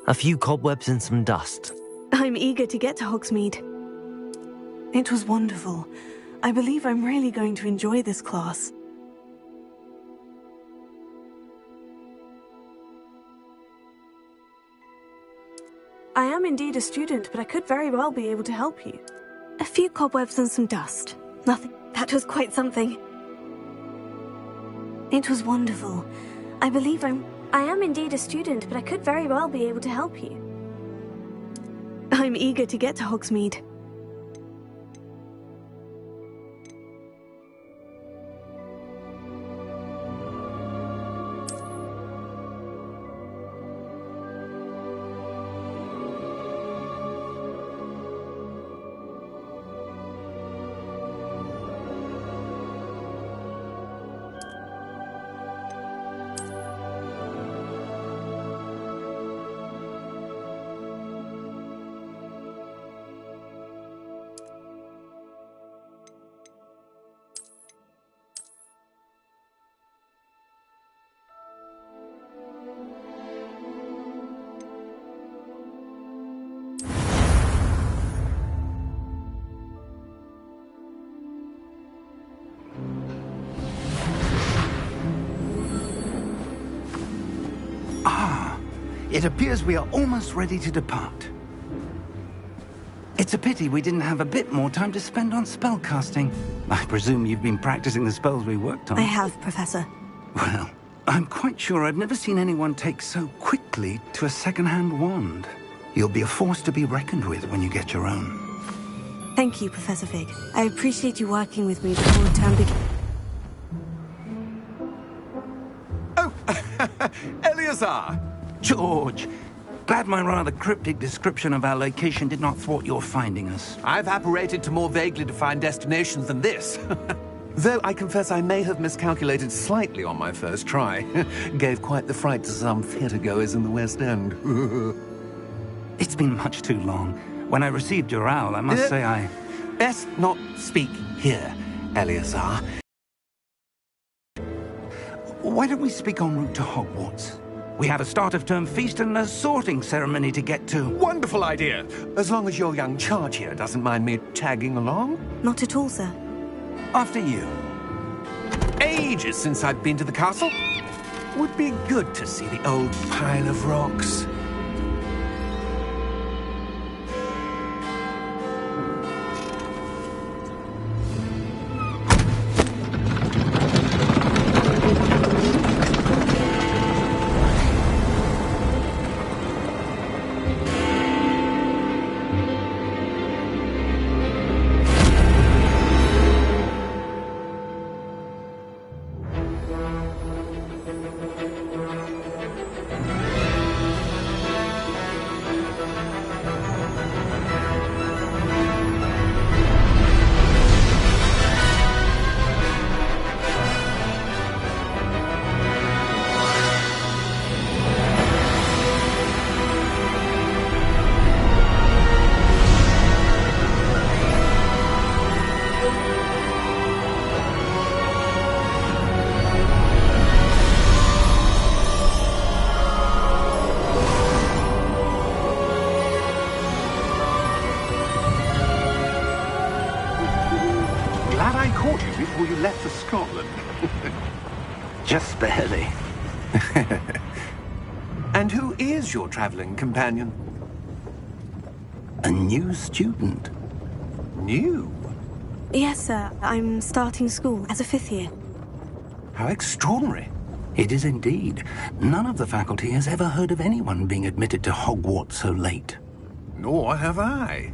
A few cobwebs and some dust. I'm eager to get to Hogsmeade. It was wonderful. I believe I'm really going to enjoy this class. I am indeed a student, but I could very well be able to help you. A few cobwebs and some dust. Nothing. That was quite something. It was wonderful. I am indeed a student, but I could very well be able to help you. I'm eager to get to Hogsmeade. It appears we are almost ready to depart. It's a pity we didn't have a bit more time to spend on spellcasting. I presume you've been practicing the spells we worked on. I have, Professor. Well, I'm quite sure I've never seen anyone take so quickly to a second-hand wand. You'll be a force to be reckoned with when you get your own. Thank you, Professor Fig. I appreciate you working with me before the term begins. Oh, Eleazar! George, glad my rather cryptic description of our location did not thwart your finding us. I've apparated to more vaguely defined destinations than this. Though I confess I may have miscalculated slightly on my first try. Gave quite the fright to some theatre-goers in the West End. It's been much too long. When I received your owl, I must say I... Best not speak here, Eleazar. Why don't we speak en route to Hogwarts? We have a start-of-term feast and a sorting ceremony to get to. Wonderful idea! As long as your young charge here doesn't mind me tagging along. Not at all, sir. After you. Ages since I've been to the castle. Would be good to see the old pile of rocks. Before you left for Scotland. Just barely. And who is your traveling companion? A new student. New? Yes, sir. I'm starting school as a 5th year. How extraordinary. It is indeed. None of the faculty has ever heard of anyone being admitted to Hogwarts so late. Nor have I.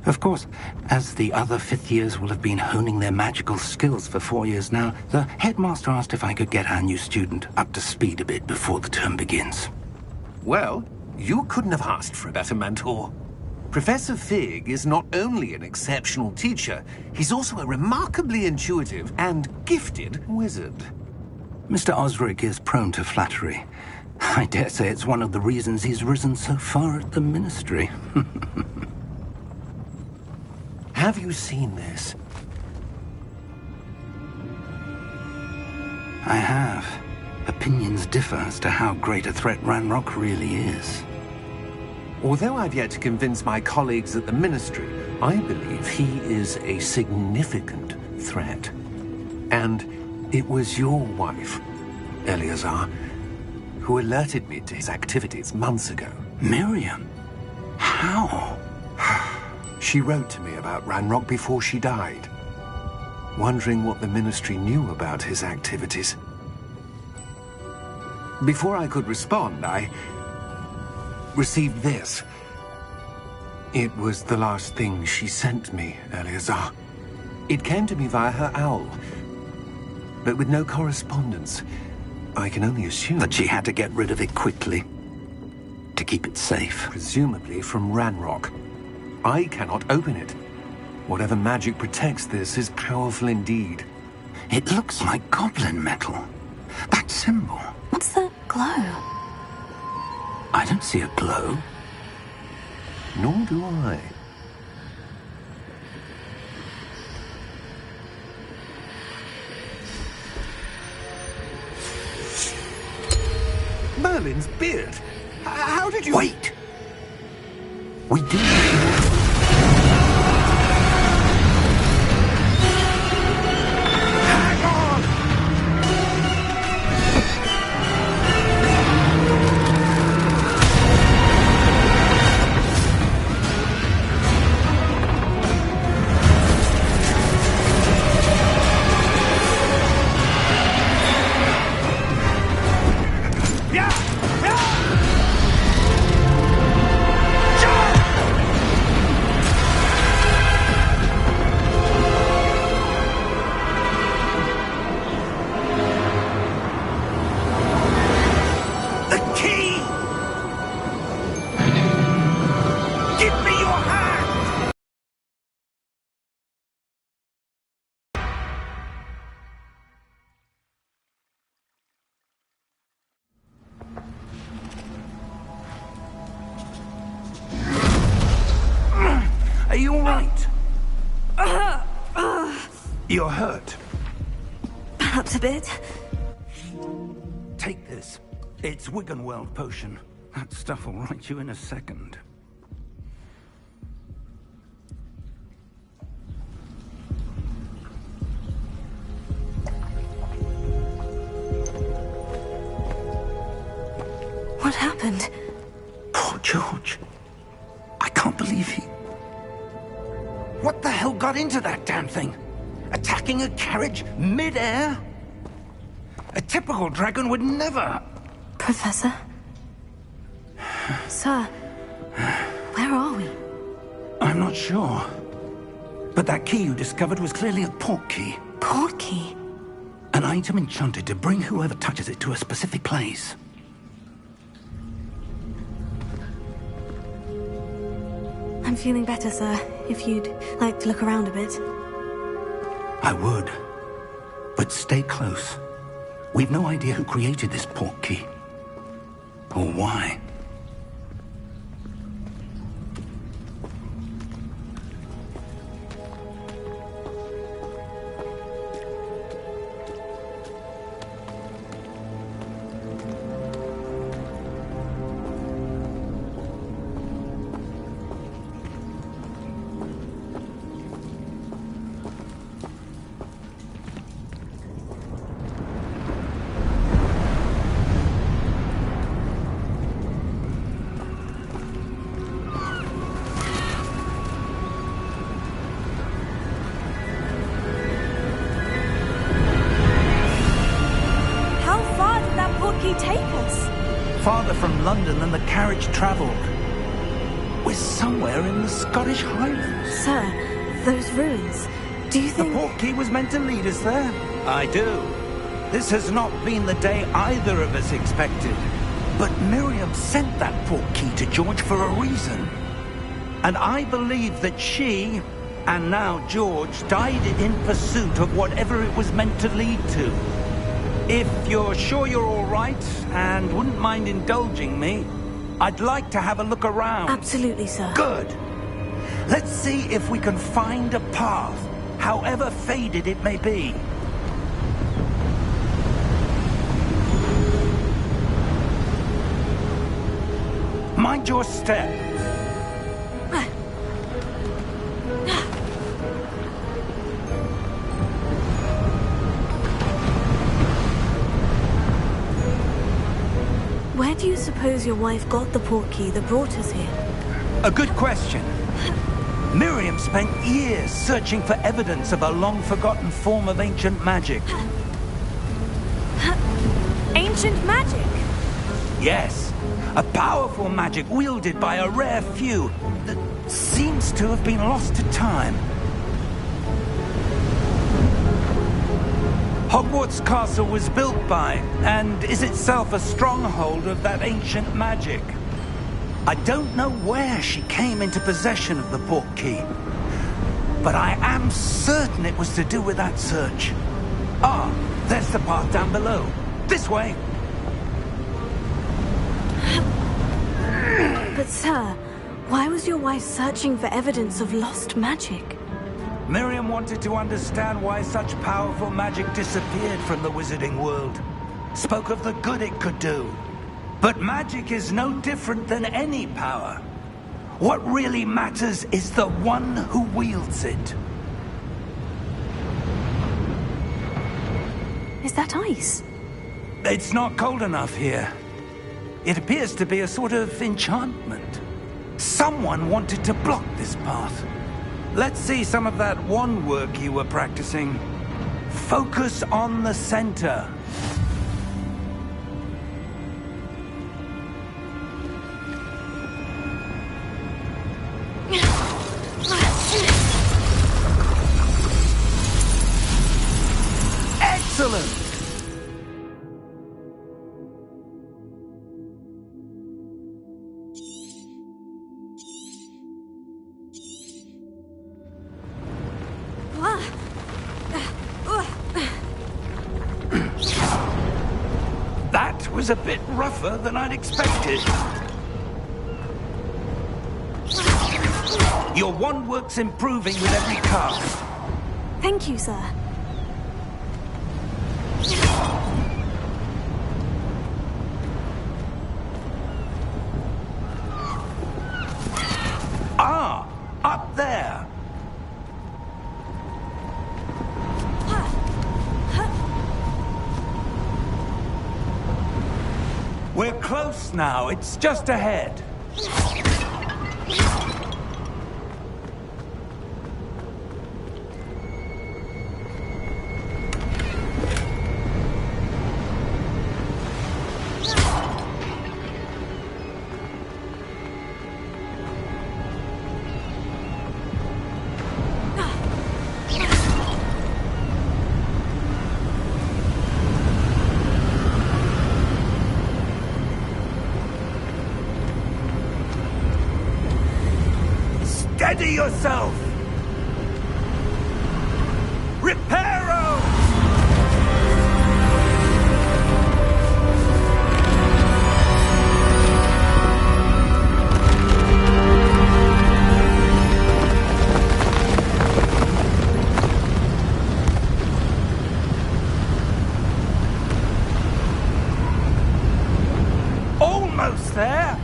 Of course, as the other 5th years will have been honing their magical skills for 4 years now, the headmaster asked if I could get our new student up to speed a bit before the term begins. Well, you couldn't have asked for a better mentor. Professor Fig is not only an exceptional teacher, he's also a remarkably intuitive and gifted wizard. Mr. Osric is prone to flattery. I dare say it's one of the reasons he's risen so far at the ministry. Have you seen this? I have. Opinions differ as to how great a threat Ranrock really is. Although I've yet to convince my colleagues at the Ministry, I believe he is a significant threat. And it was your wife, Eleazar, who alerted me to his activities months ago. Miriam? How? She wrote to me about Ranrock before she died, wondering what the Ministry knew about his activities. Before I could respond, I received this. It was the last thing she sent me, Eleazar. It came to me via her owl, but with no correspondence. I can only assume That she had to get rid of it quickly to keep it safe. presumably from Ranrock. I cannot open it. Whatever magic protects this is powerful indeed. It looks like goblin metal. That symbol. What's the glow? I don't see a glow. Nor do I. Merlin's beard. How did you... Wait! We do. Hang on! Yeah! The key! Give me your hand! Are you all right? You're hurt. Perhaps a bit. Take this. It's Wiggenweld potion. That stuff will right you in a second. What happened? Poor George. I can't believe he... What the hell got into that damn thing? Attacking a carriage mid-air? A typical dragon would never... Professor? Sir, where are we? I'm not sure. But that key you discovered was clearly a port key. Port key? An item enchanted to bring whoever touches it to a specific place. I'm feeling better, sir. If you'd like to look around a bit. I would. But stay close. We've no idea who created this port key. Or why. How far did that port key take us? Farther from London than the carriage travelled. We're somewhere in the Scottish Highlands. Sir, those ruins. Do you The think... port key was meant to lead us there. I do. This has not been the day either of us expected. But Miriam sent that port key to George for a reason. And I believe that she, and now George, died in pursuit of whatever it was meant to lead to. If you're sure you're all right, and wouldn't mind indulging me, I'd like to have a look around. Absolutely, sir. Good. Let's see if we can find a path, however faded it may be. Mind your step. do you suppose your wife got the portkey that brought us here? A good question. Miriam spent years searching for evidence of a long-forgotten form of ancient magic. Ancient magic? Yes, a powerful magic wielded by a rare few that seems to have been lost to time. Hogwarts Castle was built by, and is itself a stronghold of that ancient magic. I don't know where she came into possession of the portkey, but I am certain it was to do with that search. Ah, there's the path down below. This way! But sir, why was your wife searching for evidence of lost magic? Miriam wanted to understand why such powerful magic disappeared from the wizarding world. Spoke of the good it could do. But magic is no different than any power. What really matters is the one who wields it. Is that ice? It's not cold enough here. It appears to be a sort of enchantment. Someone wanted to block this path. Let's see some of that wand work you were practicing. Focus on the center. Excellent! That was a bit rougher than I'd expected. Your wand work's improving with every cast. Thank you, sir. Ah, up there. We're close now. It's just ahead. Steady yourself! Reparo! Almost there!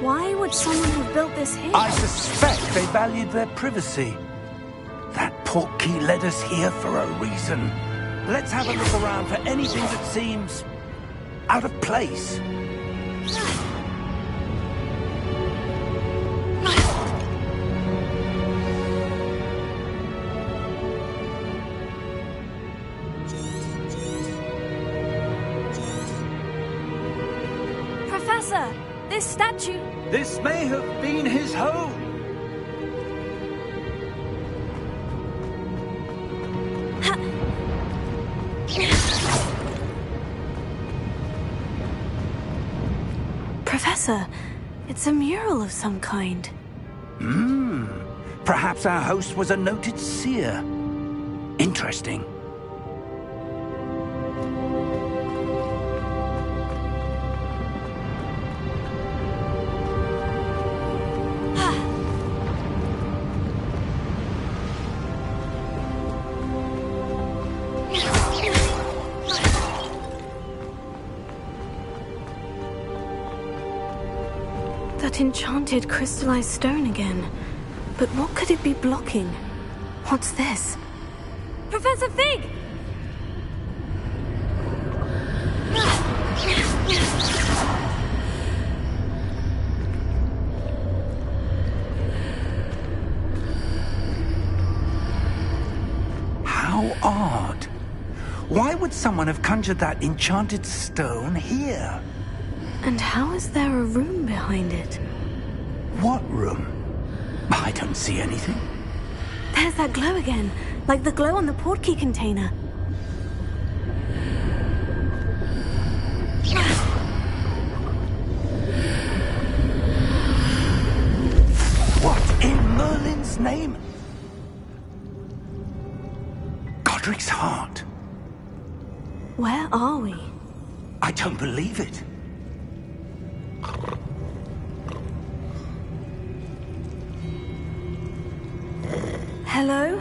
Why would someone have built this here? I suspect they valued their privacy. That portkey led us here for a reason. Let's have a look around for anything that seems out of place. Professor, this statue... This may have been his home. Professor, it's a mural of some kind. Perhaps our host was a noted seer. Interesting. That enchanted crystallized stone again. But what could it be blocking? What's this? Professor Fig! How odd. Why would someone have conjured that enchanted stone here? And how is there a room behind it? What room? I don't see anything. There's that glow again, like the glow on the portkey container. What in Merlin's name? Godric's heart. Where are we? I don't believe it. Hello?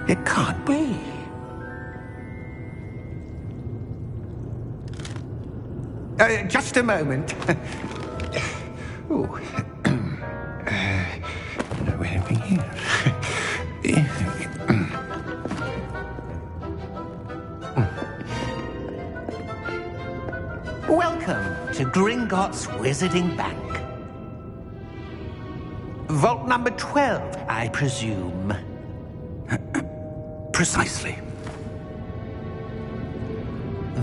It can't be. Just a moment. Oh. No anything here. Welcome to Gringotts Wizarding Bank. Vault number 12, I presume. Precisely.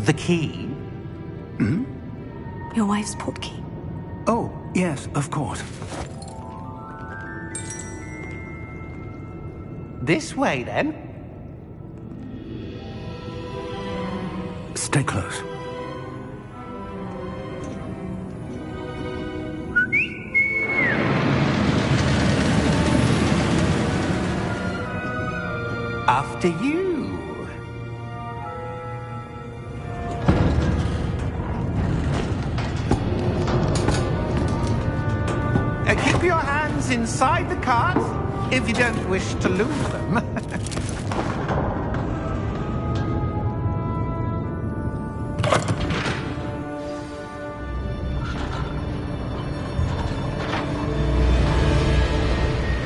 The key? Your wife's portkey. Oh, yes, of course. This way, then. Stay close. After you. Keep your hands inside the cart if you don't wish to lose them.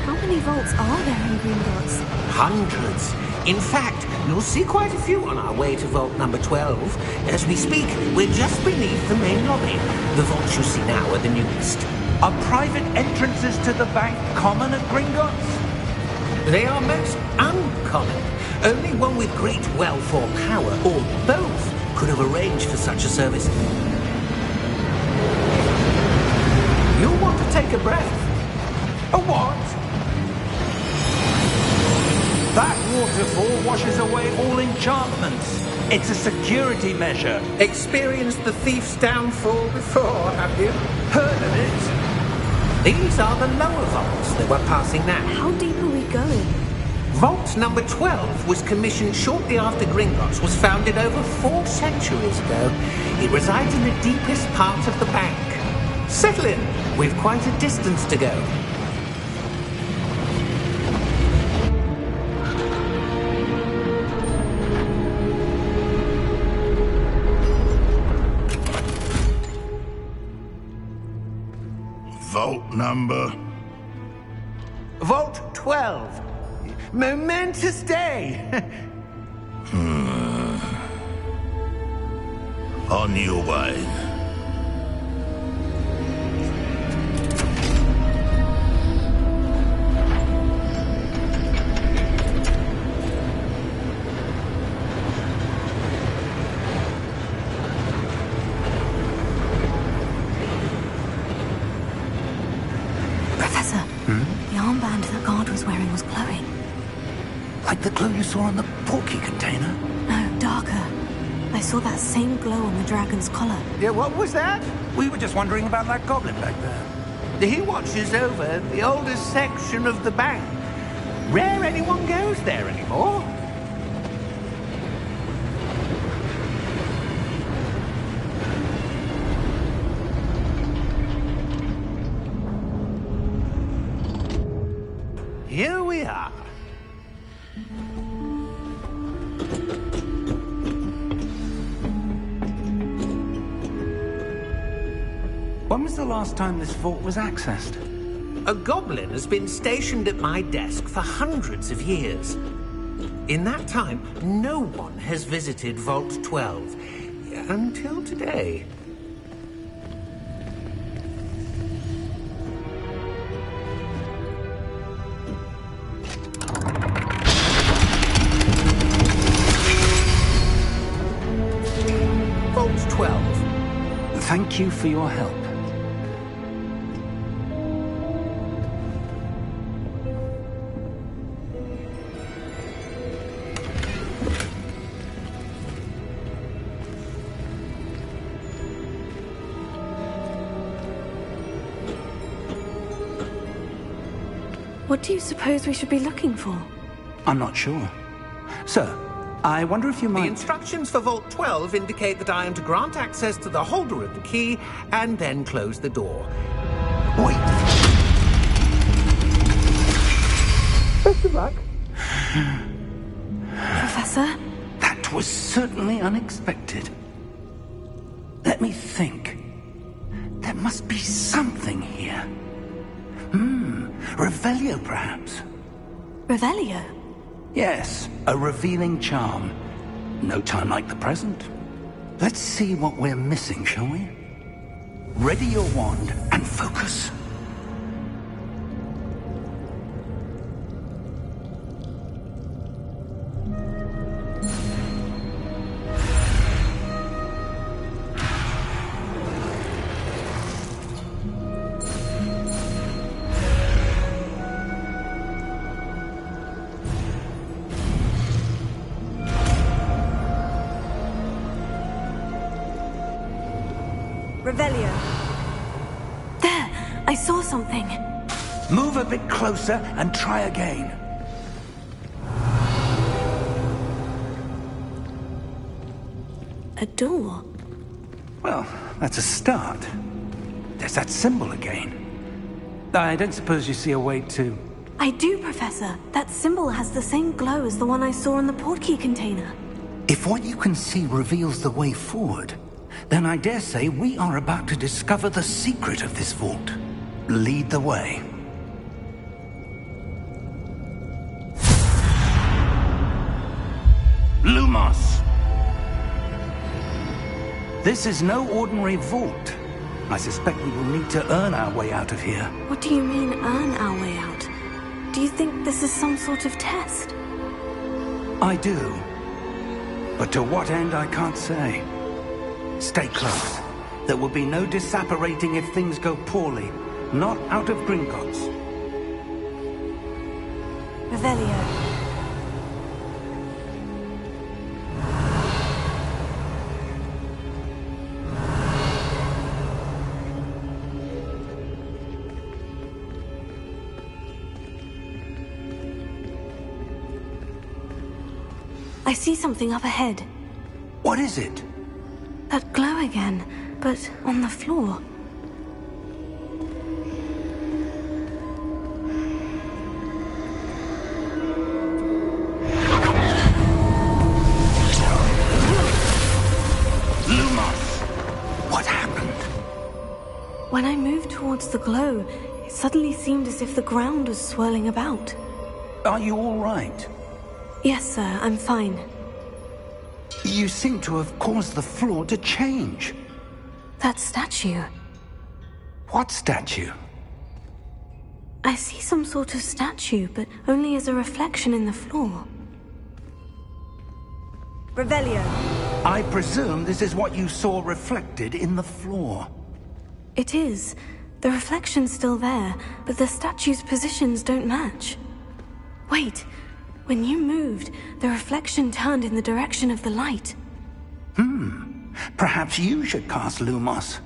How many vaults are there in Gringotts? Hundreds. In fact, you'll see quite a few on our way to vault number 12. As we speak, we're just beneath the main lobby. The vaults you see now are the newest. Are private entrances to the bank common at Gringotts? They are most uncommon. Only one with great wealth or power, or both, could have arranged for such a service. You'll want to take a breath. A what? That waterfall washes away all enchantments. It's a security measure. Experienced the thief's downfall before, have you? Heard of it? These are the lower vaults that we're passing now. How deep are we going? Vault number 12 was commissioned shortly after Gringotts was founded over 4 centuries ago. It resides in the deepest part of the bank. Settle in. We've quite a distance to go. Vault number? Vault 12. Momentous day. On your way. Professor, the armband that guard was wearing was glowing. Like the glow you saw on the portkey container? No, darker. I saw that same glow on the dragon's collar. Yeah, what was that? We were just wondering about that goblin back there. He watches over the oldest section of the bank. Rare anyone goes there anymore. are. When was the last time this vault was accessed? A goblin has been stationed at my desk for hundreds of years. In that time, no one has visited Vault 12. Until today. Vault 12. Thank you for your help. What do you suppose we should be looking for? I'm not sure. Sir, I wonder if you The might... instructions for Vault 12 indicate that I am to grant access to the holder of the key and then close the door. Wait! Best of luck. Professor? That was certainly unexpected. Let me think. There must be something here. Revelio, perhaps? Revelio? Yes, a revealing charm. No time like the present. Let's see what we're missing, shall we? Ready your wand and focus. Revelio. There! I saw something. Move a bit closer and try again. A door. Well, that's a start. There's that symbol again. I don't suppose you see a way to... I do, Professor. That symbol has the same glow as the one I saw in the portkey container. If what you can see reveals the way forward, then I dare say we are about to discover the secret of this vault. Lead the way. Lumos! This is no ordinary vault. I suspect we will need to earn our way out of here. What do you mean, earn our way out? Do you think this is some sort of test? I do. But to what end, I can't say. Stay close. There will be no disapparating if things go poorly. Not out of Gringotts. Revelio. I see something up ahead. What is it? That glow again, but on the floor. Lumos! What happened? When I moved towards the glow, it suddenly seemed as if the ground was swirling about. Are you all right? Yes, sir, I'm fine. You seem to have caused the floor to change. That statue. What statue? I see some sort of statue, but only as a reflection in the floor. Revelio. I presume this is what you saw reflected in the floor. It is. The reflection's still there, but the statue's positions don't match. Wait. When you moved, the reflection turned in the direction of the light. Perhaps you should cast Lumos.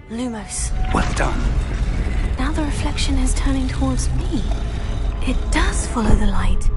Lumos. Well done. Now the reflection is turning towards me. It does follow the light.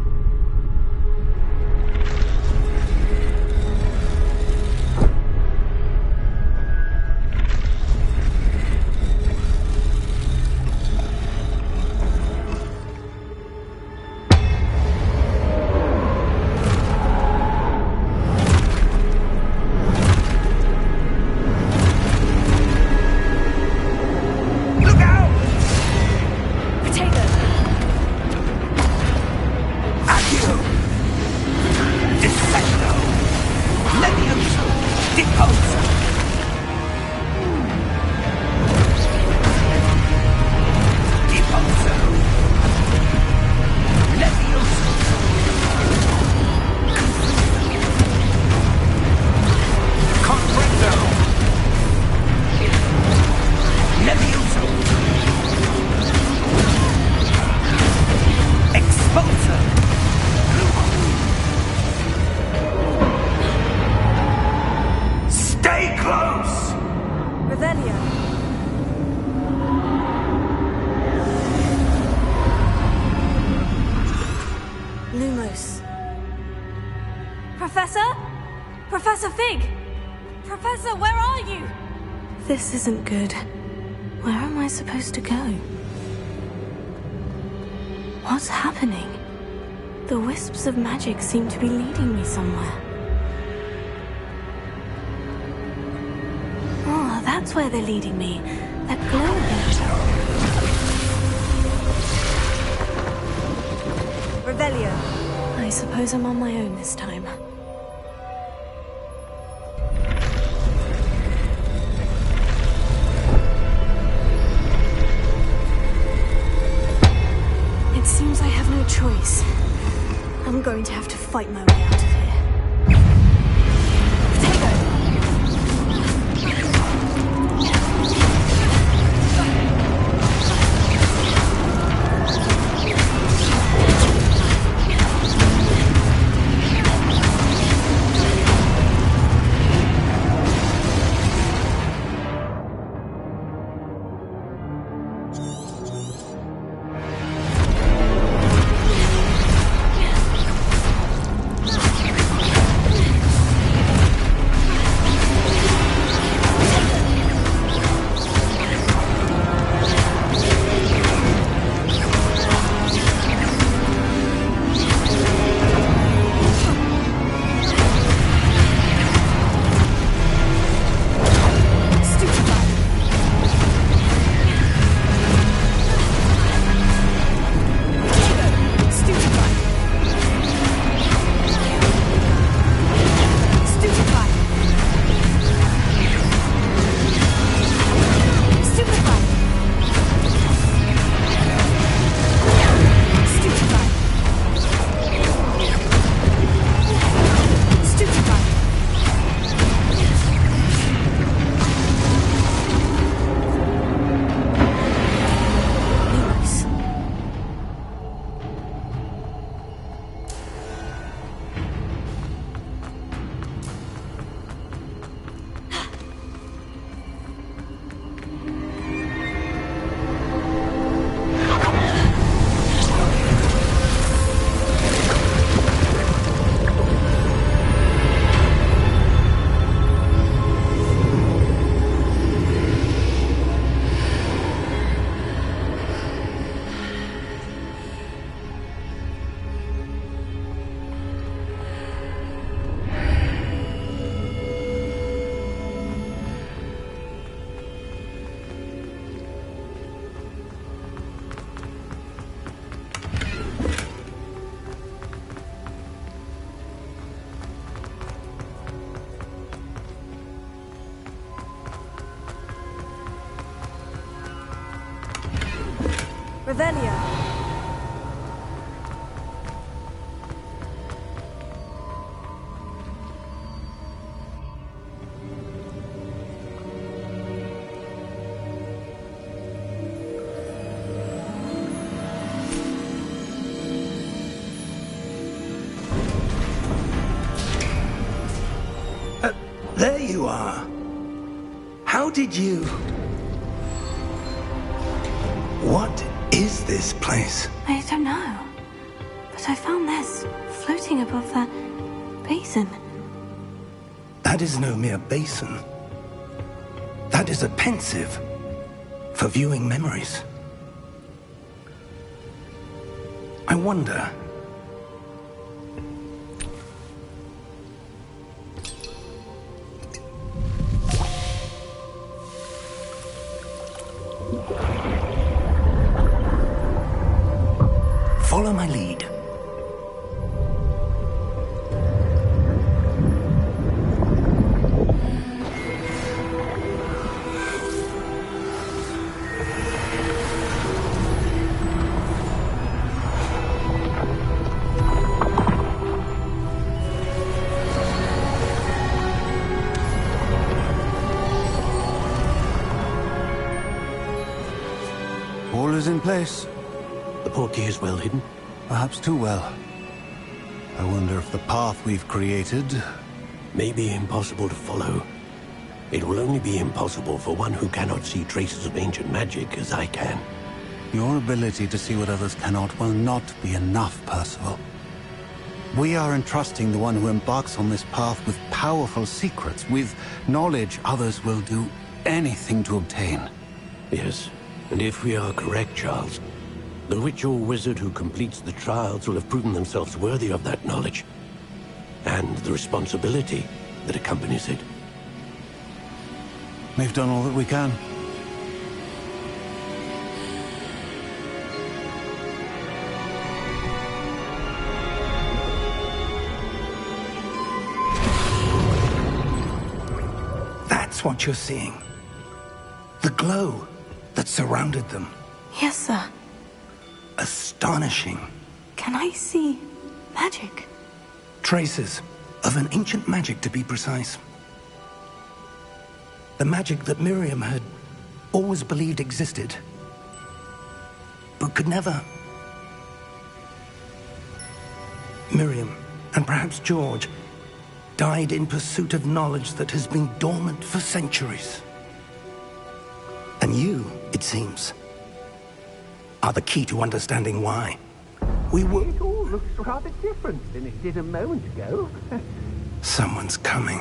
Lumos. Professor? Professor Fig! Professor, where are you? This isn't good. Where am I supposed to go? What's happening? The wisps of magic seem to be leading me somewhere. Oh, that's where they're leading me. That glow again. Revelio. I suppose I'm on my own this time. It seems I have no choice. I'm going to have to fight my way out of here. Revelio. There you are. How did you... What is this place? I don't know. But I found this floating above that basin. That is no mere basin. That is a pensive for viewing memories. I wonder... Follow my lead. All is in place. The portkey is well hidden. Perhaps too well. I wonder if the path we've created... May be impossible to follow. It will only be impossible for one who cannot see traces of ancient magic as I can. Your ability to see what others cannot will not be enough, Percival. We are entrusting the one who embarks on this path with powerful secrets, with knowledge others will do anything to obtain. Yes, and if we are correct, Charles, the witch or wizard who completes the trials will have proven themselves worthy of that knowledge, and the responsibility that accompanies it. We've done all that we can. That's what you're seeing. The glow that surrounded them. Yes, sir. Astonishing. Can I see magic? Traces of an ancient magic, to be precise. The magic that Miriam had always believed existed, but could never. Miriam, and perhaps George, died in pursuit of knowledge that has been dormant for centuries. And you, it seems, are the key to understanding why. We will... It all looks rather different than it did a moment ago. Someone's coming.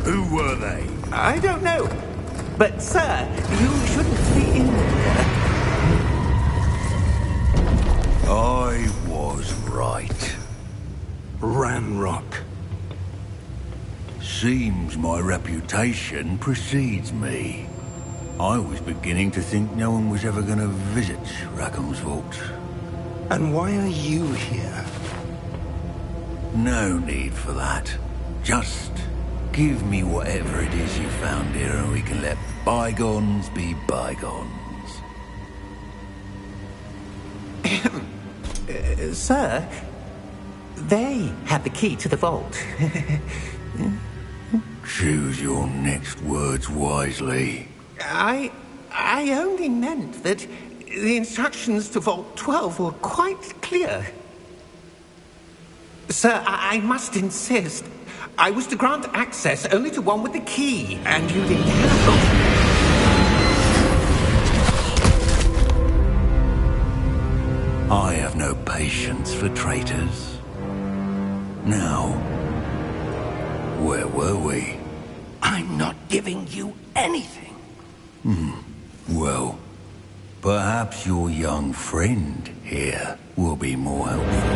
Who were they? I don't know. But, sir, you shouldn't be in there. I was right. Ranrock. Seems my reputation precedes me. I was beginning to think no one was ever going to visit Rackham's vault. And why are you here? No need for that. Just give me whatever it is you found here and we can let bygones be bygones. Sir, they had the key to the vault. Choose your next words wisely. I only meant that the instructions to Vault 12 were quite clear. Sir, I must insist. I was to grant access only to one with the key, and you didn't have I have no patience for traitors. Now, where were we? I'm not giving you anything. Well, perhaps your young friend here will be more helpful.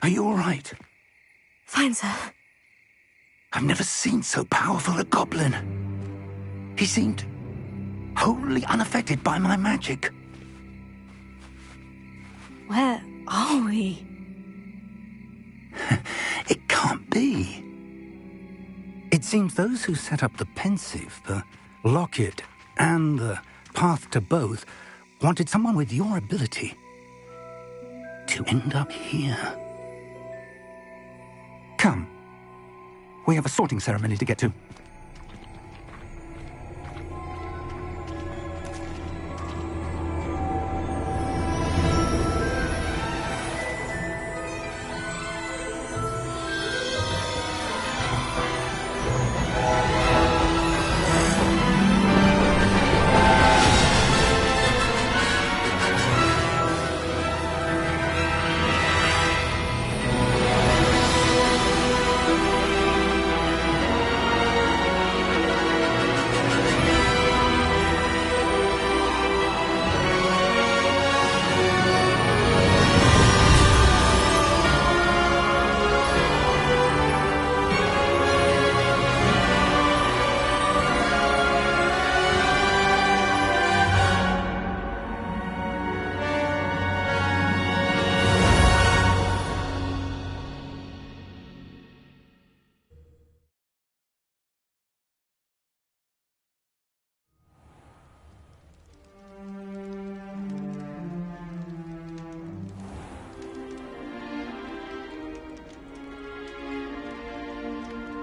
Are you all right? Fine, sir. I've never seen so powerful a goblin. He seemed wholly unaffected by my magic. Where are we? It can't be. It seems those who set up the pensive, the locket, and the path to both wanted someone with your ability to end up here. Come. We have a sorting ceremony to get to.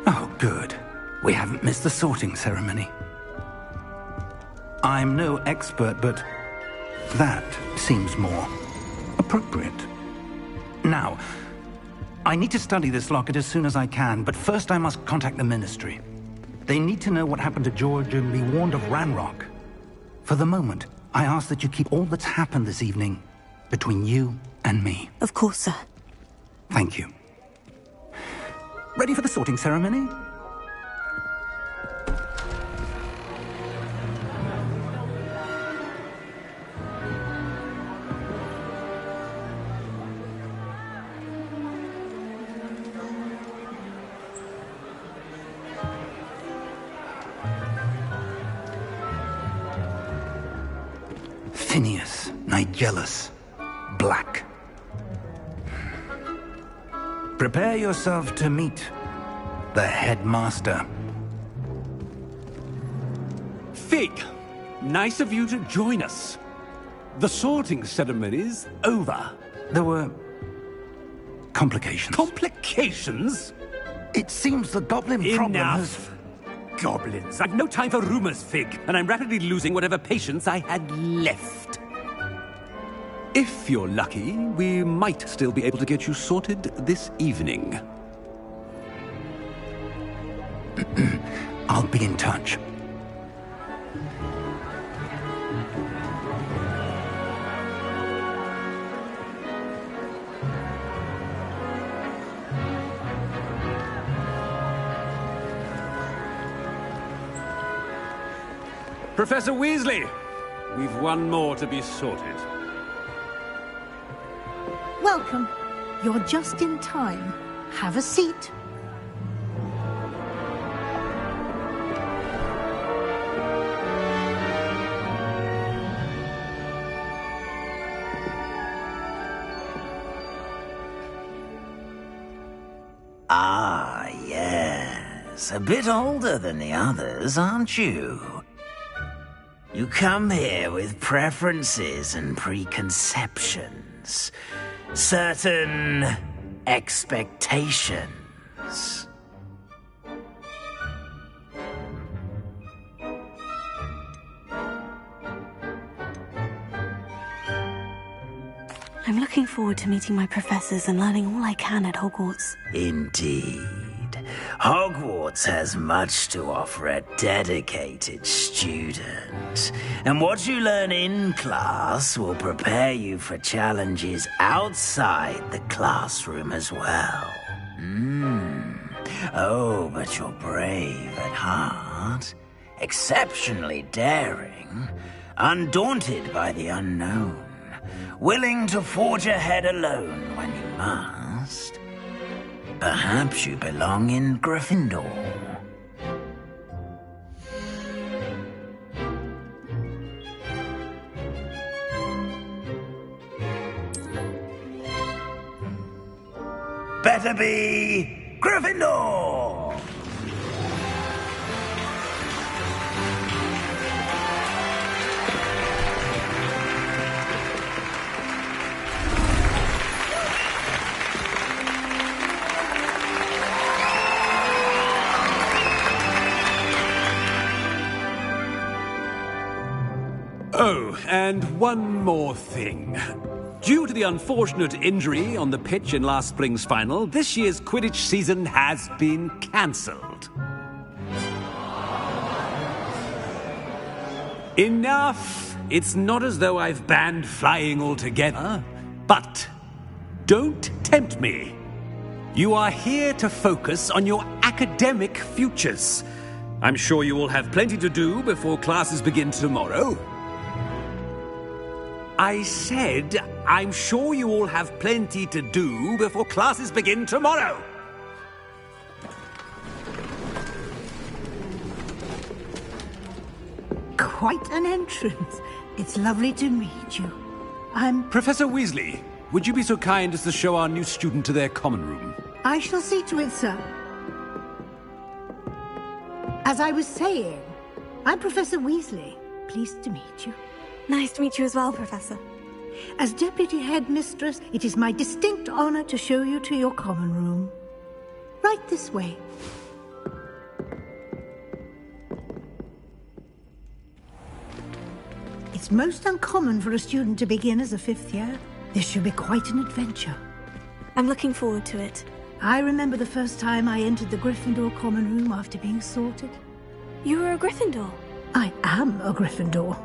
Oh, good. We haven't missed the sorting ceremony. I'm no expert, but that seems more appropriate. Now, I need to study this locket as soon as I can, but first I must contact the Ministry. They need to know what happened to George and be warned of Ranrock. For the moment, I ask that you keep all that's happened this evening between you and me. Of course, sir. Thank you. Ready for the sorting ceremony? Phineas, Nigellus, Black. Prepare yourself to meet the headmaster. Fig, nice of you to join us. The sorting ceremony's over. There were complications. Complications? It seems the goblin problem has... Enough. Goblins. I've no time for rumors, Fig, and I'm rapidly losing whatever patience I had left. If you're lucky, we might still be able to get you sorted this evening. I'll be in touch. Professor Weasley, we've one more to be sorted. Welcome. You're just in time. Have a seat. Ah, yes. A bit older than the others, aren't you? You come here with preferences and preconceptions. Certain expectations. I'm looking forward to meeting my professors and learning all I can at Hogwarts. Indeed. Hogwarts has much to offer a dedicated student. And what you learn in class will prepare you for challenges outside the classroom as well. Oh, but you're brave at heart, exceptionally daring, undaunted by the unknown, willing to forge ahead alone when you must. past. Perhaps you belong in Gryffindor. Better be Gryffindor! Oh, and one more thing. Due to the unfortunate injury on the pitch in last spring's final, this year's Quidditch season has been cancelled. Enough! It's not as though I've banned flying altogether, but don't tempt me. You are here to focus on your academic futures. I'm sure you will have plenty to do before classes begin tomorrow. I said, I'm sure you all have plenty to do before classes begin tomorrow. Quite an entrance. It's lovely to meet you. I'm... Professor Weasley, would you be so kind as to show our new student to their common room? I shall see to it, sir. As I was saying, I'm Professor Weasley. Pleased to meet you. Nice to meet you as well, Professor. As Deputy Headmistress, it is my distinct honor to show you to your common room. Right this way. It's most uncommon for a student to begin as a fifth year. This should be quite an adventure. I'm looking forward to it. I remember the first time I entered the Gryffindor common room after being sorted. You were a Gryffindor? I am a Gryffindor.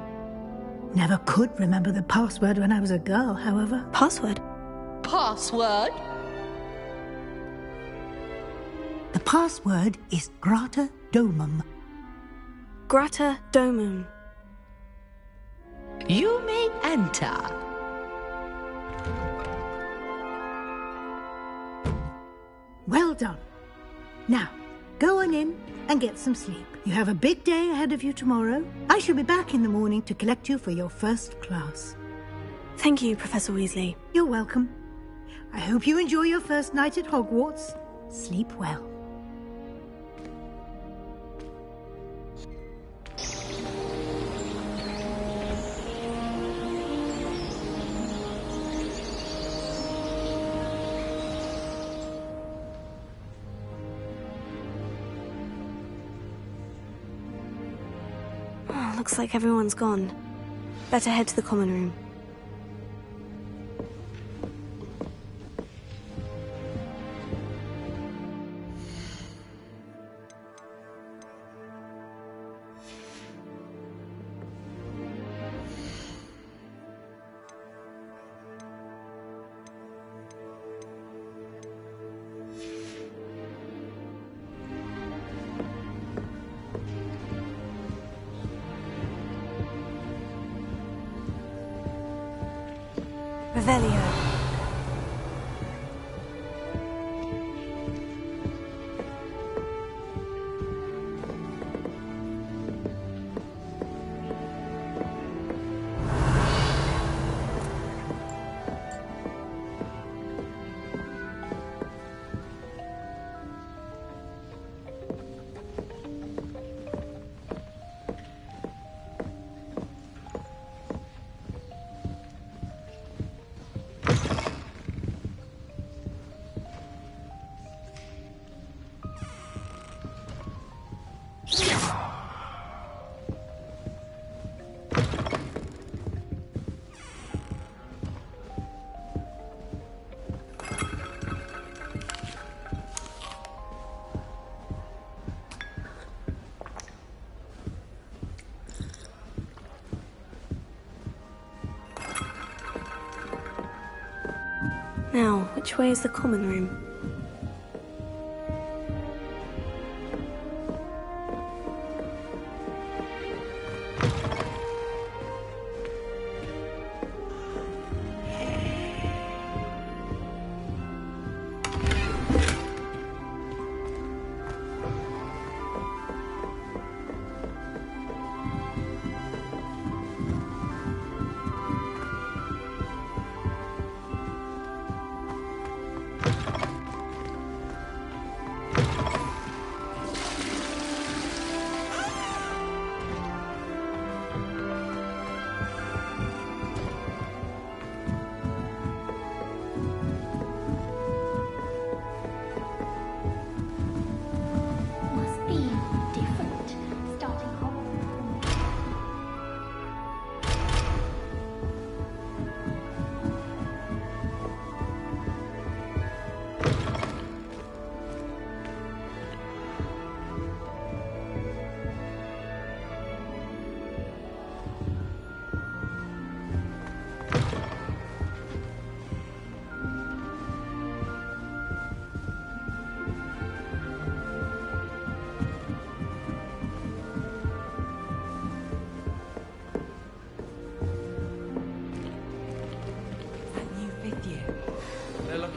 Never could remember the password when I was a girl, however. Password? Password? The password is Grata Domum. Grata Domum. You may enter. Well done. Now, go on in and get some sleep. You have a big day ahead of you tomorrow. I shall be back in the morning to collect you for your first class. Thank you, Professor Weasley. You're welcome. I hope you enjoy your first night at Hogwarts. Sleep well. Looks like everyone's gone. Better head to the common room. Revelio. Now, which way is the common room?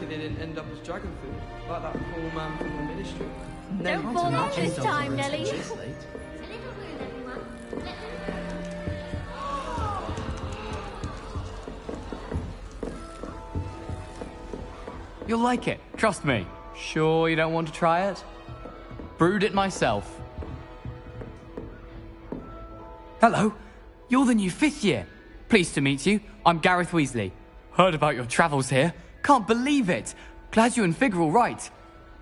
lucky they didn't end up as dragon food, like that poor man from the ministry. Don't fall off this time, Nelly. You'll like it, trust me. Sure you don't want to try it? Brewed it myself. Hello, you're the new 5th year. Pleased to meet you. I'm Gareth Weasley. Heard about your travels here. Can't believe it. Glad you and Fig are all right.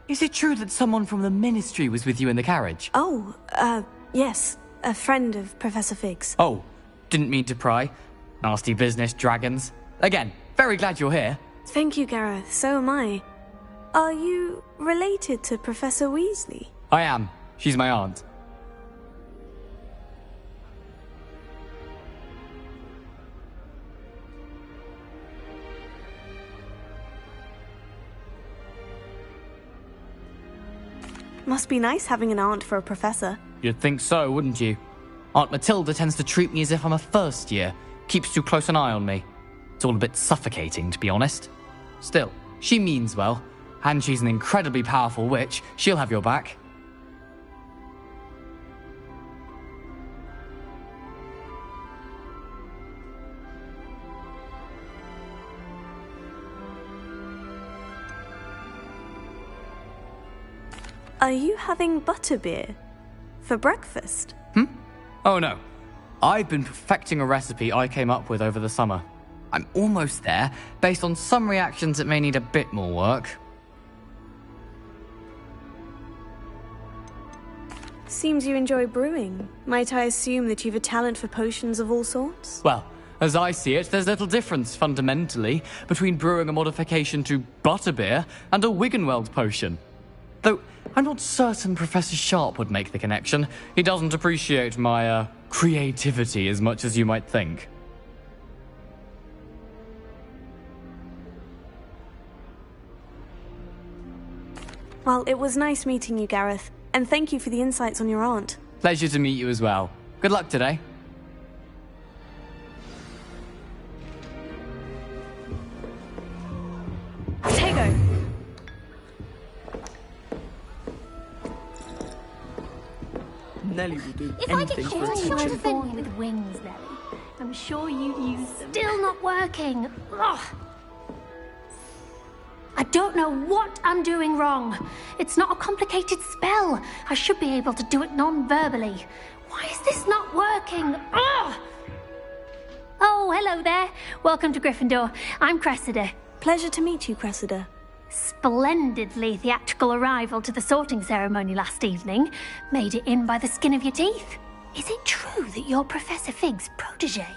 Is it true that someone from the Ministry was with you in the carriage? Oh, yes. A friend of Professor Fig's. Oh, didn't mean to pry. Nasty business, dragons. Again, very glad you're here. Thank you, Gareth. So am I. Are you related to Professor Weasley? I am. She's my aunt. Must be nice having an aunt for a professor. You'd think so, wouldn't you? Aunt Matilda tends to treat me as if I'm a first year. Keeps too close an eye on me. It's all a bit suffocating, to be honest. Still, she means well. And she's an incredibly powerful witch. She'll have your back. Are you having butterbeer for breakfast? Oh no. I've been perfecting a recipe I came up with over the summer. I'm almost there, based on some reactions that may need a bit more work. Seems you enjoy brewing. Might I assume that you've a talent for potions of all sorts? Well, as I see it, there's little difference, fundamentally, between brewing a modification to butterbeer and a Wiggenweld potion. Though, I'm not certain Professor Sharp would make the connection. He doesn't appreciate my, creativity as much as you might think. Well, it was nice meeting you, Gareth. And thank you for the insights on your aunt. Pleasure to meet you as well. Good luck today. Tego! Nelly will do If I anything get for caught attention. on a boy with wings, Nelly, I'm sure you'd use them. Still not working. Ugh. I don't know what I'm doing wrong. It's not a complicated spell. I should be able to do it non-verbally. Why is this not working? Ugh. Oh, hello there. Welcome to Gryffindor. I'm Cressida. Pleasure to meet you, Cressida. Splendidly theatrical arrival to the sorting ceremony last evening. Made it in by the skin of your teeth. Is it true that you're Professor Fig's protege?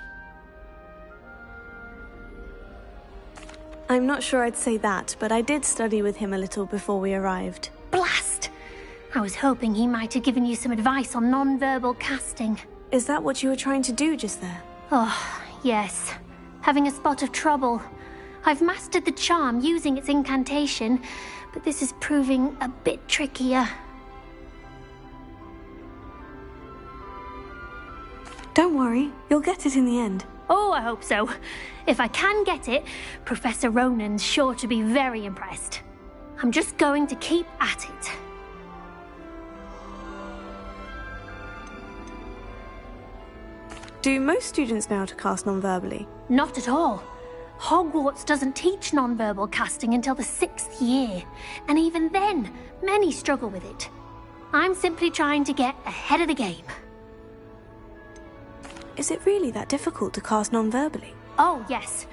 I'm not sure I'd say that, but I did study with him a little before we arrived. Blast! I was hoping he might have given you some advice on non-verbal casting. Is that what you were trying to do just there? Oh, yes. Having a spot of trouble. I've mastered the charm using its incantation, but this is proving a bit trickier. Don't worry, you'll get it in the end. Oh, I hope so. If I can get it, Professor Ronan's sure to be very impressed. I'm just going to keep at it. Do most students know how to cast non-verbally? Not at all. Hogwarts doesn't teach non-verbal casting until the 6th year, and even then, many struggle with it. I'm simply trying to get ahead of the game. Is it really that difficult to cast non-verbally? Oh, yes.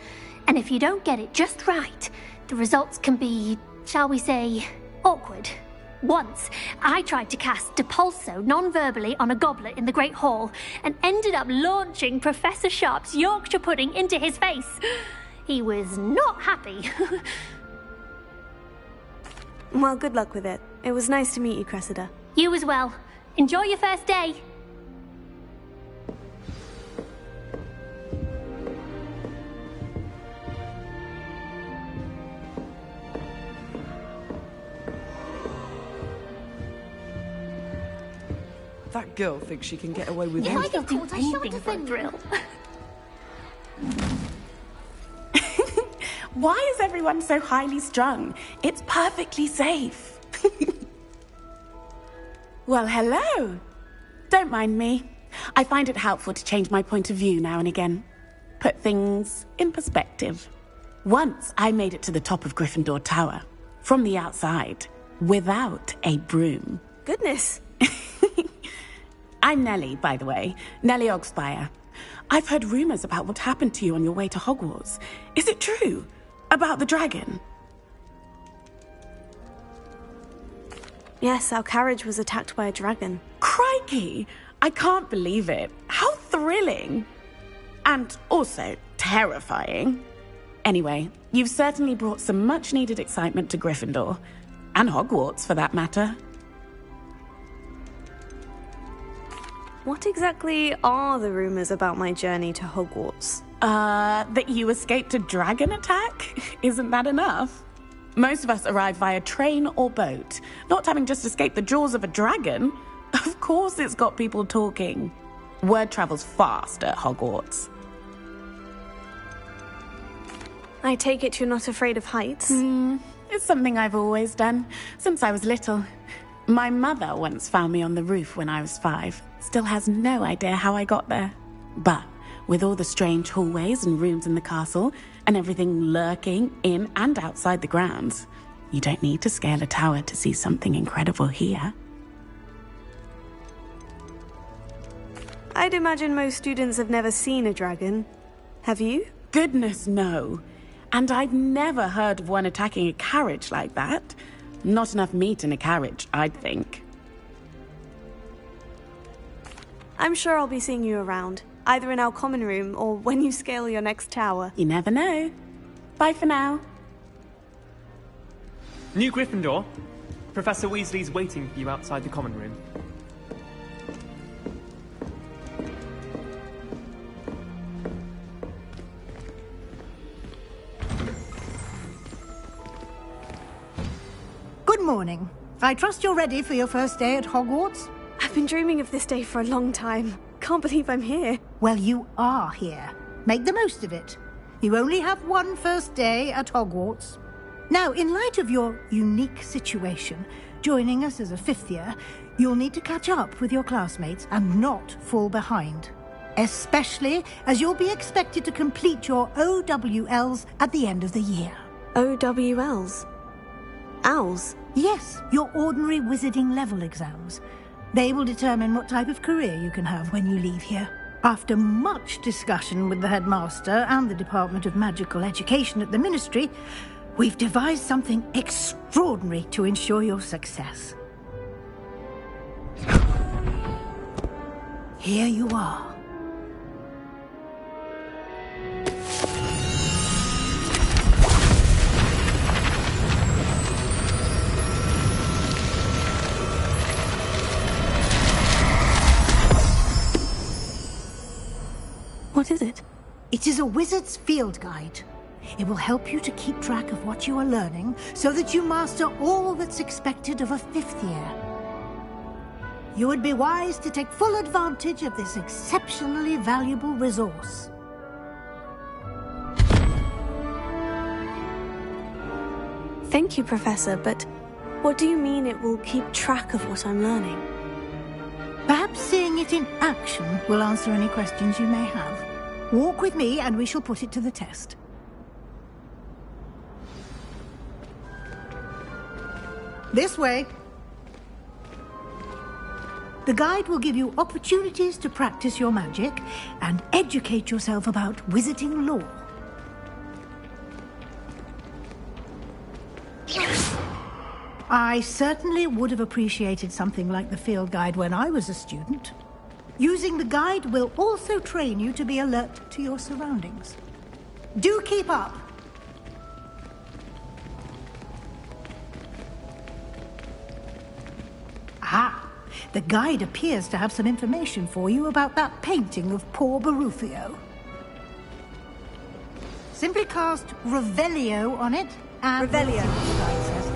And if you don't get it just right, the results can be, shall we say, awkward. Once, I tried to cast Depulso non-verbally on a goblet in the Great Hall and ended up launching Professor Sharp's Yorkshire pudding into his face. He was not happy. Well, good luck with it. It was nice to meet you, Cressida. You as well. Enjoy your first day. That girl thinks she can get away with Yeah, anything. I can do anything for a thrill. Why is everyone so highly strung? It's perfectly safe. Well, hello. Don't mind me. I find it helpful to change my point of view now and again. Put things in perspective. Once I made it to the top of Gryffindor Tower, from the outside, without a broom. Goodness. I'm Nellie, by the way. Nellie Ogspire. I've heard rumors about what happened to you on your way to Hogwarts. Is it true? About the dragon? Yes, our carriage was attacked by a dragon. Crikey! I can't believe it. How thrilling! And also terrifying. Anyway, you've certainly brought some much-needed excitement to Gryffindor. And Hogwarts, for that matter. What exactly are the rumors about my journey to Hogwarts? That you escaped a dragon attack? Isn't that enough? Most of us arrive via train or boat, not having just escaped the jaws of a dragon. Of course it's got people talking. Word travels fast at Hogwarts. I take it you're not afraid of heights? It's something I've always done, since I was little. My mother once found me on the roof when I was 5. Still has no idea how I got there. But with all the strange hallways and rooms in the castle, and everything lurking in and outside the grounds, you don't need to scale a tower to see something incredible here. I'd imagine most students have never seen a dragon. Have you? Goodness, no. And I've never heard of one attacking a carriage like that. Not enough meat in a carriage, I'd think. I'm sure I'll be seeing you around, either in our common room or when you scale your next tower. You never know. Bye for now. New Gryffindor. Professor Weasley's waiting for you outside the common room. Good morning. I trust you're ready for your first day at Hogwarts? I've been dreaming of this day for a long time. Can't believe I'm here. Well, you are here. Make the most of it. You only have one first day at Hogwarts. Now, in light of your unique situation, joining us as a 5th year, you'll need to catch up with your classmates and not fall behind. Especially as you'll be expected to complete your OWLs at the end of the year. OWLs? Owls? Yes, your ordinary wizarding level exams. They will determine what type of career you can have when you leave here. After much discussion with the headmaster and the Department of Magical Education at the Ministry, we've devised something extraordinary to ensure your success. Here you are. What is it? It is a wizard's field guide. It will help you to keep track of what you are learning so that you master all that's expected of a 5th year. You would be wise to take full advantage of this exceptionally valuable resource. Thank you, Professor, but what do you mean it will keep track of what I'm learning? Perhaps seeing it in action will answer any questions you may have. Walk with me and we shall put it to the test. This way. The guide will give you opportunities to practice your magic and educate yourself about wizarding lore. I certainly would have appreciated something like the field guide when I was a student. Using the guide will also train you to be alert to your surroundings. Do keep up. Ah, the guide appears to have some information for you about that painting of poor Barufio. Simply cast Revelio on it and... Revelio. The guide says.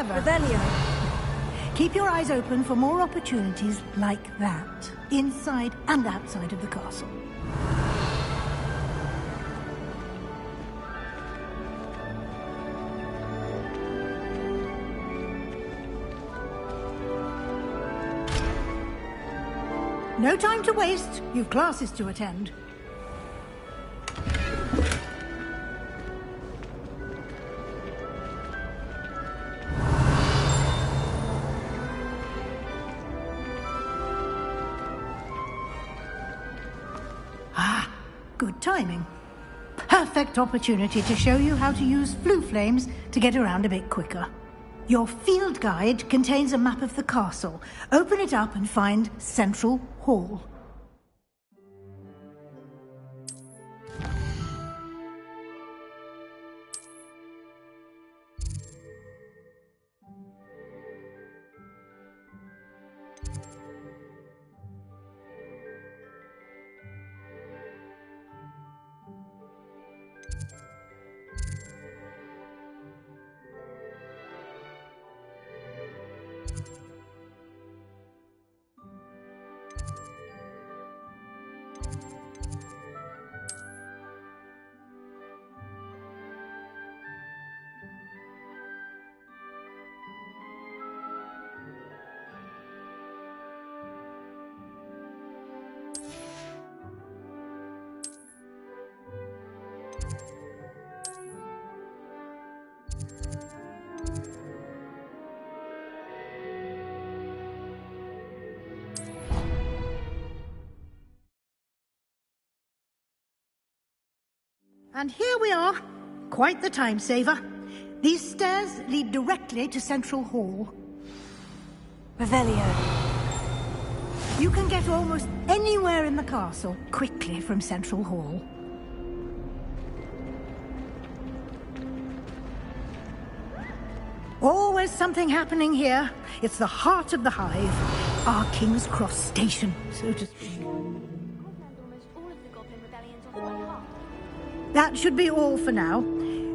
clever. Revelio. Keep your eyes open for more opportunities like that, inside and outside of the castle. No time to waste. You've classes to attend. Good timing. Perfect opportunity to show you how to use flue flames to get around a bit quicker. Your field guide contains a map of the castle. Open it up and find Central Hall. And here we are. Quite the time saver. These stairs lead directly to Central Hall. Revelio. You can get almost anywhere in the castle quickly from Central Hall. Always something happening here. It's the heart of the hive. Our King's Cross station, so to speak. That should be all for now.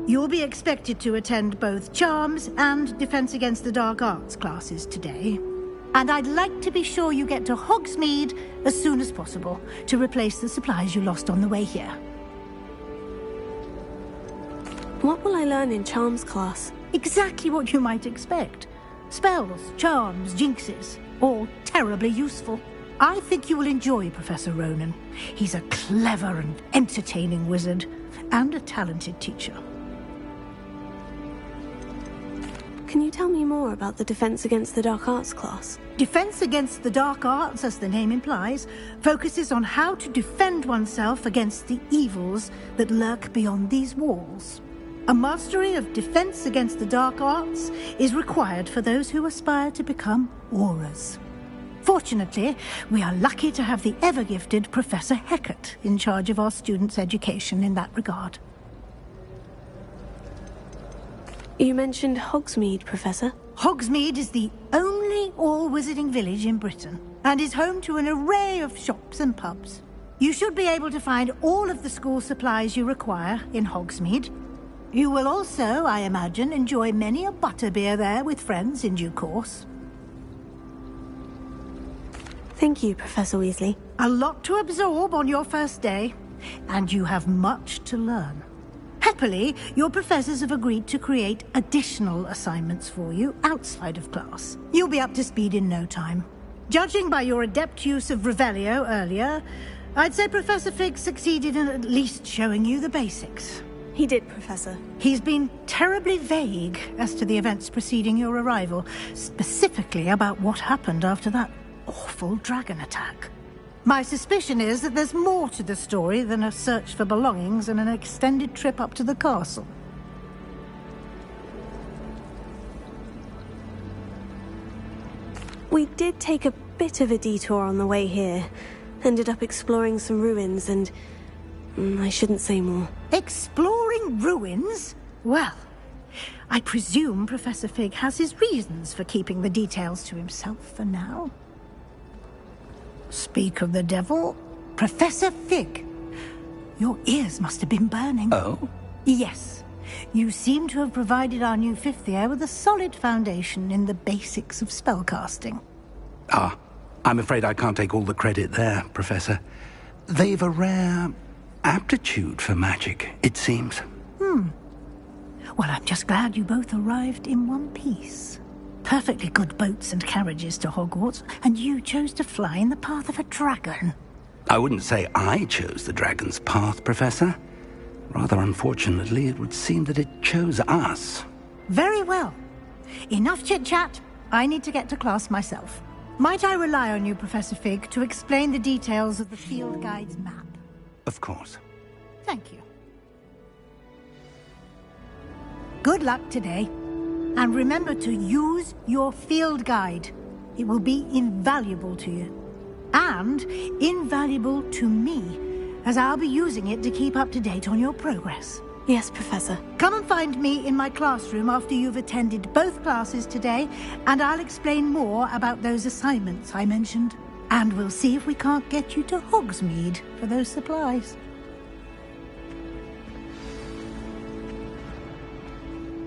You'll be expected to attend both Charms and Defense Against the Dark Arts classes today. And I'd like to be sure you get to Hogsmeade as soon as possible to replace the supplies you lost on the way here. What will I learn in Charms class? Exactly what you might expect. Spells, charms, jinxes, all terribly useful. I think you will enjoy Professor Ronan. He's a clever and entertaining wizard, and a talented teacher. Can you tell me more about the Defense Against the Dark Arts class? Defense Against the Dark Arts, as the name implies, focuses on how to defend oneself against the evils that lurk beyond these walls. A mastery of Defense Against the Dark Arts is required for those who aspire to become Aurors. Fortunately, we are lucky to have the ever-gifted Professor Hecat in charge of our students' education in that regard. You mentioned Hogsmeade, Professor. Hogsmeade is the only all-wizarding village in Britain, and is home to an array of shops and pubs. You should be able to find all of the school supplies you require in Hogsmeade. You will also, I imagine, enjoy many a butterbeer there with friends in due course. Thank you, Professor Weasley. A lot to absorb on your first day, and you have much to learn. Happily, your professors have agreed to create additional assignments for you outside of class. You'll be up to speed in no time. Judging by your adept use of Revelio earlier, I'd say Professor Fig succeeded in at least showing you the basics. He did, Professor. He's been terribly vague as to the events preceding your arrival, specifically about what happened after that awful dragon attack. My suspicion is that there's more to the story than a search for belongings and an extended trip up to the castle. We did take a bit of a detour on the way here. Ended up exploring some ruins and... I shouldn't say more. Exploring ruins? Well, I presume Professor Fig has his reasons for keeping the details to himself for now. Speak of the devil, Professor Fig. Your ears must have been burning. Oh? Yes. You seem to have provided our new fifth year with a solid foundation in the basics of spellcasting. Ah, I'm afraid I can't take all the credit there, Professor. They've a rare aptitude for magic, it seems. Well, I'm just glad you both arrived in one piece. Perfectly good boats and carriages to Hogwarts, and you chose to fly in the path of a dragon. I wouldn't say I chose the dragon's path, Professor. Rather unfortunately, it would seem that it chose us. Very well. Enough chit-chat. I need to get to class myself. Might I rely on you, Professor Fig, to explain the details of the field guide's map? Of course. Thank you. Good luck today. And remember to use your field guide. It will be invaluable to you. And invaluable to me, as I'll be using it to keep up to date on your progress. Yes, Professor. Come and find me in my classroom after you've attended both classes today, and I'll explain more about those assignments I mentioned. And we'll see if we can't get you to Hogsmeade for those supplies.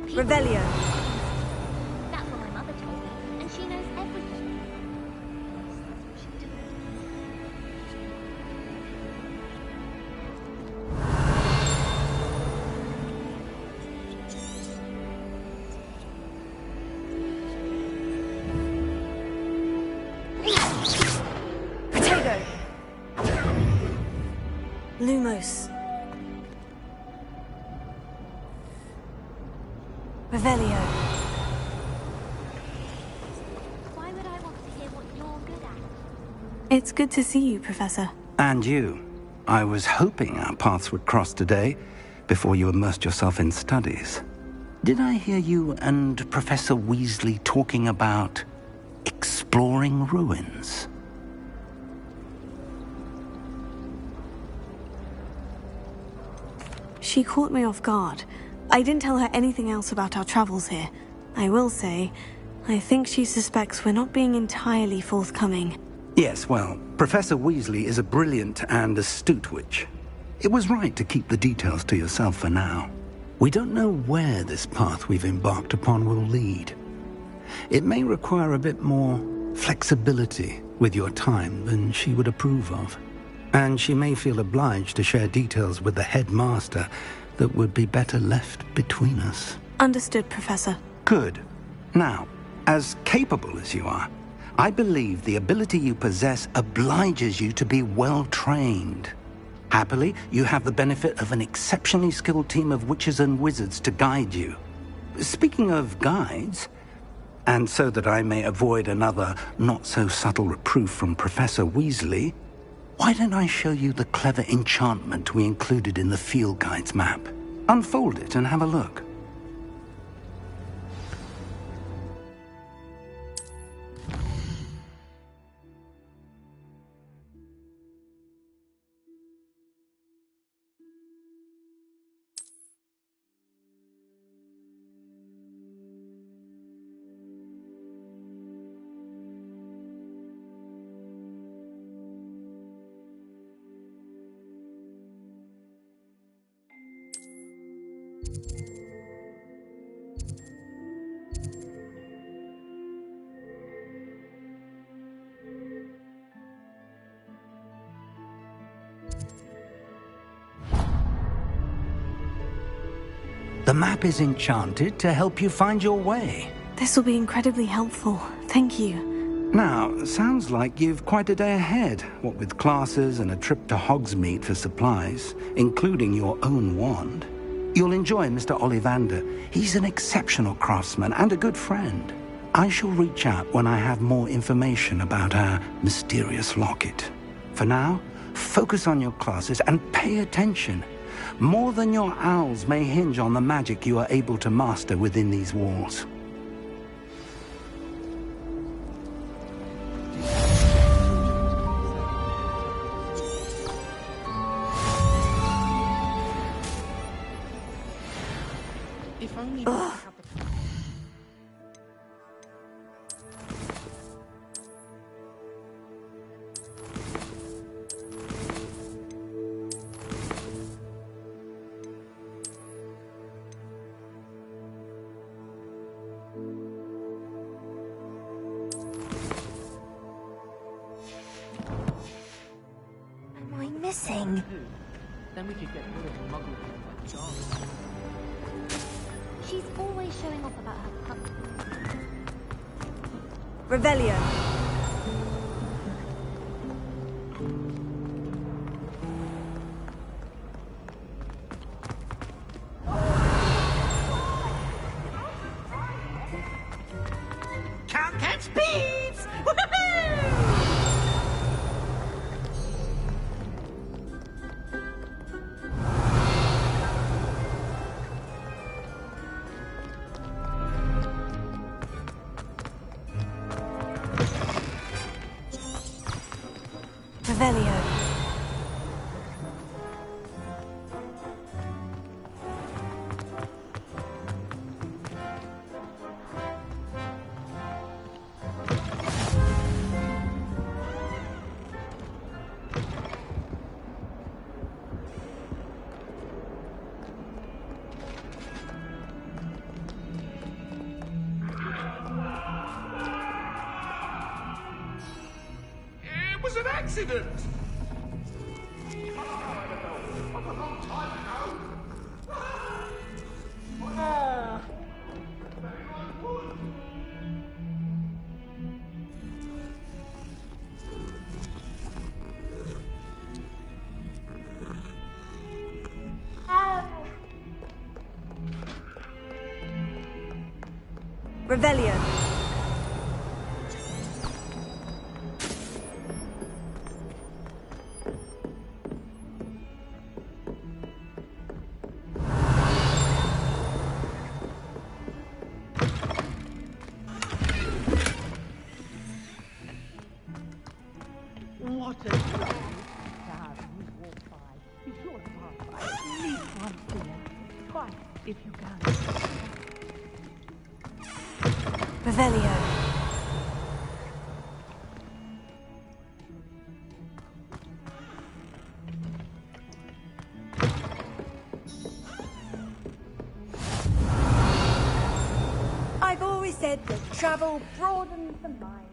Revelio. That's what my mother told me, and she knows everything. Potato. Lumos. Revelio. Why would I want to hear what you're good at? It's good to see you, Professor. And you. I was hoping our paths would cross today, before you immersed yourself in studies. Did I hear you and Professor Weasley talking about exploring ruins? She caught me off guard. I didn't tell her anything else about our travels here. I will say, I think she suspects we're not being entirely forthcoming. Yes, well, Professor Weasley is a brilliant and astute witch. It was right to keep the details to yourself for now. We don't know where this path we've embarked upon will lead. It may require a bit more flexibility with your time than she would approve of. And she may feel obliged to share details with the headmaster that would be better left between us. Understood, Professor. Good. Now, as capable as you are, I believe the ability you possess obliges you to be well trained. Happily, you have the benefit of an exceptionally skilled team of witches and wizards to guide you. Speaking of guides, and so that I may avoid another not-so-subtle reproof from Professor Weasley, why don't I show you the clever enchantment we included in the field guide's map? Unfold it and have a look. The map is enchanted to help you find your way. This will be incredibly helpful. Thank you. Now, sounds like you've quite a day ahead, what with classes and a trip to Hogsmeade for supplies, including your own wand. You'll enjoy Mr. Ollivander. He's an exceptional craftsman and a good friend. I shall reach out when I have more information about our mysterious locket. For now, focus on your classes and pay attention. More than your owls may hinge on the magic you are able to master within these walls. If only missing? Then we could get rid of Muggle like Charles. She's always showing off about her pup. Revelio. Can't catch bees! Woohoo! Revelio. It was an accident! Revelio. What a lovely star you walk by. Be sure to pass by at least once, dear. Twice, if you can. Revelio. I've always said that travel broadens the mind.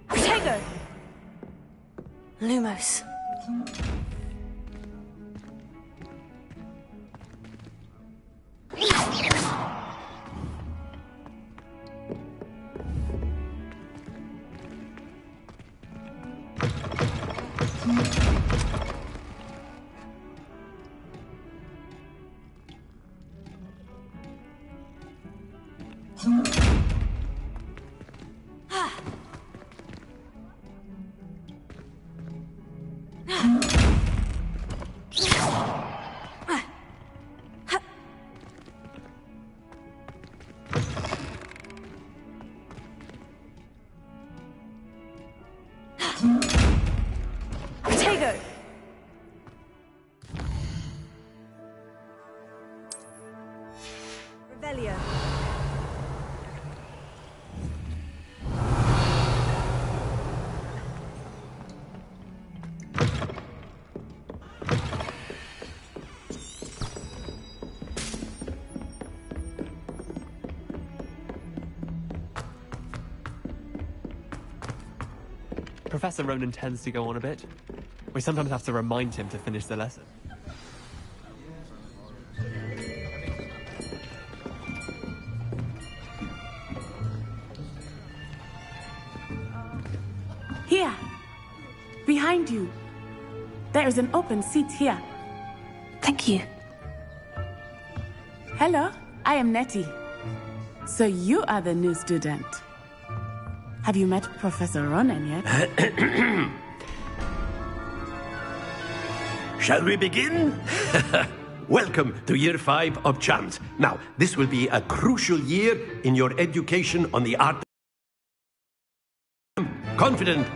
Protego. Lumos. Protego. Revelio. Professor Ronan tends to go on a bit. We sometimes have to remind him to finish the lesson. Here! Behind you. There is an open seat here. Thank you. Hello, I am Nettie. So you are the new student. Have you met Professor Ronan yet? Shall we begin? Welcome to Year 5 of Charms. Now, this will be a crucial year in your education on the art. I'm confident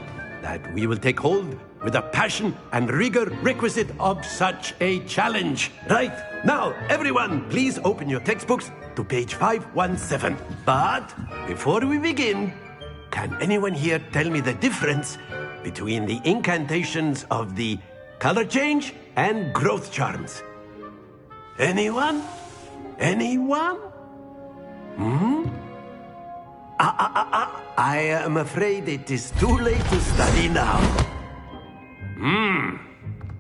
that we will take hold with the passion and rigor requisite of such a challenge. Right, now, everyone, please open your textbooks to page 517. But before we begin, Can anyone here tell me the difference between the incantations of the color change and growth charms? Anyone? Anyone? I am afraid it is too late to study now.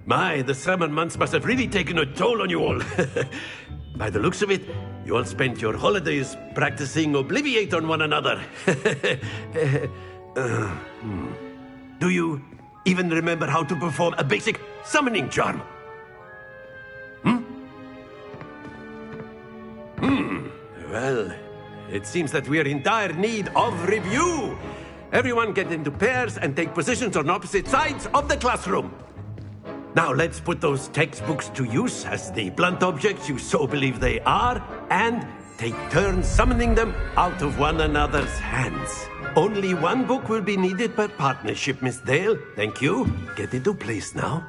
My, the summer months must have really taken a toll on you all. By the looks of it, you all spent your holidays practicing Obliviate on one another. Do you even remember how to perform a basic summoning charm? Well, it seems that we are in dire need of review. Everyone get into pairs and take positions on opposite sides of the classroom. Now let's put those textbooks to use as the blunt objects you so believe they are, and take turns summoning them out of one another's hands. Only one book will be needed per partnership, Miss Dale. Thank you. Get into place now.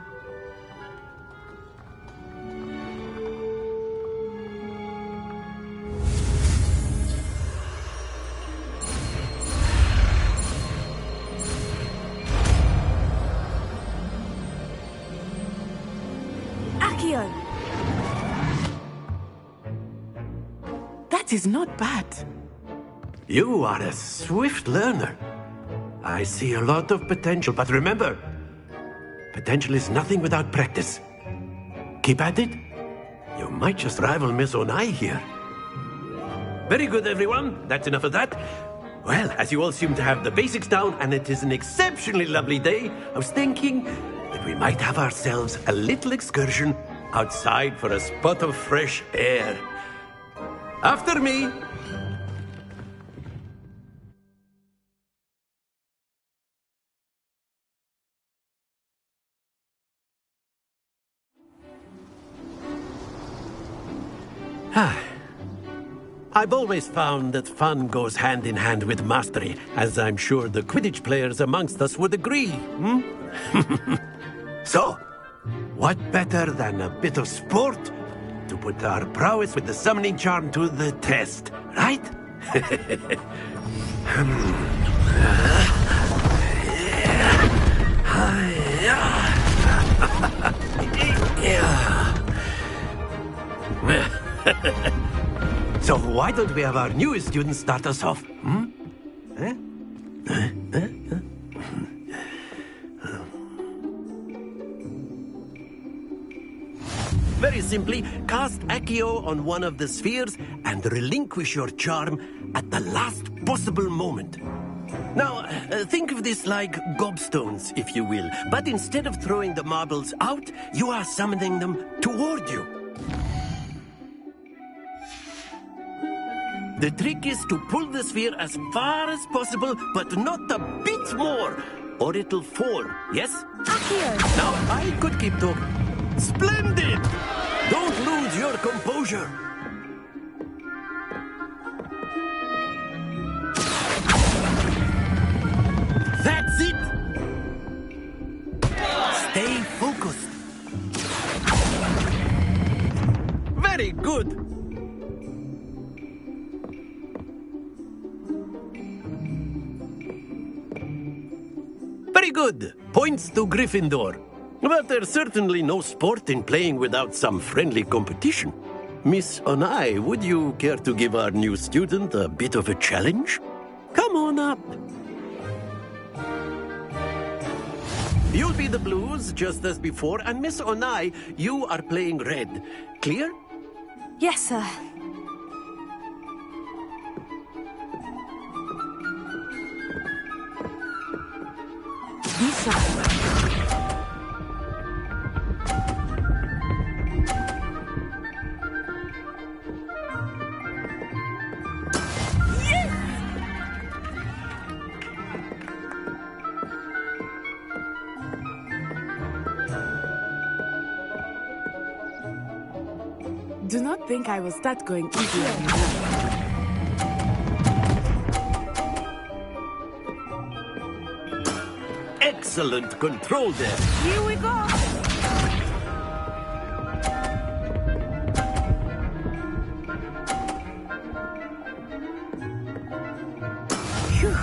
That is not bad. You are a swift learner. I see a lot of potential, but remember, potential is nothing without practice. Keep at it. You might just rival Miss Onai here. Very good, everyone. That's enough of that. Well, as you all seem to have the basics down, and it is an exceptionally lovely day, I was thinking that we might have ourselves a little excursion outside for a spot of fresh air. After me. I've always found that fun goes hand in hand with mastery, as I'm sure the Quidditch players amongst us would agree. So, what better than a bit of sport to put our prowess with the summoning charm to the test, right? So why don't we have our newest student start us off? Very simply, cast Accio on one of the spheres and relinquish your charm at the last possible moment. Now, think of this like gobstones, if you will, but instead of throwing the marbles out, you are summoning them toward you. The trick is to pull the sphere as far as possible, but not a bit more, or it'll fall, yes? Accio! Now, I could keep talking. Splendid! Don't lose your composure. That's it! Stay focused. Very good. Very good. Points to Gryffindor. But there's certainly no sport in playing without some friendly competition. Miss Onai, would you care to give our new student a bit of a challenge? Come on up. You'll be the blues, just as before, and Miss Onai, you are playing red. Clear? Yes, sir. Do not think I will start going easy on you. Excellent control there. Here we go. Phew.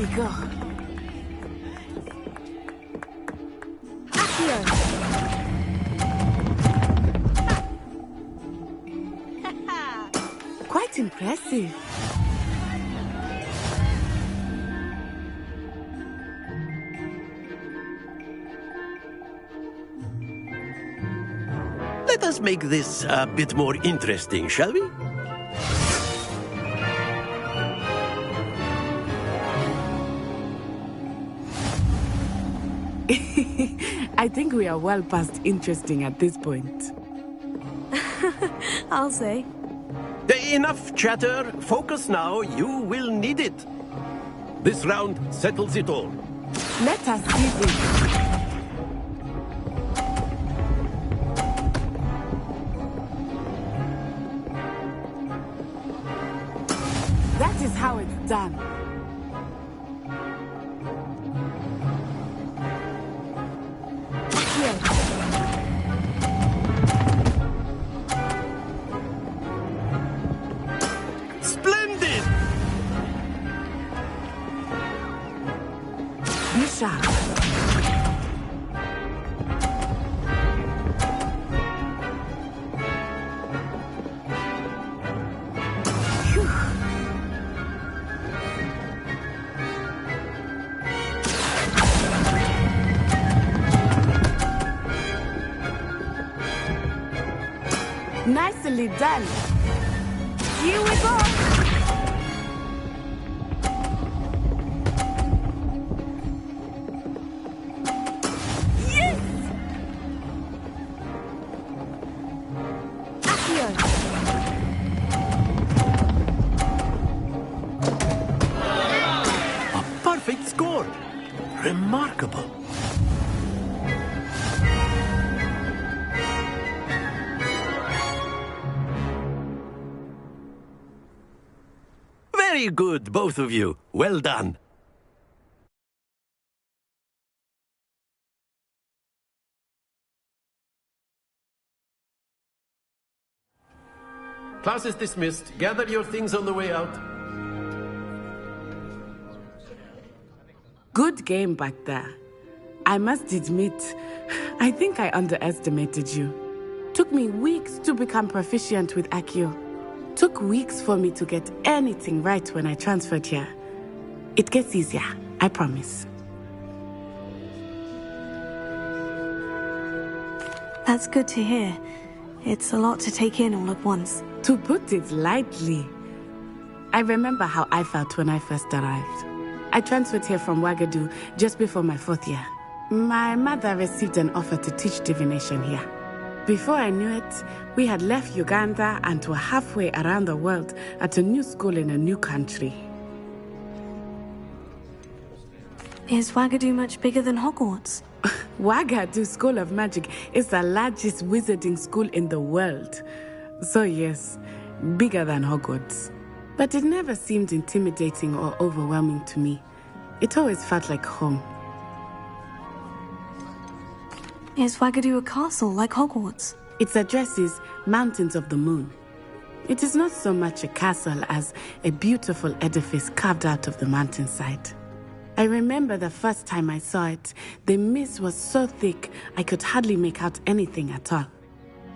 we go. Quite impressive. Let us make this a bit more interesting, shall we? I think we are well past interesting at this point. I'll say. Enough chatter. Focus now. You will need it. This round settles it all. Let us see this. That is how it's done. Splendid! Be sharp. Nicely done. Here we go. Yes! Accio. A perfect score. Remarkable. Very good, both of you. Well done. Class is dismissed. Gather your things on the way out. Good game back there. I must admit, I think I underestimated you. Took me weeks to become proficient with Accio. Took weeks for me to get anything right when I transferred here. It gets easier, I promise. That's good to hear. It's a lot to take in all at once. To put it lightly, I remember how I felt when I first arrived. I transferred here from Wagadu just before my 4th year. My mother received an offer to teach divination here. Before I knew it, we had left Uganda and were halfway around the world at a new school in a new country. Is Wagadu much bigger than Hogwarts? Wagadu School of Magic is the largest wizarding school in the world. So yes, bigger than Hogwarts. But it never seemed intimidating or overwhelming to me. It always felt like home. Is Wagadu a castle like Hogwarts? Its address is Mountains of the Moon. It is not so much a castle as a beautiful edifice carved out of the mountainside. I remember the first time I saw it, the mist was so thick I could hardly make out anything at all.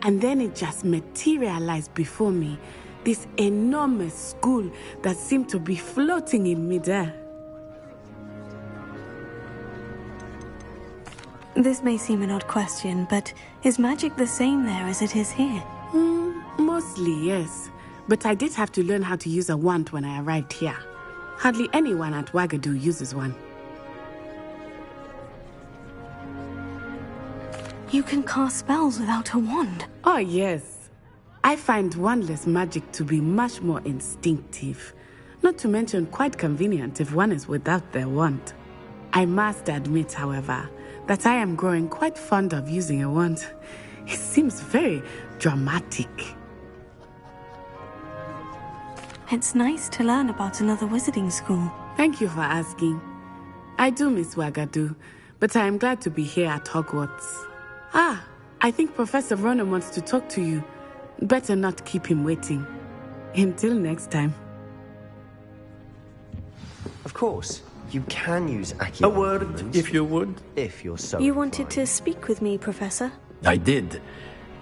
And then it just materialized before me, this enormous school that seemed to be floating in midair. This may seem an odd question, but is magic the same there as it is here? Mostly, yes. But I did have to learn how to use a wand when I arrived here. Hardly anyone at Wagadu uses one. You can cast spells without a wand? Oh, yes. I find wandless magic to be much more instinctive. Not to mention quite convenient if one is without their wand. I must admit, however, that I am growing quite fond of using a wand. It seems very dramatic. It's nice to learn about another wizarding school. Thank you for asking. I do miss Wagadu, but I am glad to be here at Hogwarts. I think Professor Ronan wants to talk to you. Better not keep him waiting. Until next time. Of course. You can use A accurate word, movements, if you would. if you're so You wanted to speak with me, Professor? I did.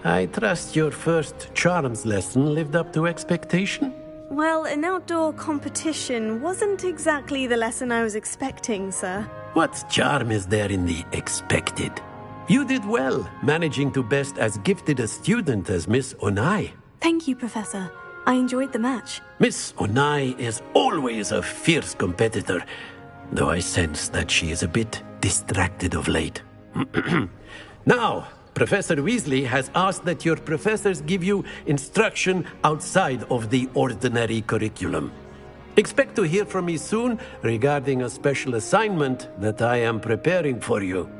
I trust your first charms lesson lived up to expectation? Well, an outdoor competition wasn't exactly the lesson I was expecting, sir. What charm is there in the expected? You did well, managing to best as gifted a student as Miss Onai. Thank you, Professor. I enjoyed the match. Miss Onai is always a fierce competitor, though I sense that she is a bit distracted of late. Now, Professor Weasley has asked that your professors give you instruction outside of the ordinary curriculum. Expect to hear from me soon regarding a special assignment that I am preparing for you.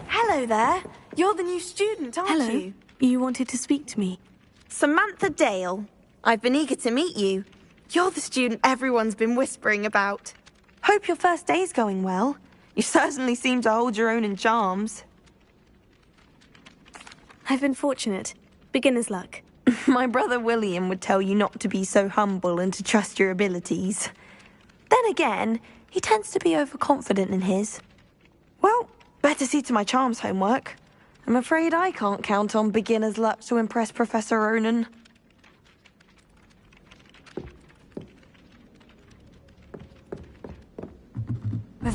Hello there. You're the new student, aren't Hello. you? You wanted to speak to me? Samantha Dale. I've been eager to meet you. You're the student everyone's been whispering about. Hope your first day's going well. You certainly seem to hold your own in charms. I've been fortunate. Beginner's luck. My brother William would tell you not to be so humble and to trust your abilities. Then again, he tends to be overconfident in his. Well, better see to my charms homework. I'm afraid I can't count on beginner's luck to impress Professor Ronan.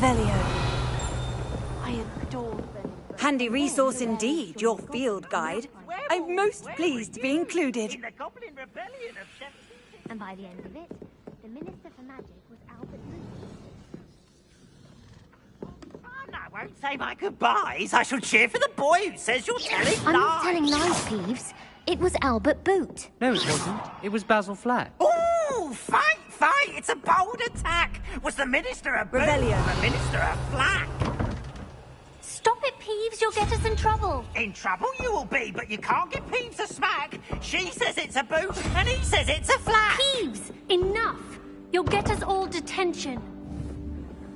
Revelio. I adore them. Handy resource indeed, your field guide. I'm most pleased to be included. In the Goblin Rebellion of 17... And by the end of it, the Minister for Magic was Albert I won't say my goodbyes. I shall cheer for the boy who says you're telling lies. I'm not telling lies, Peeves. It was Albert Boot. No, it wasn't. It was Basil Flack. Ooh, fight! It's a bold attack. Was the Minister a boot? Revelio. The Minister a flack? Stop it, Peeves. You'll get us in trouble. In trouble you will be, but you can't give Peeves a smack. She says it's a boot, and he says it's a flack. Peeves, enough. You'll get us all detention.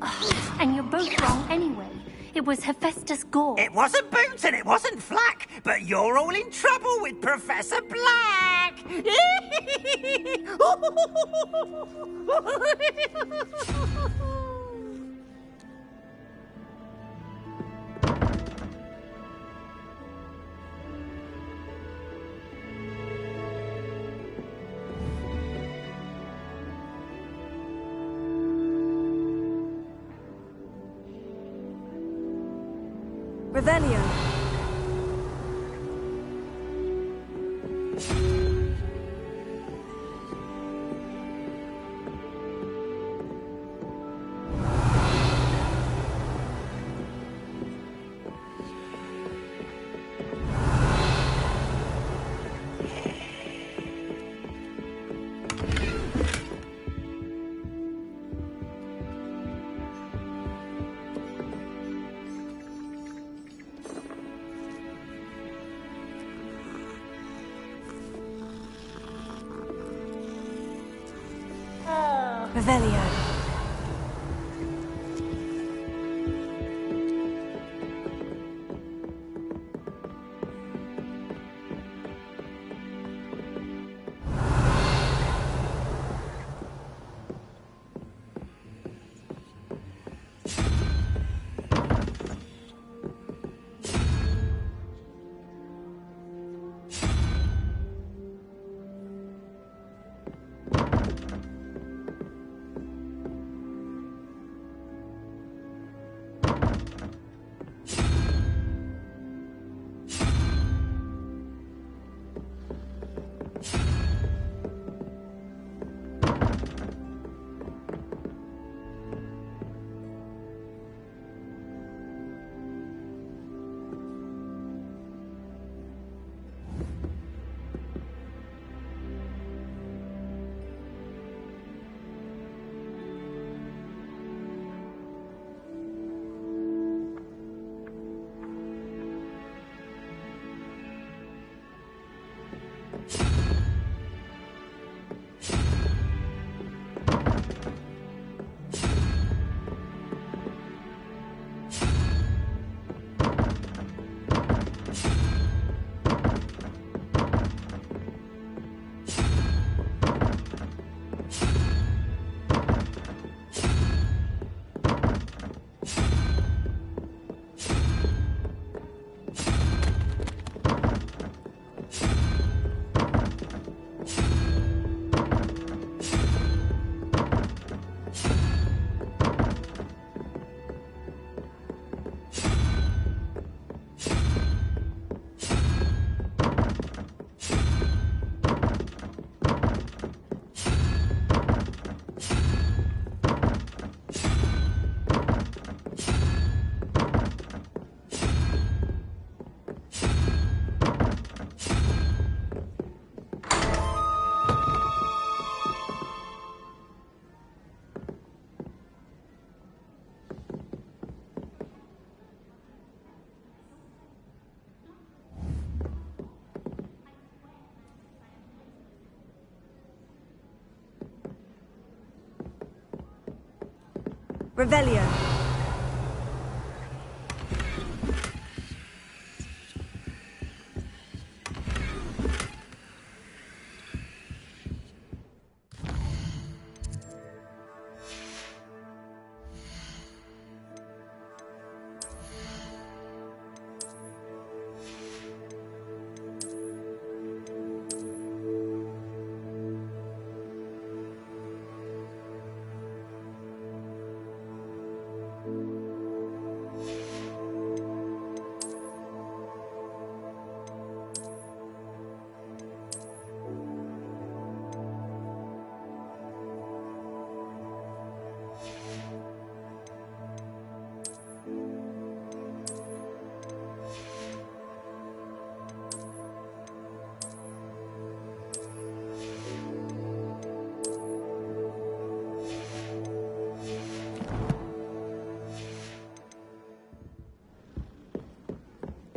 Ugh, and you're both wrong anyway. It was Hephaestus Gore. It wasn't Boots and it wasn't Flack, but you're all in trouble with Professor Black. Revelio. Revelio. Revelio.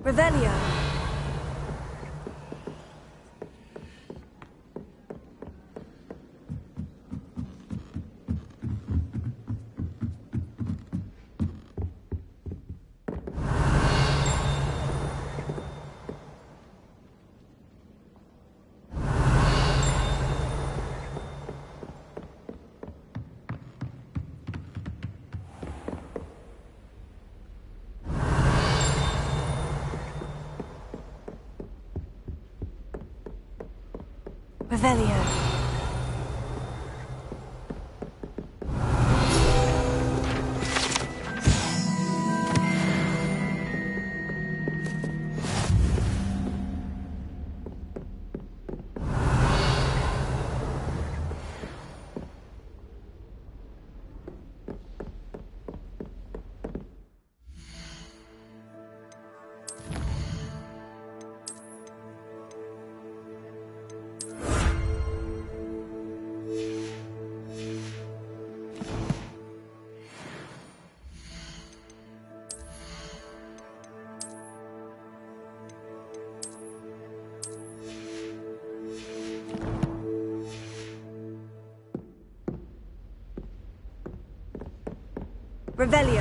Revelio. Revelio. Revelio.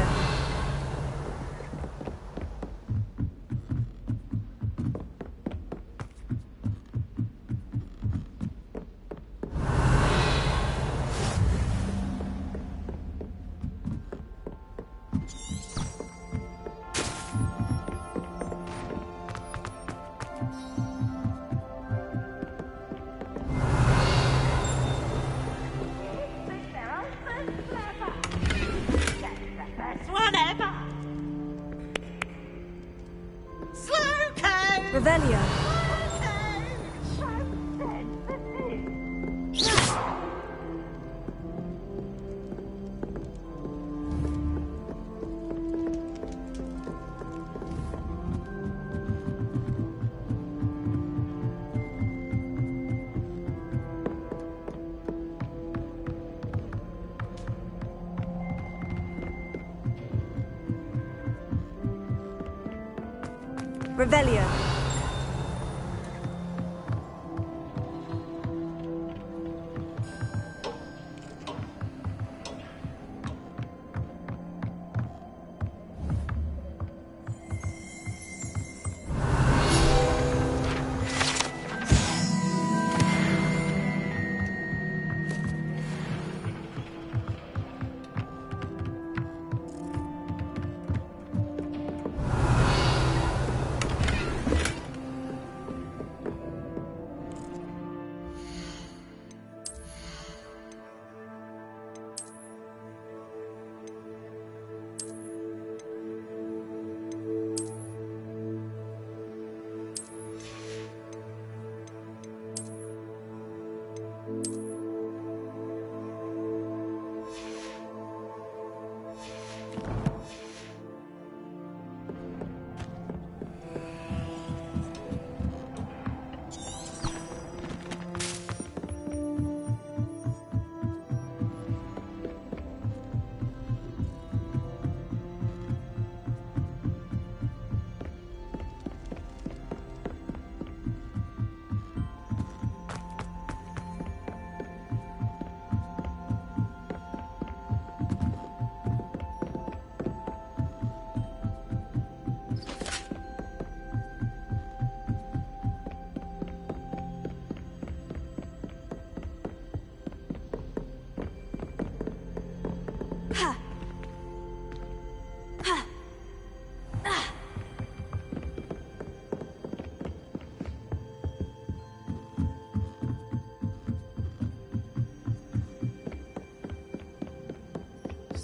Revelio. Revelio.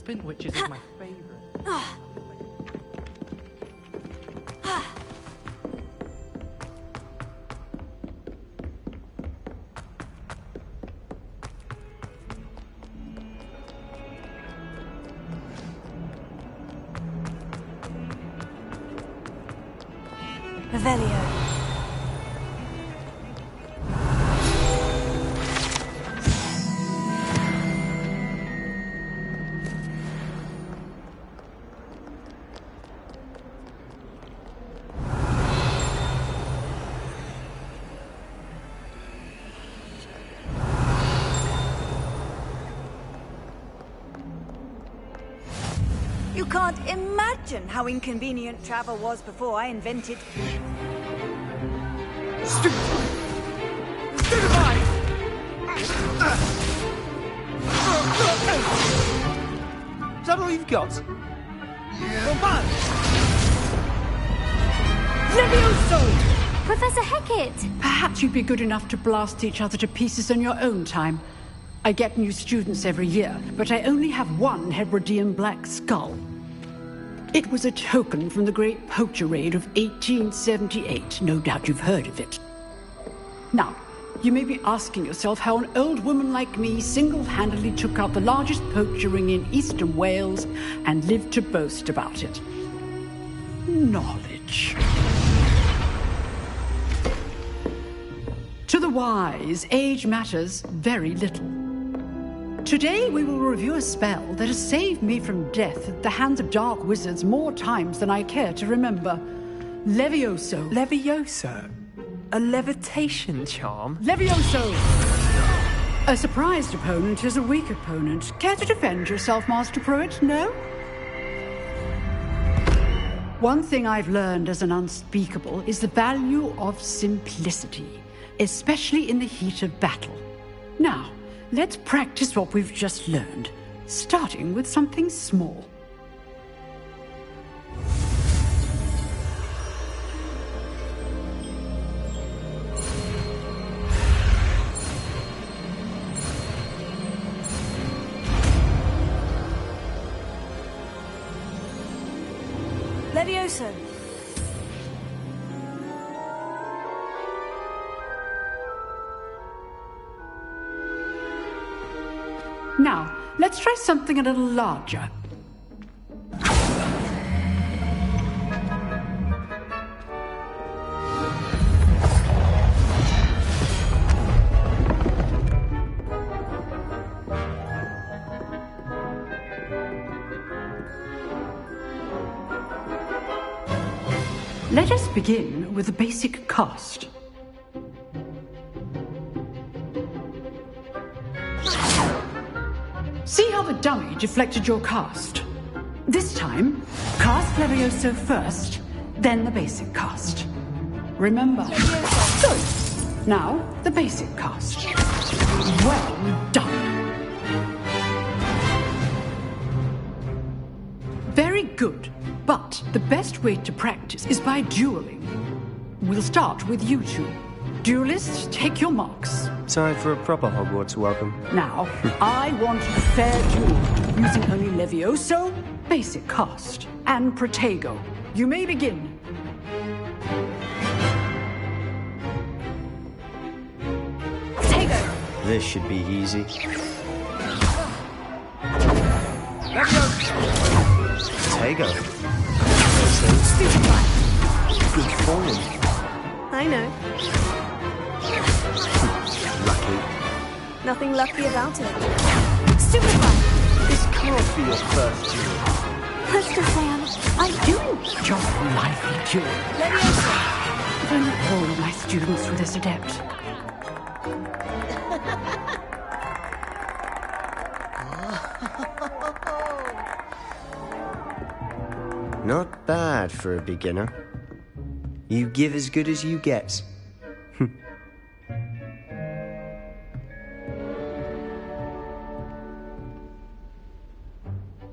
Spin Witches is my favorite. Revelio. You can't imagine how inconvenient travel was before I invented... Is that all you've got? Yeah. Levioso! Professor Hecat! Perhaps you'd be good enough to blast each other to pieces in your own time. I get new students every year, but I only have one Hebridean black skull. It was a token from the Great Poacher Raid of 1878. No doubt you've heard of it. Now, you may be asking yourself how an old woman like me single-handedly took out the largest poacher ring in eastern Wales and lived to boast about it. Knowledge. To the wise, age matters very little. Today we will review a spell that has saved me from death at the hands of dark wizards more times than I care to remember. Levioso. Levioso? A levitation charm? Levioso! A surprised opponent is a weak opponent. Care to defend yourself, Master Pruitt? No? One thing I've learned as an unspeakable is the value of simplicity, especially in the heat of battle. Now, let's practice what we've just learned, starting with something small. Levioso. Now, let's try something a little larger. Let us begin with the basic cast. See how the dummy deflected your cast? This time, cast Levioso first, then the basic cast. Remember. Good. Now, the basic cast. Well done. Very good. But the best way to practice is by dueling. We'll start with you two. Duelists, take your marks. Time for a proper Hogwarts welcome. Now, I want a fair duel, using only Levioso, basic cast, and Protego. You may begin. Protego! This should be easy. Protego. Good form. I know. Lucky. Nothing lucky about it. Stupefy! This can't be your first duel. Let's just say I'm doing just lively duel. If only all of my students were this adept. Not bad for a beginner. You give as good as you get.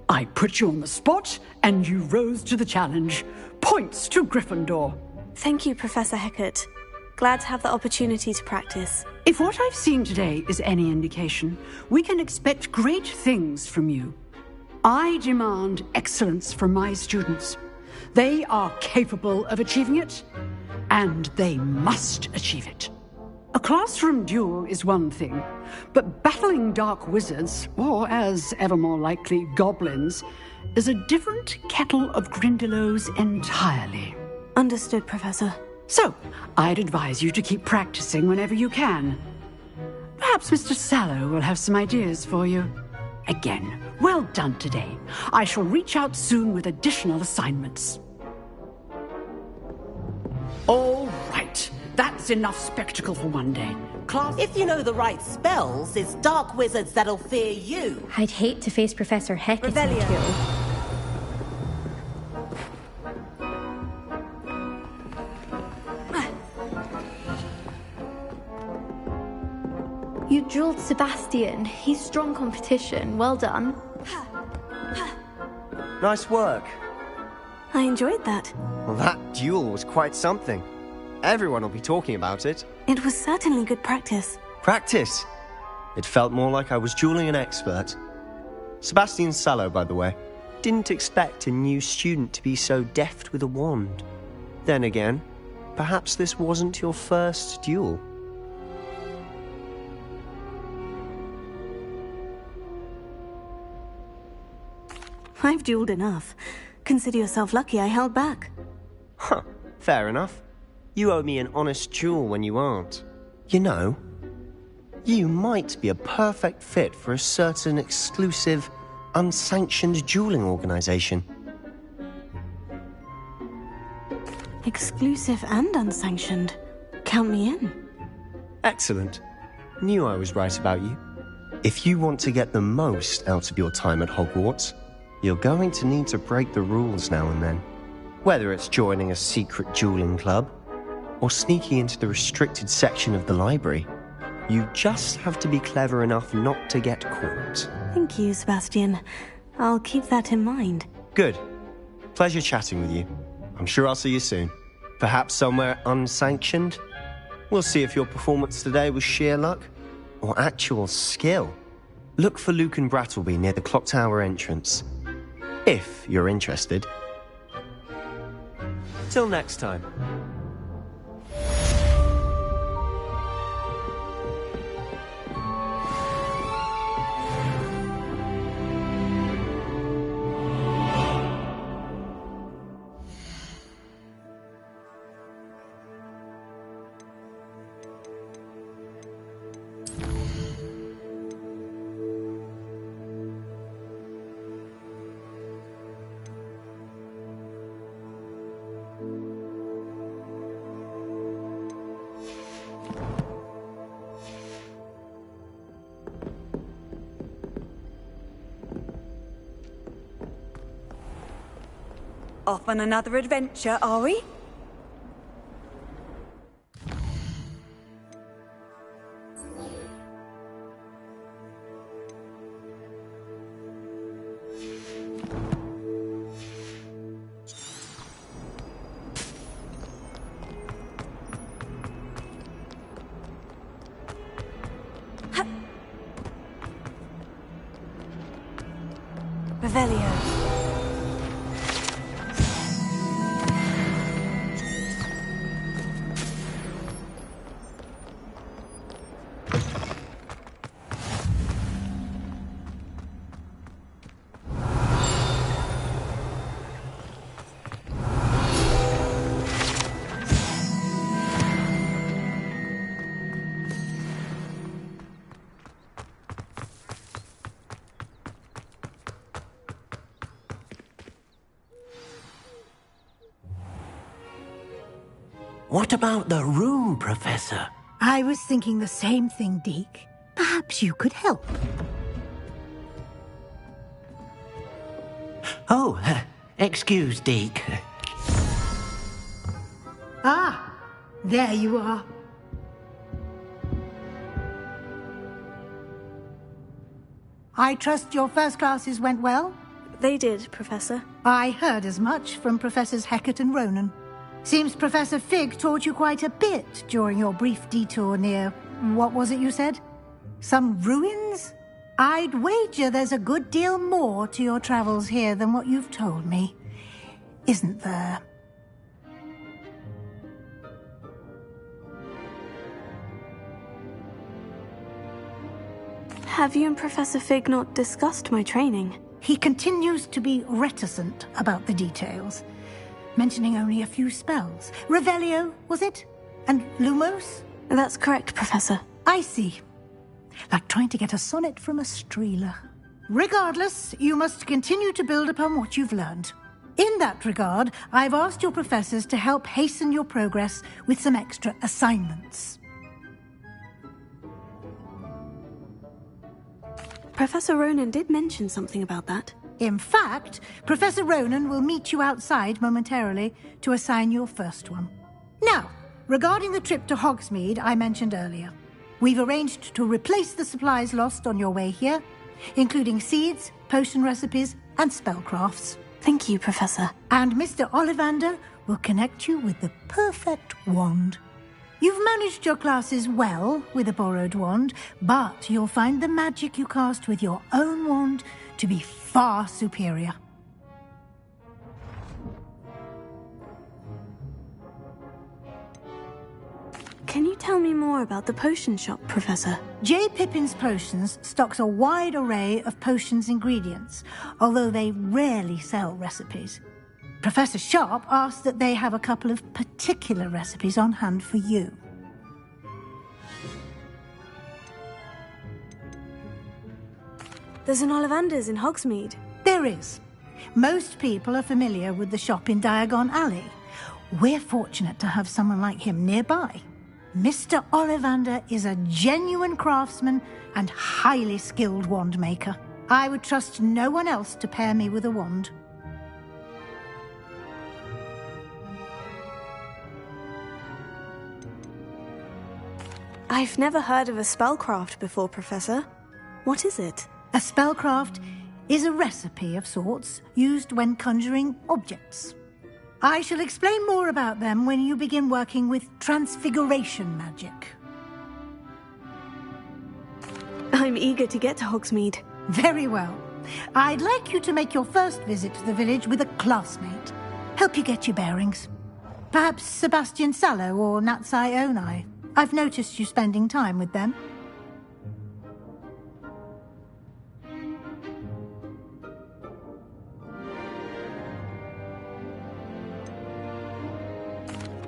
I put you on the spot, and you rose to the challenge. Points to Gryffindor. Thank you, Professor Hecat. Glad to have the opportunity to practice. If what I've seen today is any indication, we can expect great things from you. I demand excellence from my students. They are capable of achieving it, and they must achieve it. A classroom duel is one thing, but battling dark wizards, or as ever more likely, goblins, is a different kettle of Grindylows entirely. Understood, Professor. So, I'd advise you to keep practicing whenever you can. Perhaps Mr. Sallow will have some ideas for you. Again, well done today. I shall reach out soon with additional assignments. All right. That's enough spectacle for one day. Class... If you know the right spells, it's dark wizards that'll fear you. I'd hate to face Professor Hecat in a duel. Sebastian, he's strong competition. Well done. Nice work. I enjoyed that. Well, that duel was quite something. Everyone will be talking about it. It was certainly good practice. Practice? It felt more like I was dueling an expert. Sebastian Sallow, by the way. Didn't expect a new student to be so deft with a wand. Then again, perhaps this wasn't your first duel. I've dueled enough. Consider yourself lucky I held back. Huh, fair enough. You owe me an honest duel when you aren't. You know, you might be a perfect fit for a certain exclusive, unsanctioned dueling organization. Exclusive and unsanctioned. Count me in. Excellent. Knew I was right about you. If you want to get the most out of your time at Hogwarts, you're going to need to break the rules now and then. Whether it's joining a secret dueling club, or sneaking into the restricted section of the library, you just have to be clever enough not to get caught. Thank you, Sebastian. I'll keep that in mind. Good. Pleasure chatting with you. I'm sure I'll see you soon. Perhaps somewhere unsanctioned? We'll see if your performance today was sheer luck, or actual skill. Look for Luke and Brattleby near the clock tower entrance. If you're interested. Till next time. Off on another adventure, are we? Revelio. What about the room, Professor? I was thinking the same thing, Deke. Perhaps you could help. Oh, excuse, Deke. Ah, there you are. I trust your first classes went well? They did, Professor. I heard as much from Professors Hecat and Ronan. Seems Professor Fig taught you quite a bit during your brief detour near... what was it you said? Some ruins? I'd wager there's a good deal more to your travels here than what you've told me. Isn't there? Have you and Professor Fig not discussed my training? He continues to be reticent about the details, mentioning only a few spells. Revelio, was it? And Lumos? That's correct, Professor. I see. Like trying to get a sonnet from a streeler. Regardless, you must continue to build upon what you've learned. In that regard, I've asked your professors to help hasten your progress with some extra assignments. Professor Ronan did mention something about that. In fact, Professor Ronan will meet you outside momentarily to assign your first one. Now, regarding the trip to Hogsmeade I mentioned earlier. We've arranged to replace the supplies lost on your way here, including seeds, potion recipes, and spellcrafts. Thank you, Professor. And Mr. Ollivander will connect you with the perfect wand. You've managed your classes well with a borrowed wand, but you'll find the magic you cast with your own wand to be far superior. Can you tell me more about the potion shop, Professor? J. Pippin's Potions stocks a wide array of potions ingredients, although they rarely sell recipes. Professor Sharp asked that they have a couple of particular recipes on hand for you. There's an Ollivander's in Hogsmeade. There is. Most people are familiar with the shop in Diagon Alley. We're fortunate to have someone like him nearby. Mr. Ollivander is a genuine craftsman and highly skilled wand maker. I would trust no one else to pair me with a wand. I've never heard of a spellcraft before, Professor. What is it? A spellcraft is a recipe of sorts used when conjuring objects. I shall explain more about them when you begin working with transfiguration magic. I'm eager to get to Hogsmeade. Very well. I'd like you to make your first visit to the village with a classmate. Help you get your bearings. Perhaps Sebastian Sallow or Natsai Onai. I've noticed you spending time with them.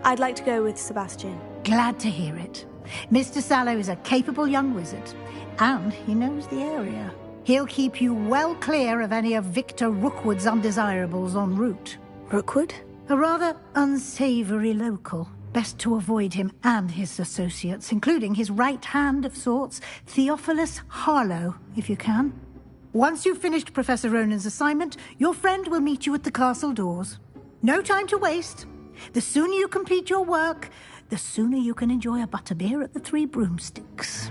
I'd like to go with Sebastian. Glad to hear it. Mr. Sallow is a capable young wizard, and he knows the area. He'll keep you well clear of any of Victor Rookwood's undesirables en route. Rookwood? A rather unsavory local. Best to avoid him and his associates, including his right hand of sorts, Theophilus Harlow, if you can. Once you've finished Professor Ronan's assignment, your friend will meet you at the castle doors. No time to waste. The sooner you complete your work, the sooner you can enjoy a butterbeer at the Three Broomsticks.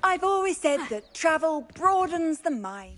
I've always said that travel broadens the mind.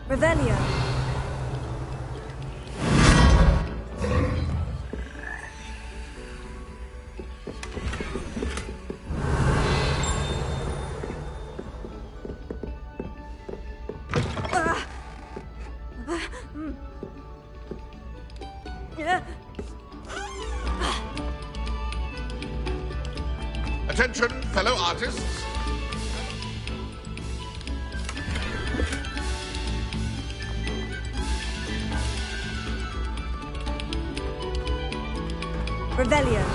Revelio. Attention, fellow artists. Revelio.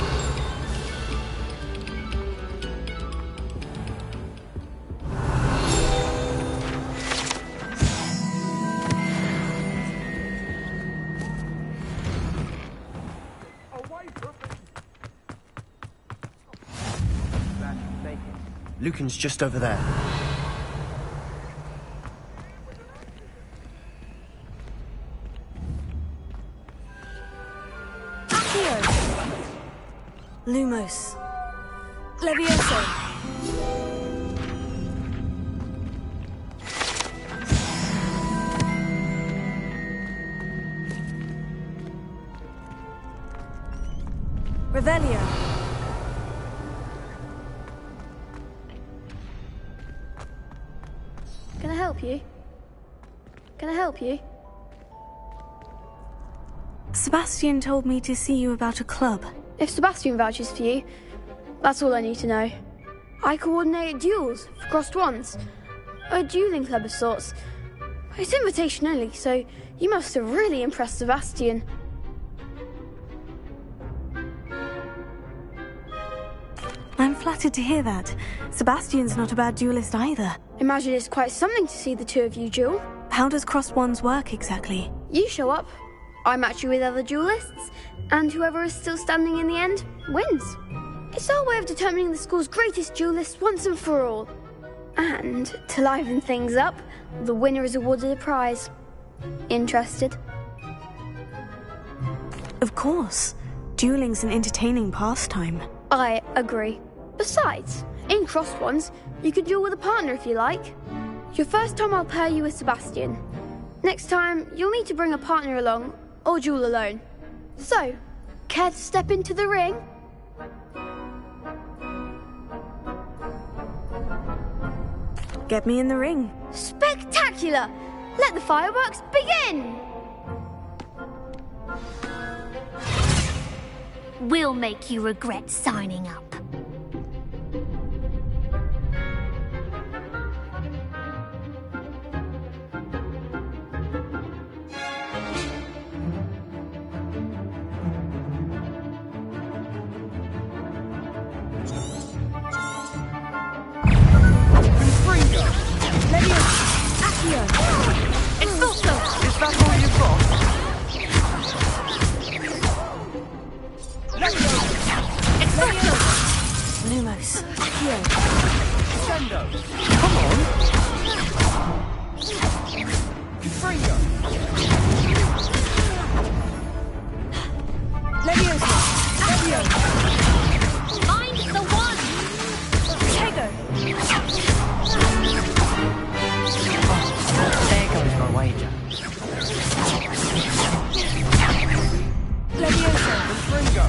Lucan's just over there. Lumos. Levioso. Revelio. Can I help you? Can I help you? Sebastian told me to see you about a club. If Sebastian vouches for you, that's all I need to know. I coordinate duels for crossed wands. A dueling club of sorts. It's invitation only, so you must have really impressed Sebastian. I'm flattered to hear that. Sebastian's not a bad duelist either. Imagine it's quite something to see the two of you duel. How does crossed wands work exactly? You show up, I match you with other duelists, and whoever is still standing in the end wins. It's our way of determining the school's greatest duelist once and for all. And to liven things up, the winner is awarded a prize. Interested? Of course. Dueling's an entertaining pastime. I agree. Besides, in crossed ones, you could duel with a partner if you like. Your first time I'll pair you with Sebastian. Next time, you'll need to bring a partner along, or duel alone. So, care to step into the ring? Get me in the ring. Spectacular! Let the fireworks begin! We'll make you regret signing up. Lumos. Accio. Sendo. Come on. Fringo. Levioso. Accio. Find the one! Tego. There goes my wager. Levioso. Fringo.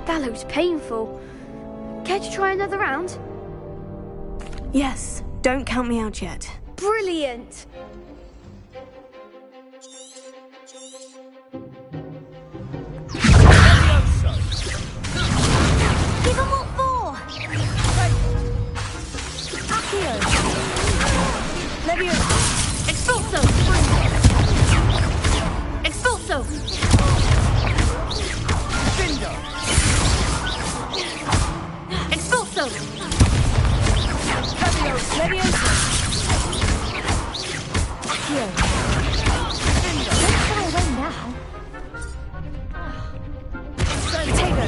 That looked painful. Care to try another round? Yes, don't count me out yet. Brilliant! Give them what for! Accio. Levioso. Expulso! Expulso! Bindo. Expulso! Levioso. Accio. Don't fly away now. Tego.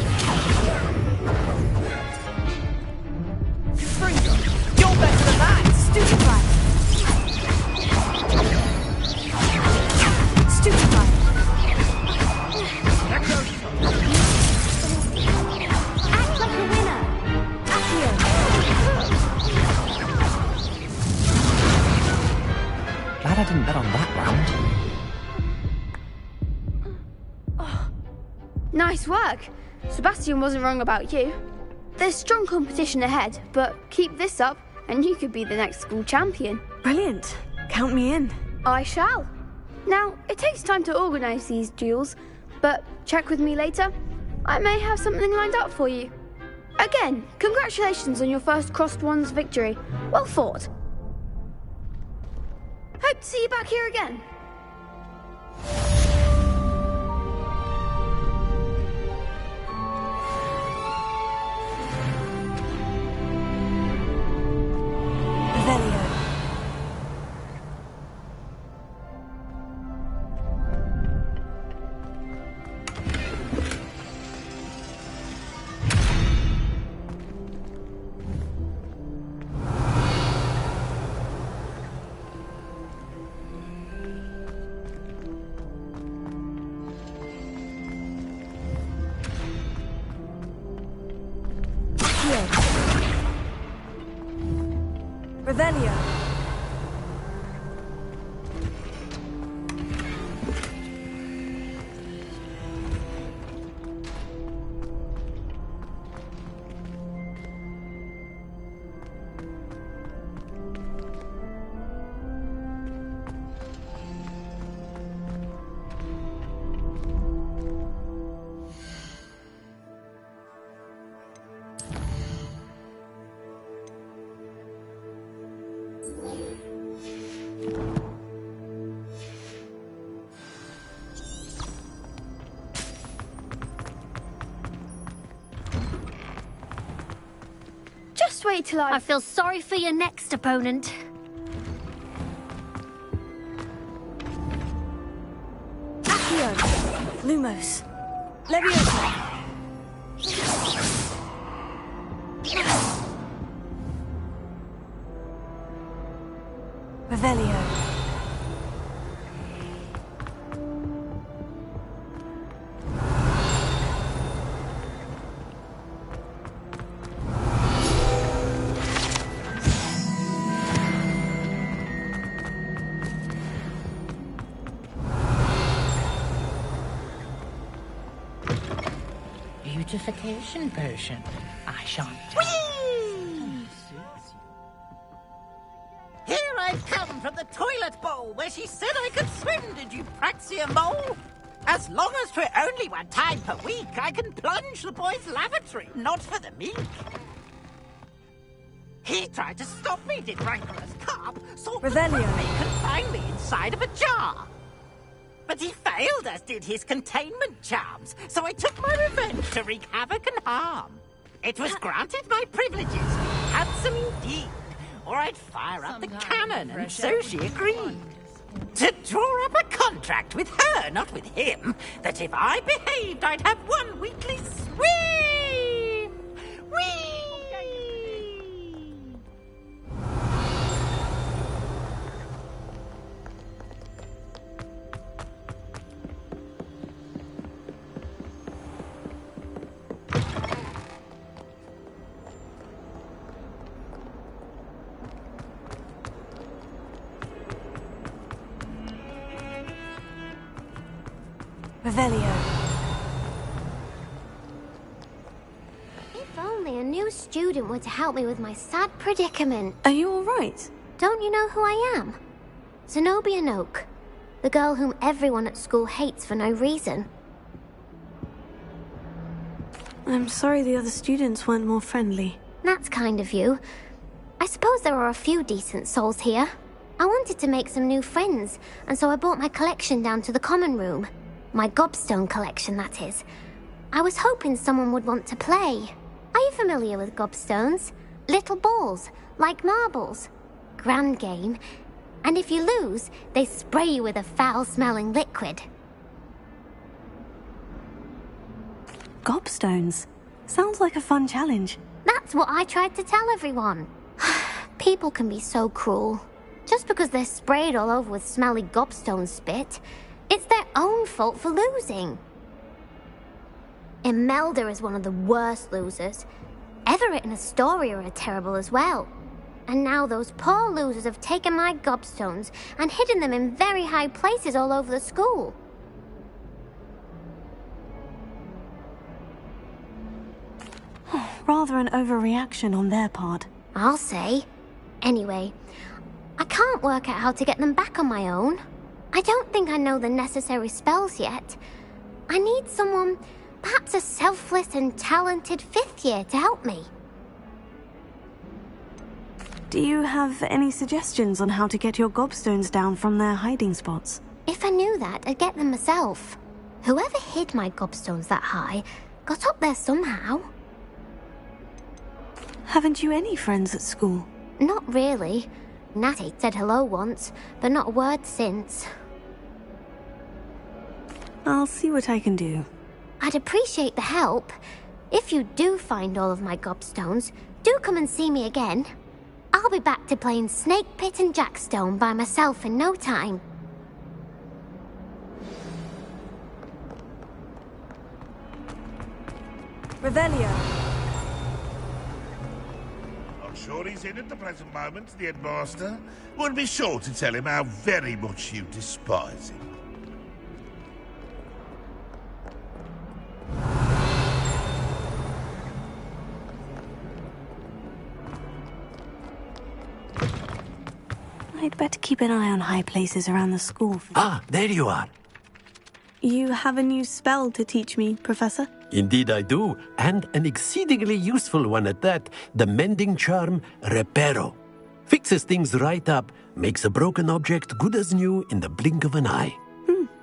Fringo. You're better than that. Stupefy. Stupefy. Act like a winner. Accio. Glad I didn't bet on that round. Nice work. Sebastian wasn't wrong about you. There's strong competition ahead, but keep this up and you could be the next school champion. Brilliant. Count me in. I shall. Now, it takes time to organise these duels, but check with me later. I may have something lined up for you. Again, congratulations on your first crossed wands victory. Well fought. Hope to see you back here again. Velio. Revelio. Just wait till I feel sorry for your next opponent. Accio. Lumos. Leviosa. Revelio. Beautification potion. I shan't. Here I've come from the toilet bowl where she said I could swim, did you Praxia mole? As long as 'twere only one time per week, I can plunge the boy's lavatory, not for the meek. He tried to stop me, did rancorous carp, so Revelio. they confined me inside of a jar. But he failed, as did his containment charms, so I took my revenge to wreak havoc and harm. It was granted my privileges, handsome indeed, or I'd fire up the cannon, and so she agreed. To draw up a contract with her, not with him, that if I behaved, I'd have one weekly swim! Whee! Revelio. If only a new student were to help me with my sad predicament. Are you all right? Don't you know who I am? Zenobia Noak, the girl whom everyone at school hates for no reason. I'm sorry the other students weren't more friendly. That's kind of you. I suppose there are a few decent souls here. I wanted to make some new friends, and so I brought my collection down to the common room. My gobstone collection, that is. I was hoping someone would want to play. Are you familiar with gobstones? Little balls, like marbles. Grand game. And if you lose, they spray you with a foul-smelling liquid. Gobstones? Sounds like a fun challenge. That's what I tried to tell everyone. People can be so cruel. Just because they're sprayed all over with smelly gobstone spit, it's their own fault for losing. Imelda is one of the worst losers. Everett and Astoria are terrible as well. And now those poor losers have taken my gobstones and hidden them in very high places all over the school. Rather an overreaction on their part. I'll say. Anyway, I can't work out how to get them back on my own. I don't think I know the necessary spells yet. I need someone, perhaps a selfless and talented 5th year to help me. Do you have any suggestions on how to get your gobstones down from their hiding spots? If I knew that, I'd get them myself. Whoever hid my gobstones that high got up there somehow. Haven't you any friends at school? Not really. Natty said hello once, but not a word since. I'll see what I can do. I'd appreciate the help. If you do find all of my gobstones, do come and see me again. I'll be back to playing Snake Pit and Jackstone by myself in no time. Revelio. sure he's in at the present moment, the headmaster. We'll be sure to tell him how very much you despise him. I'd better keep an eye on high places around the school. Ah, there you are. You have a new spell to teach me, Professor? Indeed I do, and an exceedingly useful one at that. The mending charm, Reparo. Fixes things right up, makes a broken object good as new in the blink of an eye.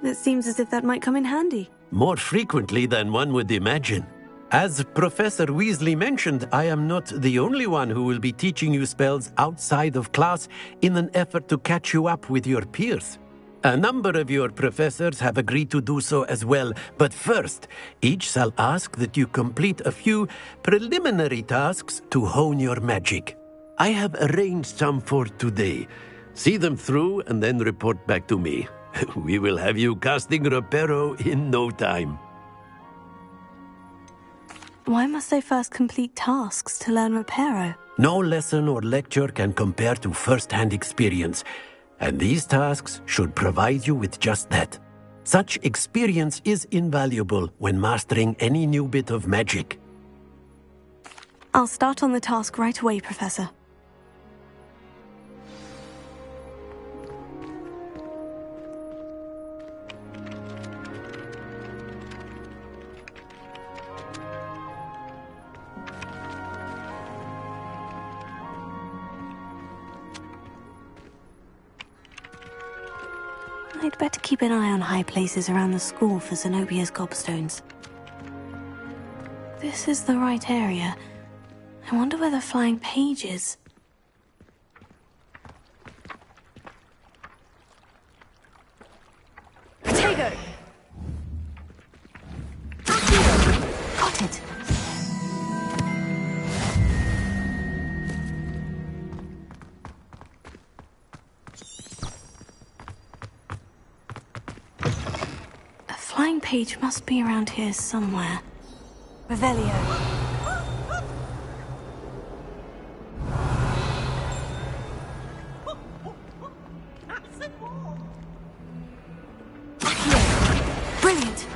It seems as if that might come in handy. More frequently than one would imagine. As Professor Weasley mentioned, I am not the only one who will be teaching you spells outside of class in an effort to catch you up with your peers. A number of your professors have agreed to do so as well, but first, each shall ask that you complete a few preliminary tasks to hone your magic. I have arranged some for today. See them through and then report back to me. We will have you casting Reparo in no time. Why must I first complete tasks to learn Reparo? No lesson or lecture can compare to first-hand experience, and these tasks should provide you with just that. Such experience is invaluable when mastering any new bit of magic. I'll start on the task right away, Professor. I'd better keep an eye on high places around the school for Zenobia's gobstones. This is the right area. I wonder where the flying page is. Potato! Got it! Flying page must be around here somewhere. Revelio. Brilliant.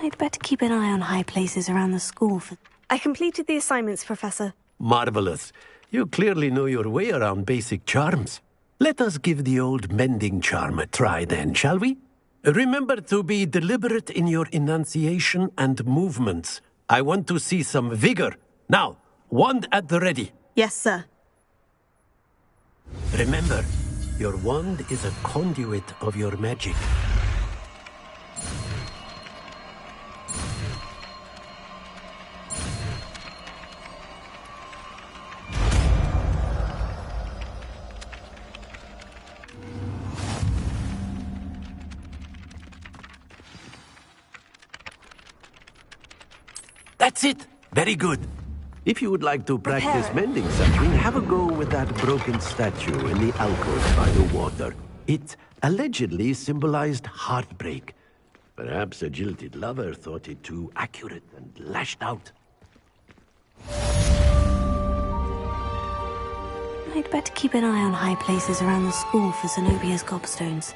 I'd better keep an eye on high places around the school for... I completed the assignments, Professor. Marvelous. You clearly know your way around basic charms. Let us give the old mending charm a try then, shall we? Remember to be deliberate in your enunciation and movements. I want to see some vigor. Now, wand at the ready. Yes, sir. Remember, your wand is a conduit of your magic. That's it! Very good. If you would like to practice mending something, have a go with that broken statue in the alcove by the water. It allegedly symbolized heartbreak. Perhaps a jilted lover thought it too accurate and lashed out. I'd better keep an eye on high places around the school for Zenobia's gobstones.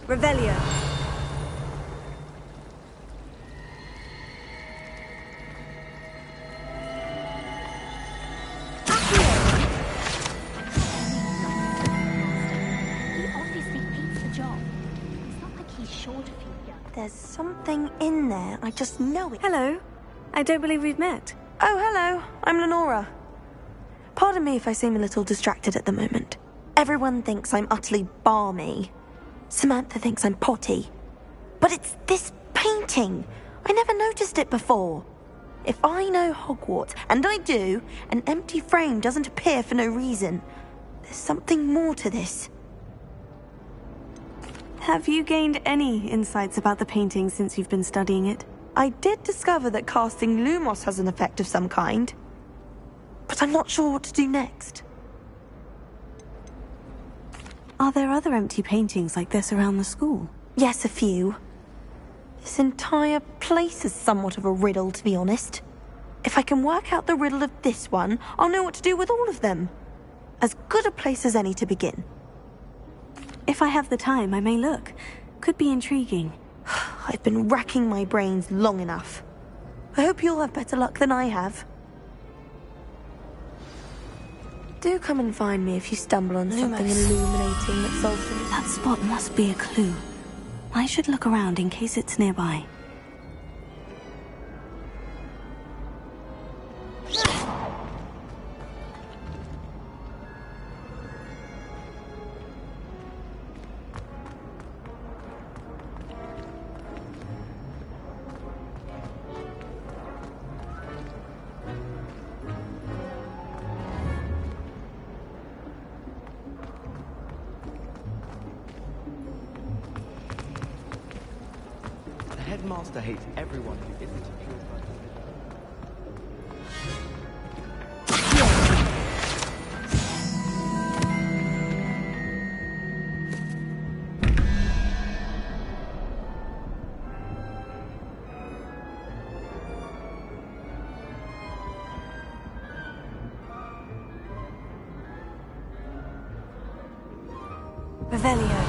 Revelio. He obviously hates the job. It's not like he's sure to feel young. There's something in there. I just know it. Hello. I don't believe we've met. Oh, hello. I'm Lenora. Pardon me if I seem a little distracted at the moment. Everyone thinks I'm utterly balmy. Samantha thinks I'm potty. But it's this painting. I never noticed it before. If I know Hogwarts, and I do, an empty frame doesn't appear for no reason. There's something more to this. Have you gained any insights about the painting since you've been studying it? I did discover that casting Lumos has an effect of some kind. But I'm not sure what to do next. Are there other empty paintings like this around the school? Yes, a few. This entire place is somewhat of a riddle, to be honest. If I can work out the riddle of this one, I'll know what to do with all of them. As good a place as any to begin. If I have the time, I may look. Could be intriguing. I've been racking my brains long enough. I hope you'll have better luck than I have. Do come and find me if you stumble on something illuminating that solves the mystery. That spot must be a clue. I should look around in case it's nearby. The headmaster hates everyone who isn't a pure blood. Revelio.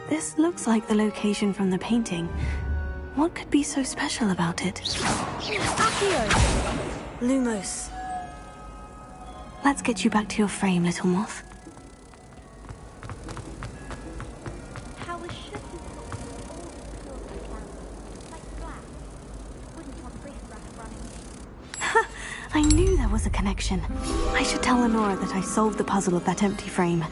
This looks like the location from the painting. What could be so special about it? Lumos. Let's get you back to your frame, little moth. How was shooting all the skills I can. Like glass. Wouldn't want riff-raff running. I knew there was a connection. I should tell Lenora that I solved the puzzle of that empty frame.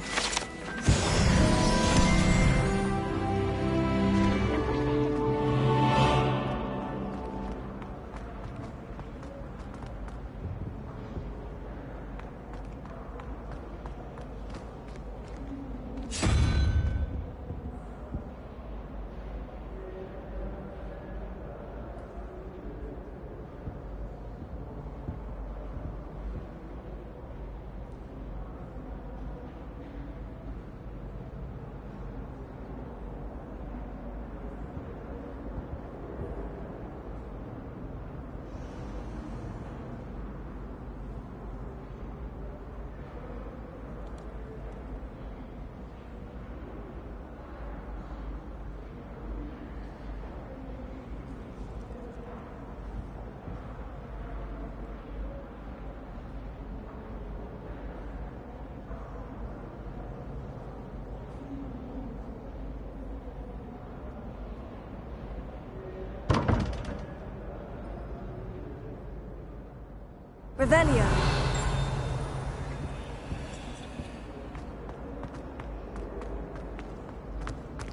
Revelio.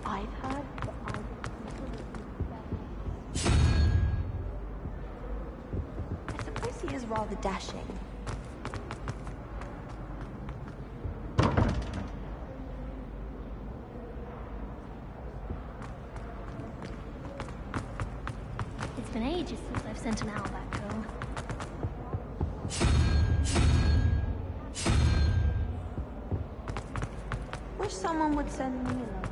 I've heard that I suppose he is rather dashing. It's been ages since I've sent an owl back home. Wish someone would send me a letter.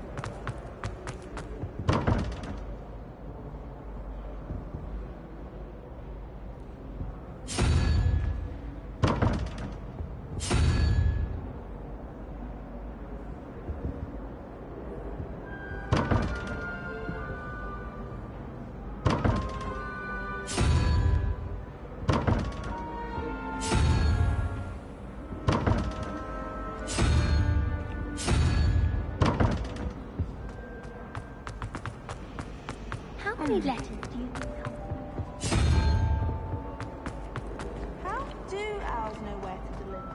How many letters do you think? How do owls know where to deliver?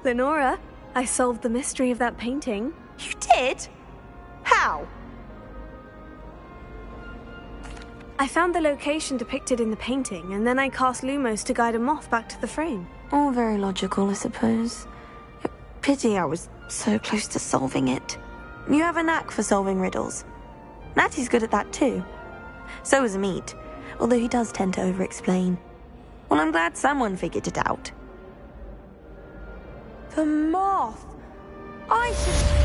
Lenora, I solved the mystery of that painting. You did? How? I found the location depicted in the painting, and then I cast Lumos to guide a moth back to the frame. All very logical, I suppose. Pity I was so close to solving it. You have a knack for solving riddles. Natty's good at that too. So is Amit, although he does tend to over-explain. Well, I'm glad someone figured it out. The moth! I should...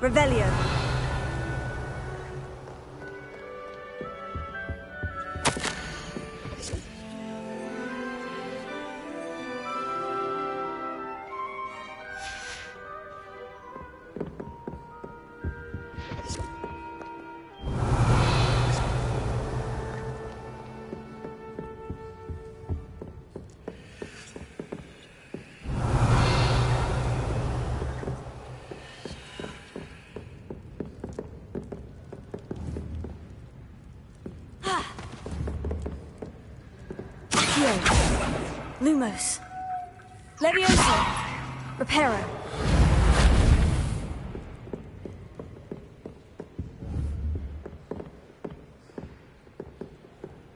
Revelio. Lumos. Levioso. Reparo.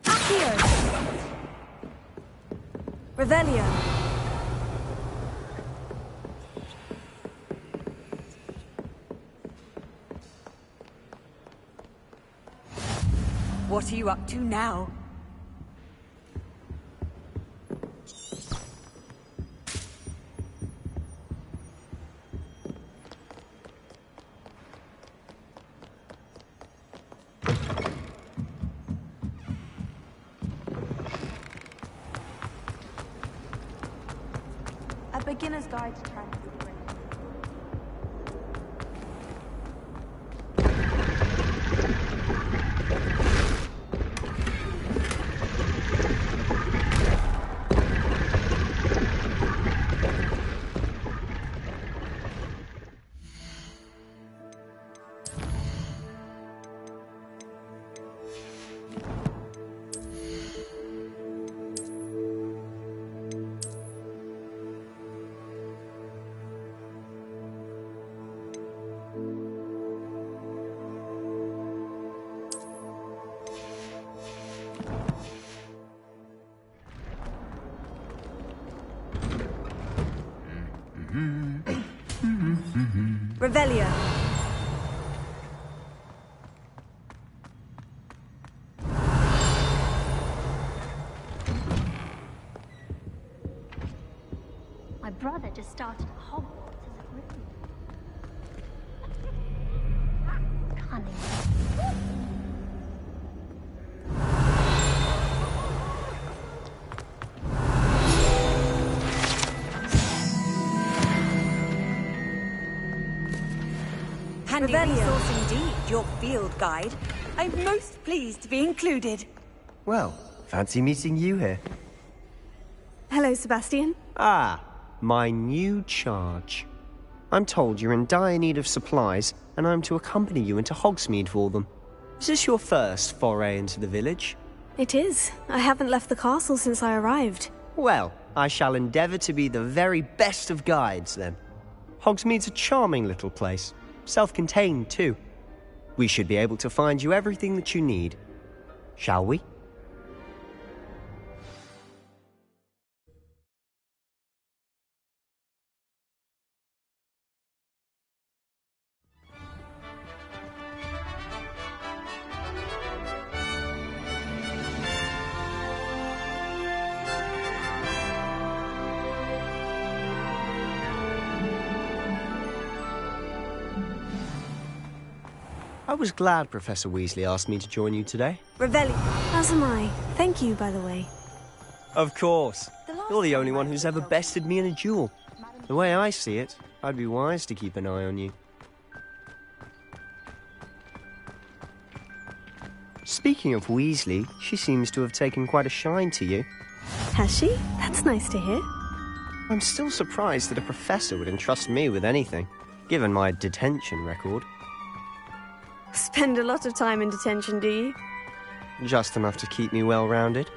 Accio. Revelio. What are you up to now? A beginner's guide to transferring. Revelio. My brother just started at Hogwarts as a Gryffindor. Cunning. Handy resource indeed, your field guide. I'm most pleased to be included. Well, fancy meeting you here. Hello, Sebastian. Ah, my new charge. I'm told you're in dire need of supplies, and I'm to accompany you into Hogsmeade for them. Is this your first foray into the village? It is. I haven't left the castle since I arrived. Well, I shall endeavour to be the very best of guides, then. Hogsmeade's a charming little place. Self-contained, too. We should be able to find you everything that you need. Shall we? I was glad Professor Weasley asked me to join you today. Revelio. As am I. Thank you, by the way. Of course. You're the only one who's ever bested me in a duel. The way I see it, I'd be wise to keep an eye on you. Speaking of Weasley, she seems to have taken quite a shine to you. Has she? That's nice to hear. I'm still surprised that a professor would entrust me with anything, given my detention record. Spend a lot of time in detention, do you? Just enough to keep me well-rounded.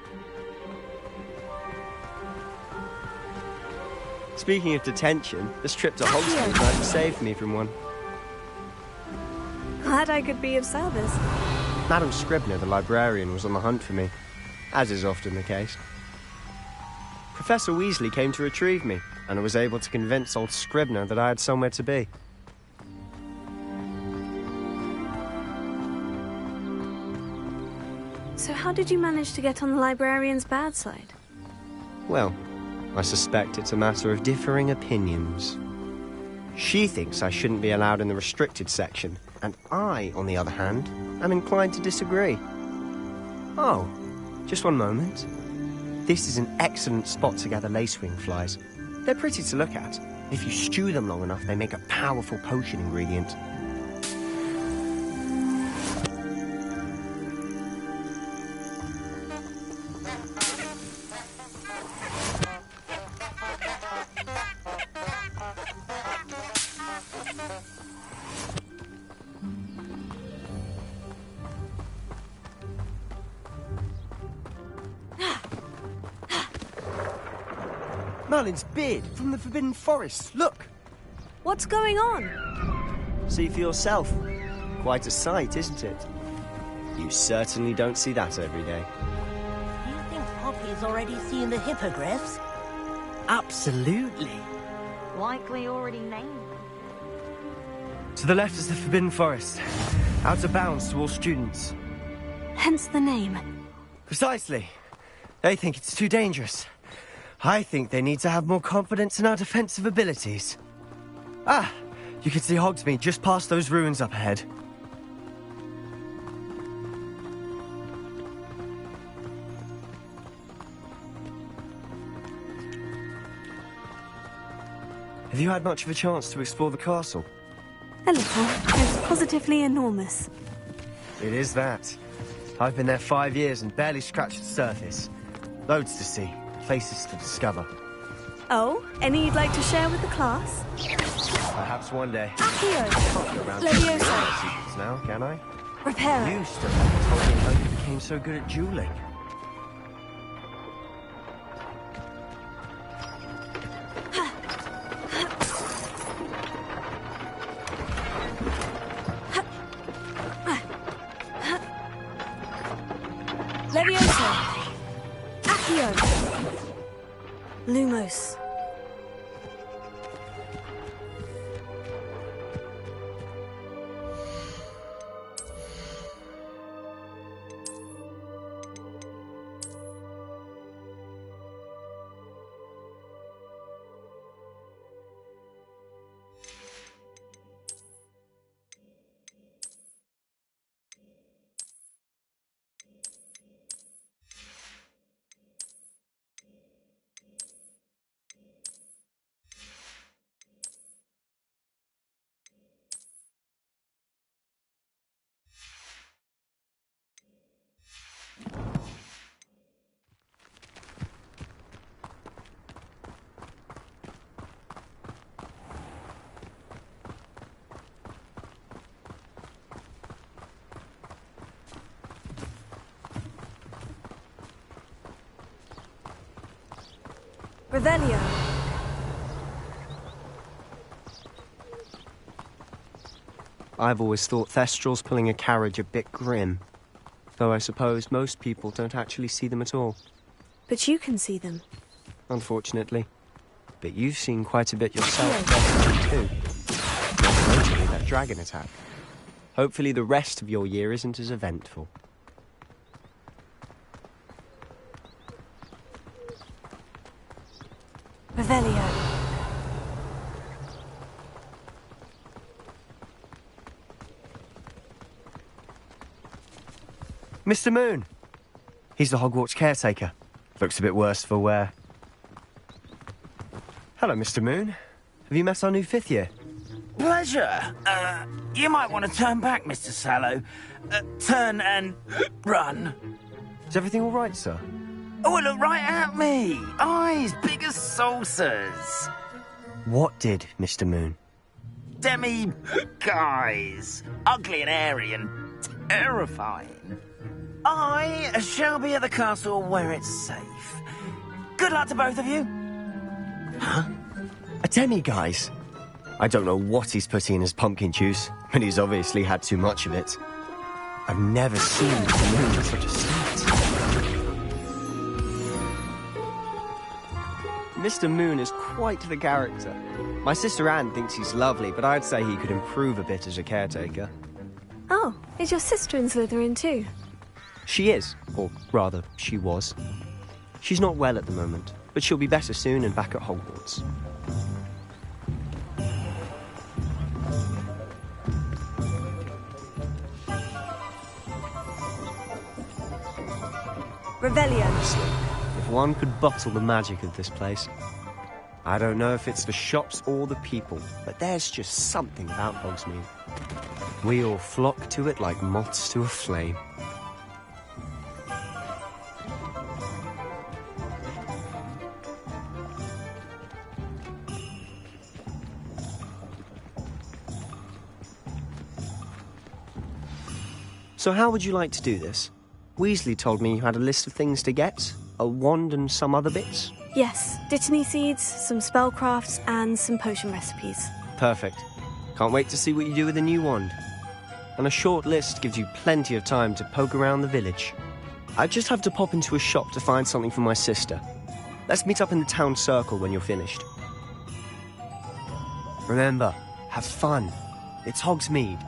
Speaking of detention, this trip to Hogsmeade might have saved me from one. Glad I could be of service. Madam Scribner, the librarian, was on the hunt for me, as is often the case. Professor Weasley came to retrieve me, and I was able to convince old Scribner that I had somewhere to be. So how did you manage to get on the librarian's bad side? Well, I suspect it's a matter of differing opinions. She thinks I shouldn't be allowed in the restricted section, and I, on the other hand, am inclined to disagree. Oh, just one moment. This is an excellent spot to gather lacewing flies. They're pretty to look at. If you stew them long enough, they make a powerful potion ingredient. Merlin's beard from the Forbidden Forest. Look! What's going on? See for yourself. Quite a sight, isn't it? You certainly don't see that every day. Do you think Poppy's already seen the hippogriffs? Absolutely. Likely already named. To the left is the Forbidden Forest. Out of bounds to all students. Hence the name. Precisely. They think it's too dangerous. I think they need to have more confidence in our defensive abilities. Ah, you can see Hogsmeade just past those ruins up ahead. Have you had much of a chance to explore the castle? A little. It's positively enormous. It is that. I've been there 5 years and barely scratched the surface. Loads to see, places to discover. Oh, any you'd like to share with the class? Perhaps one day. Accio! Can't go around Levioso! secrets now, can I? Reparo! You still haven't told me how you became so good at dueling. Levioso! Accio! Lumos. Revelio. I've always thought Thestrals pulling a carriage a bit grim. Though I suppose most people don't actually see them at all. But you can see them. Unfortunately. But you've seen quite a bit yourself, too. Most notably that dragon attack. Hopefully the rest of your year isn't as eventful. Revelio. Mr. Moon! He's the Hogwarts caretaker. Looks a bit worse for wear. Hello, Mr. Moon. Have you met our new 5th year? Pleasure. You might want to turn back, Mr. Sallow. Turn and run. Is everything all right, sir? Oh, look right at me. Eyes big as saucers. What did, Mr. Moon? Guys. Ugly and hairy and terrifying. I shall be at the castle where it's safe. Good luck to both of you. Huh? A demi-guise? I don't know what he's putting in his pumpkin juice, but he's obviously had too much of it. I've never seen Mr. Moon in such a state. Mr. Moon is quite the character. My sister Anne thinks he's lovely, but I'd say he could improve a bit as a caretaker. Oh, is your sister in Slytherin too? She is, or rather, she was. She's not well at the moment, but she'll be better soon and back at Hogwarts. Revelio. Honestly, if one could bottle the magic of this place. I don't know if it's the shops or the people, but there's just something about Hogsmeade. We all flock to it like moths to a flame. So how would you like to do this? Weasley told me you had a list of things to get, a wand and some other bits. Yes, Dittany seeds, some spellcrafts, and some potion recipes. Perfect. Can't wait to see what you do with the new wand. And a short list gives you plenty of time to poke around the village. I just have to pop into a shop to find something for my sister. Let's meet up in the town circle when you're finished. Remember, have fun. It's Hogsmeade.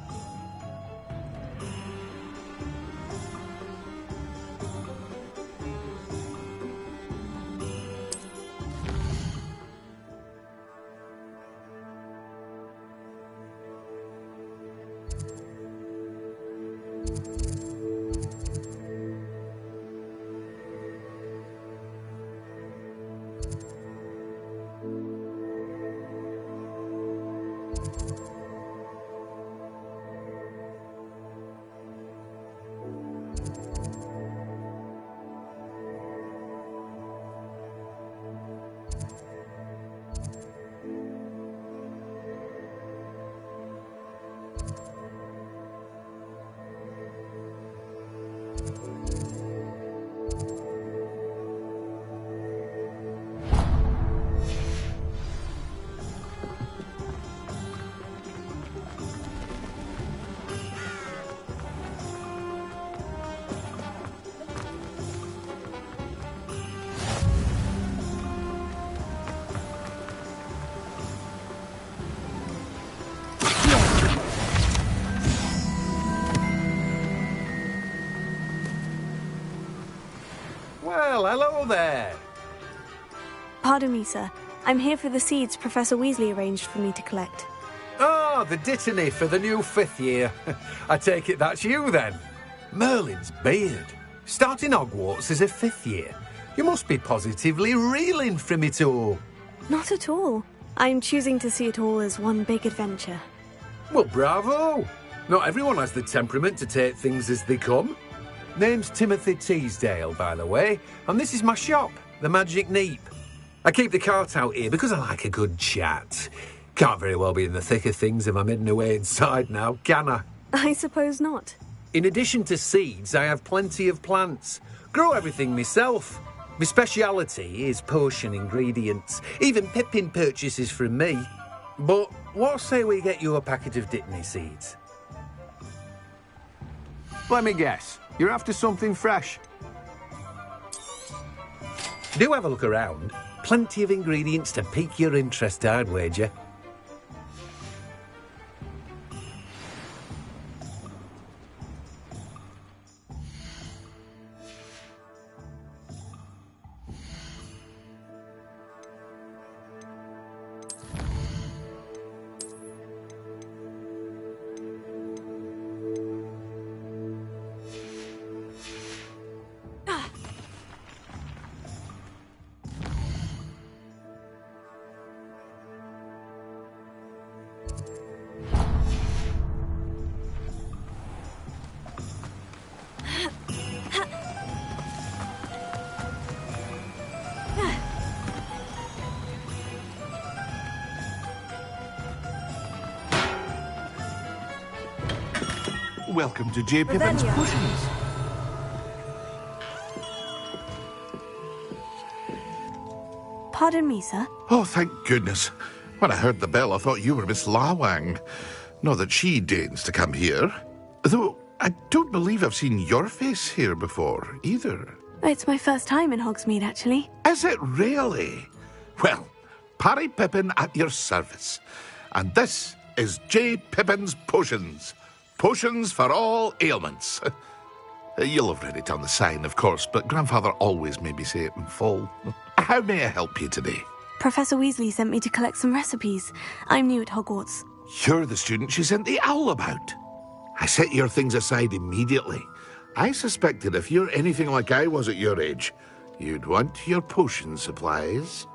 Well, hello there. Pardon me, sir. I'm here for the seeds Professor Weasley arranged for me to collect. Ah, the Dittany for the new 5th year. I take it that's you, then. Merlin's beard. Starting Hogwarts as a 5th year. You must be positively reeling from it all. Not at all. I'm choosing to see it all as one big adventure. Well, bravo. Not everyone has the temperament to take things as they come. Name's Timothy Teasdale, by the way, and this is my shop, the Magic Neep. I keep the cart out here because I like a good chat. Can't very well be in the thick of things if I'm hidden away inside now, can I? I suppose not. In addition to seeds, I have plenty of plants. Grow everything myself. My speciality is potion ingredients. Even Pippin purchases from me. But what say we get you a packet of Dittany seeds? Let me guess. You're after something fresh. Do have a look around. Plenty of ingredients to pique your interest, I'd wager. Welcome to J. Pippin's Potions. Pardon me, sir. Oh, thank goodness. When I heard the bell, I thought you were Miss Lawang. Not that she deigns to come here. Though, I don't believe I've seen your face here before, either. It's my first time in Hogsmeade, actually. Is it really? Well, Parry Pippin at your service. And this is J. Pippin's Potions. Potions for all ailments. You'll have read it on the sign, of course, but Grandfather always made me say it in full. How may I help you today? Professor Weasley sent me to collect some recipes. I'm new at Hogwarts. You're the student she sent the owl about. I set your things aside immediately. I suspected if you're anything like I was at your age, you'd want your potion supplies.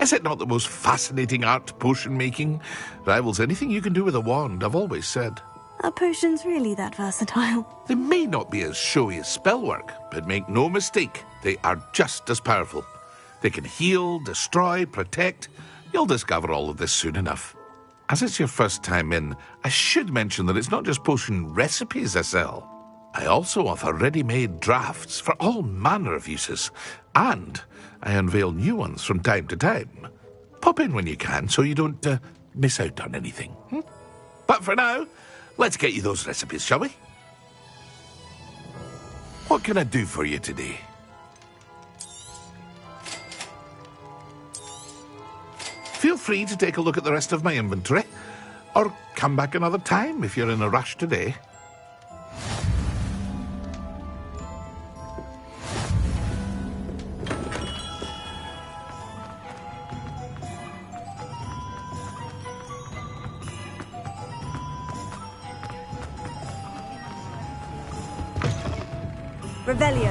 Is it not the most fascinating art, potion making? Rivals anything you can do with a wand, I've always said. Are potions really that versatile? They may not be as showy as spellwork, but make no mistake, they are just as powerful. They can heal, destroy, protect. You'll discover all of this soon enough. As it's your first time in, I should mention that it's not just potion recipes I sell. I also offer ready-made drafts for all manner of uses, and I unveil new ones from time to time. Pop in when you can so you don't miss out on anything. But for now, let's get you those recipes, shall we? What can I do for you today? Feel free to take a look at the rest of my inventory, or come back another time if you're in a rush today. Revelio.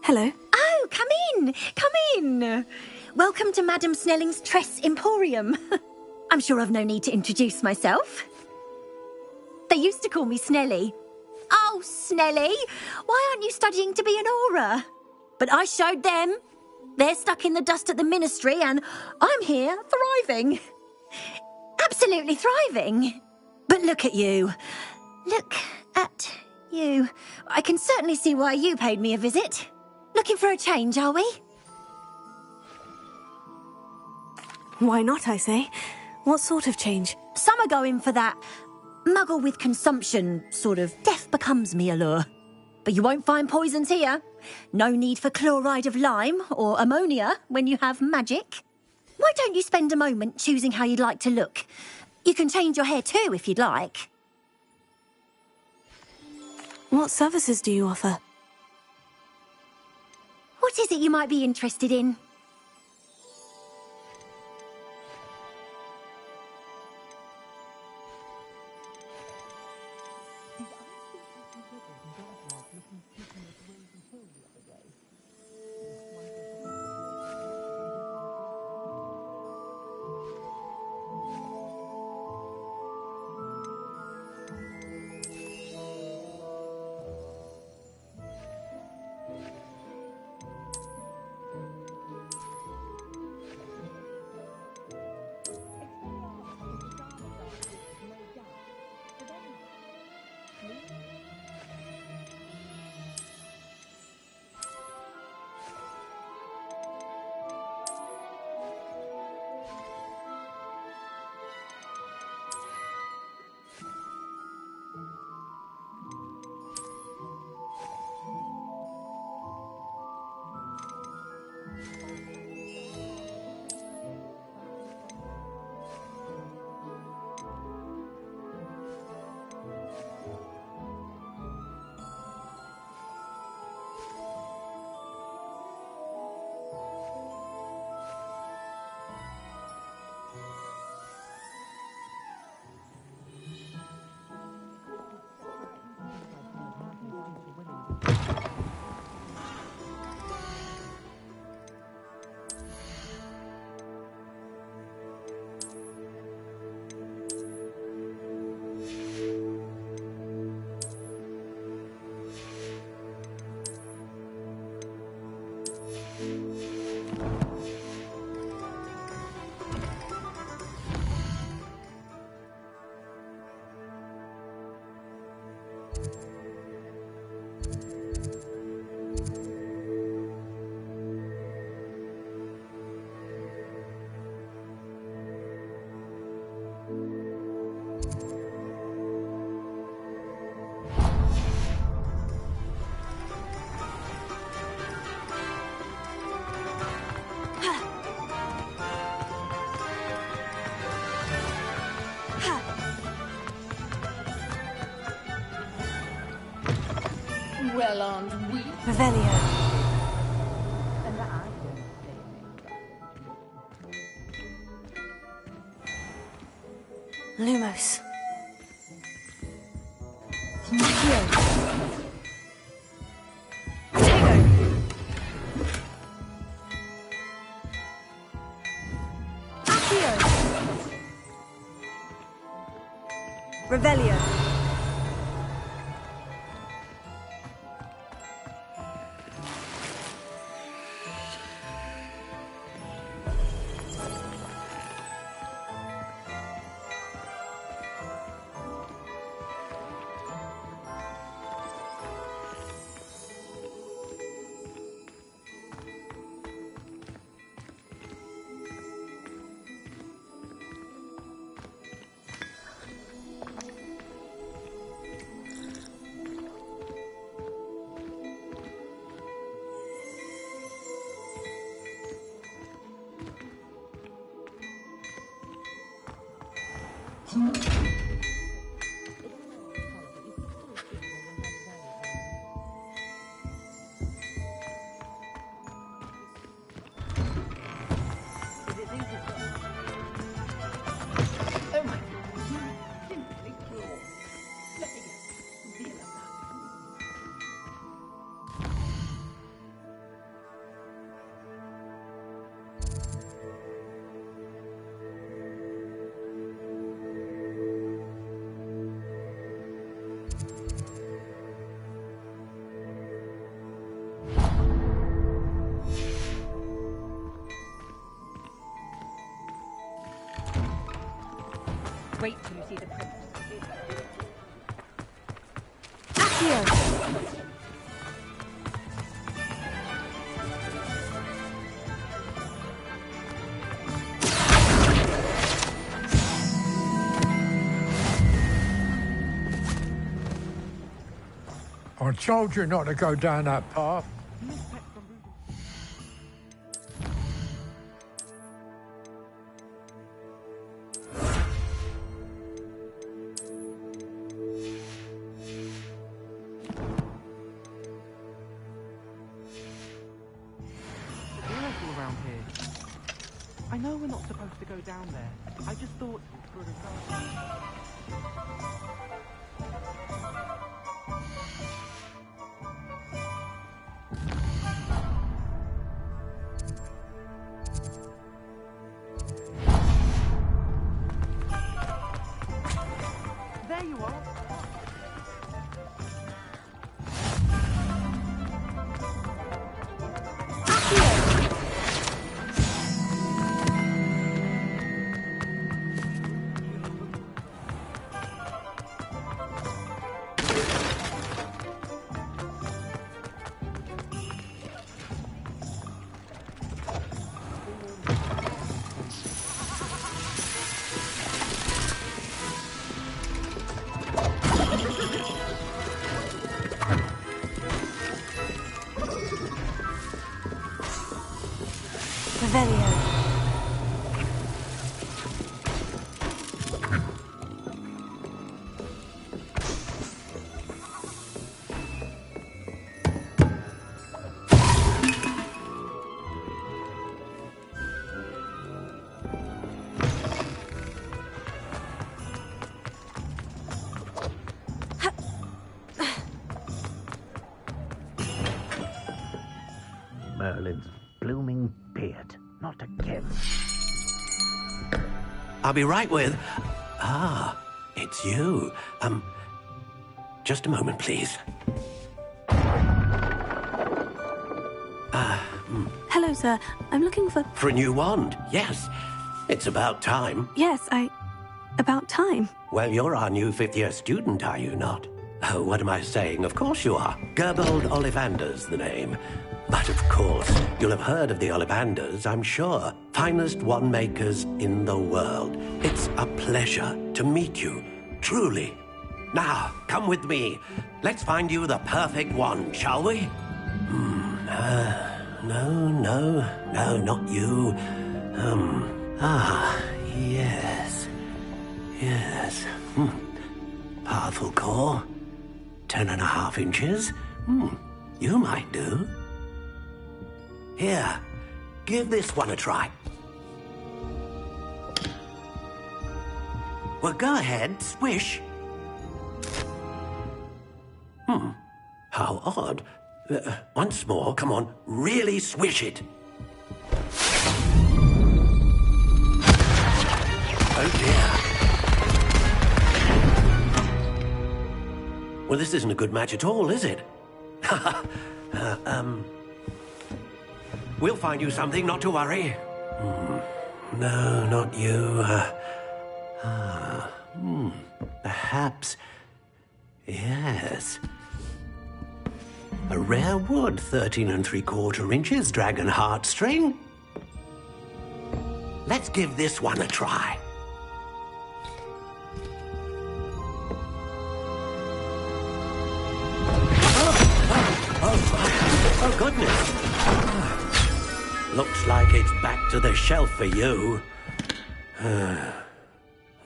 Hello. Oh, come in! Come in! Welcome to Madame Snelling's Tress Emporium. I'm sure I've no need to introduce myself. They used to call me Snelly. Oh, Snelly, why aren't you studying to be an aura? But I showed them. They're stuck in the dust at the ministry, and I'm here thriving. Absolutely thriving. But look at you. Look at you. I can certainly see why you paid me a visit. Looking for a change, are we? Why not, I say? What sort of change? Some are going for that muggle with consumption, sort of death becomes me allure. But you won't find poisons here. No need for chloride of lime or ammonia when you have magic. Why don't you spend a moment choosing how you'd like to look? You can change your hair too if you'd like. What services do you offer? What is it you might be interested in? Well, aren't we Revelio. Lumos. Revelio. Wait till you see the prince. I told you not to go down that path. Around here. I know we're not supposed to go down there. I just thought for There you are. Revelio. Merlin's blooming beard. Not again. I'll be right with... Ah, it's you. Just a moment, please. Hello, sir. I'm looking for... For a new wand, yes. It's about time. Yes, about time. Well, you're our new fifth-year student, are you not? Oh, what am I saying? Of course you are. Gerbold Ollivander's the name. But of course, you'll have heard of the Ollivanders, I'm sure. Finest wand makers in the world. It's a pleasure to meet you, truly. Now, come with me. Let's find you the perfect wand, shall we? No, not you. Yes. Powerful core. 10.5 inches. You might do. Here, give this one a try. Well, go ahead, swish. How odd. Once more, come on, really swish it. Oh dear. Well, this isn't a good match at all, is it? We'll find you something, not to worry. No, not you. Perhaps. Yes. A rare wood, 13 3/4 inches, dragon heartstring. Let's give this one a try. Oh, goodness. Looks like it's back to the shelf for you.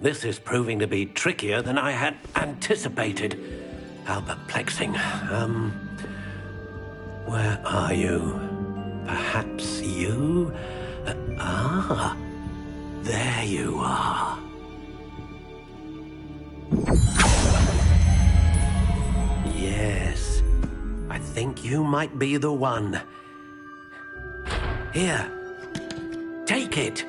This is proving to be trickier than I had anticipated. How perplexing. Where are you? Perhaps you? There you are. Yes, I think you might be the one. Here, take it.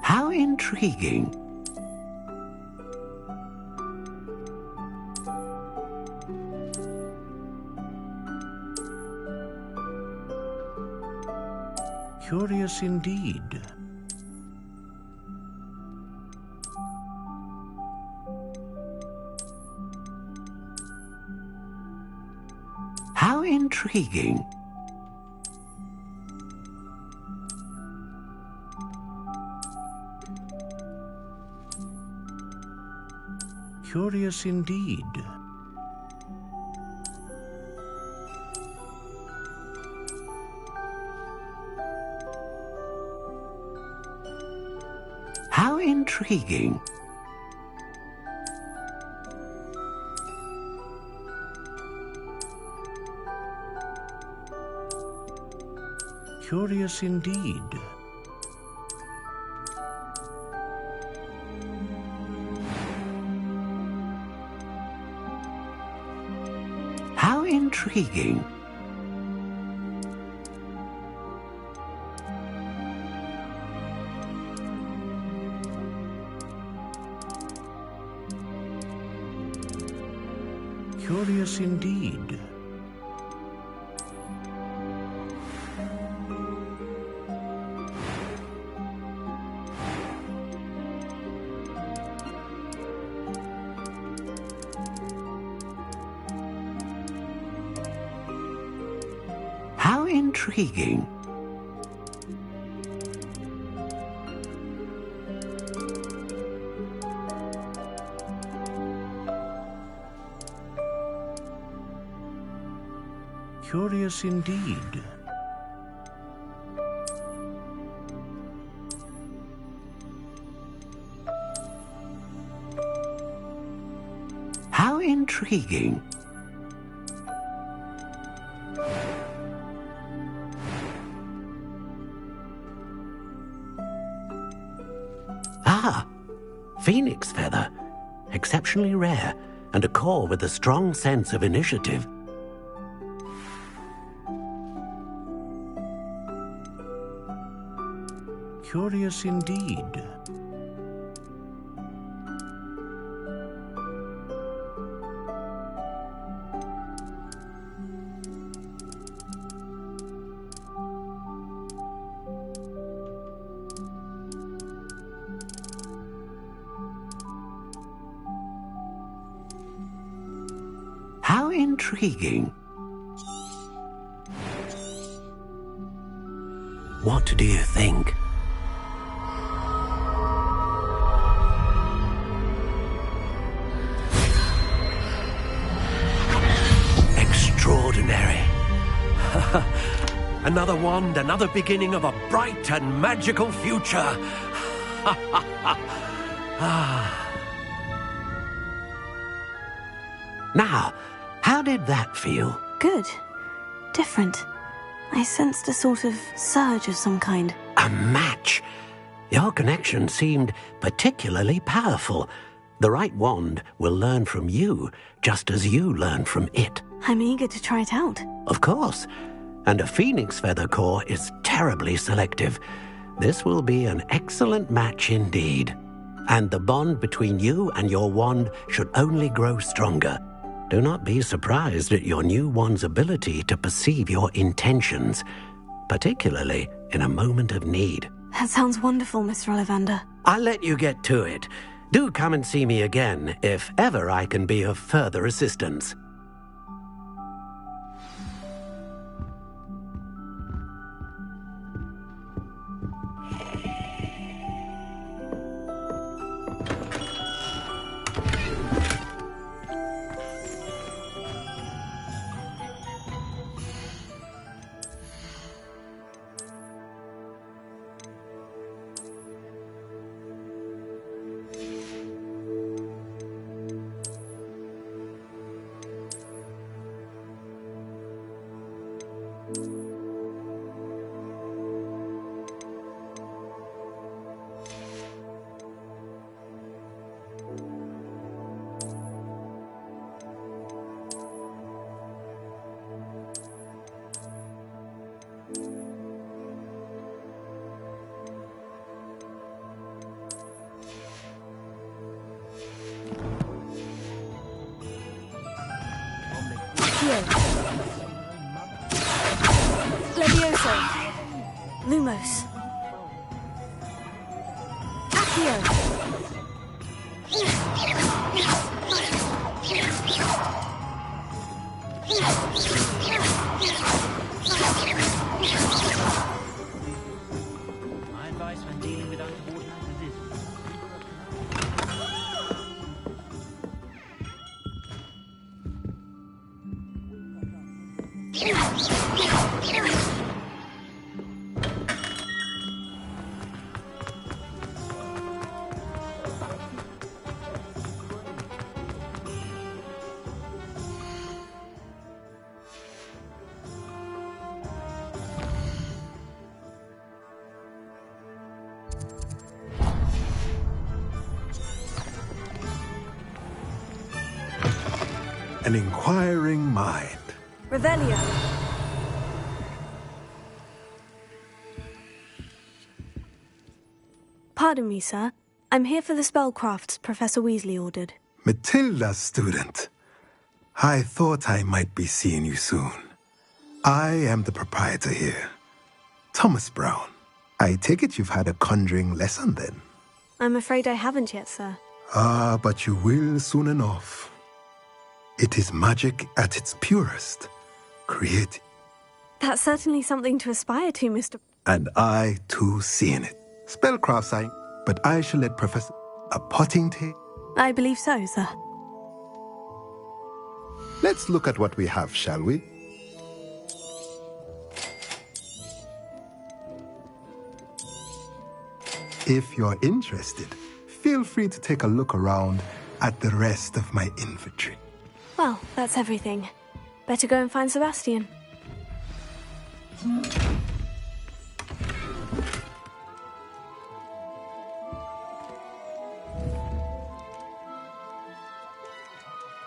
How intriguing. Curious indeed. How intriguing. Curious indeed. How intriguing. Curious indeed. How intriguing. Curious indeed. How intriguing. Curious indeed. How intriguing. Ah, phoenix feather. Exceptionally rare, and a core with a strong sense of initiative. Curious indeed. How intriguing. What do you think? Another wand, another beginning of a bright and magical future. Now, how did that feel? Good. Different. I sensed a sort of surge of some kind. A match? Your connection seemed particularly powerful. The right wand will learn from you, just as you learn from it. I'm eager to try it out. Of course. And a phoenix feather core is terribly selective. This will be an excellent match indeed. And the bond between you and your wand should only grow stronger. Do not be surprised at your new wand's ability to perceive your intentions, particularly in a moment of need. That sounds wonderful, Mr. Ollivander. I'll let you get to it. Do come and see me again if ever I can be of further assistance. Levioso. Lumos. Accio. My advice when dealing with uncoordinated resistance. An inquiring mind. Revelio. Pardon me, sir. I'm here for the spellcrafts Professor Weasley ordered. Matilda, student. I thought I might be seeing you soon. I am the proprietor here, Thomas Brown. I take it you've had a conjuring lesson then? I'm afraid I haven't yet, sir. Ah, but you will soon enough. It is magic at its purest. Create. That's certainly something to aspire to, Mr. And I, too, see in it. Spellcrafts, but I shall let Professor... A potting table? I believe so, sir. Let's look at what we have, shall we? If you're interested, feel free to take a look around at the rest of my inventory. Well, that's everything. Better go and find Sebastian.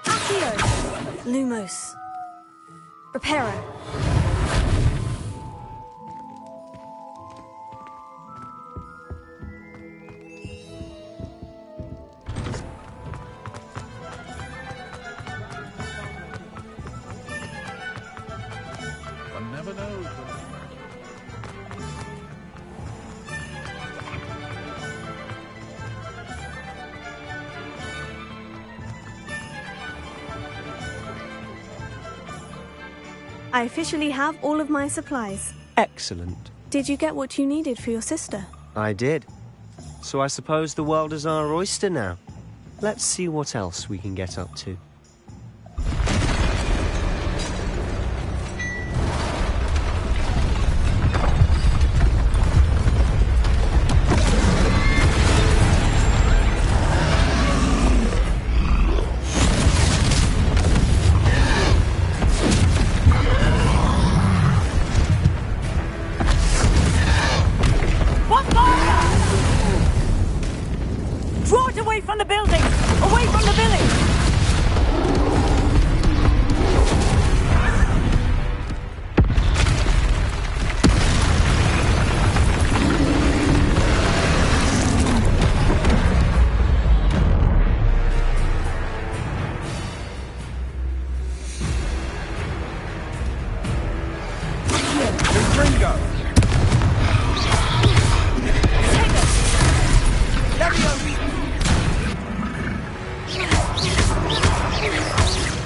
Accio! Lumos. Reparo. One never knows. I officially have all of my supplies. Excellent. Did you get what you needed for your sister? I did. So I suppose the world is our oyster now. Let's see what else we can get up to. Away from the building! Away from the village!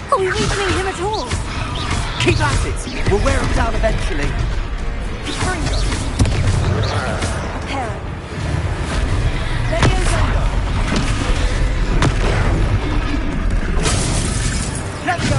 Are we weakening him at all? Keep at it! We'll wear him down eventually. Hera. Let's go!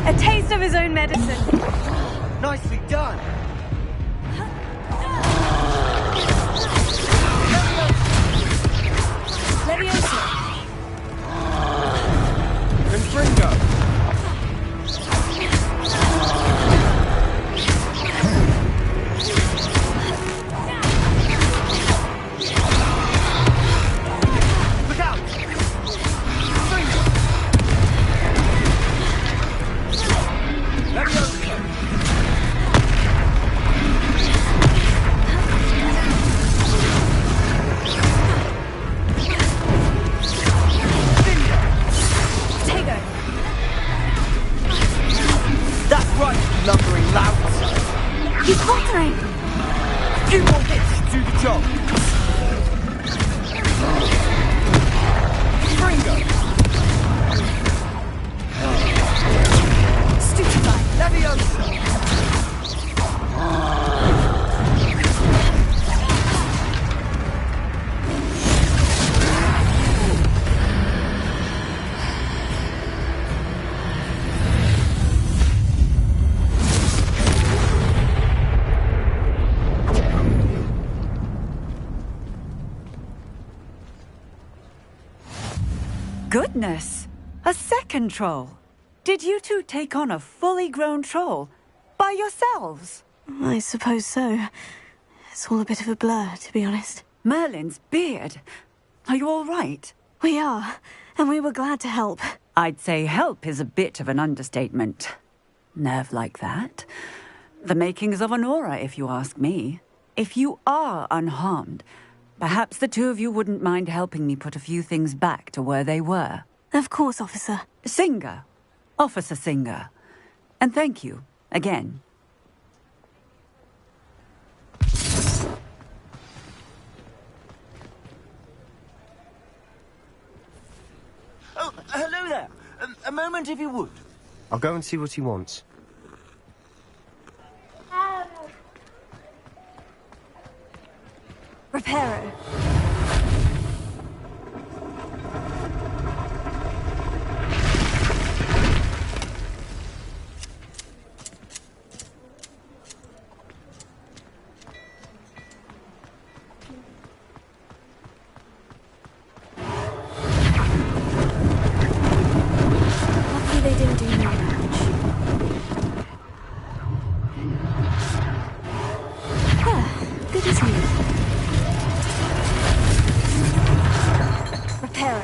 A taste of his own medicine. Nicely done. Leviosa. Confringo. Look out! That's right, lumbering lout. He's faltering. A few more hits to do the job. Springo. Stupefy. Leviosa. Goodness! A second troll. Did you two take on a fully grown troll? By yourselves? I suppose so. It's all a bit of a blur, to be honest. Merlin's beard. Are you all right? We are, and we were glad to help. I'd say help is a bit of an understatement. Nerve like that. The makings of an aura, if you ask me. If you are unharmed, perhaps the two of you wouldn't mind helping me put a few things back to where they were. Of course, officer. Singer. Officer Singer. And thank you, again. Oh, hello there. A moment if you would. I'll go and see what he wants. Reparo. Luckily they didn't do any damage. Good as new. Reparo.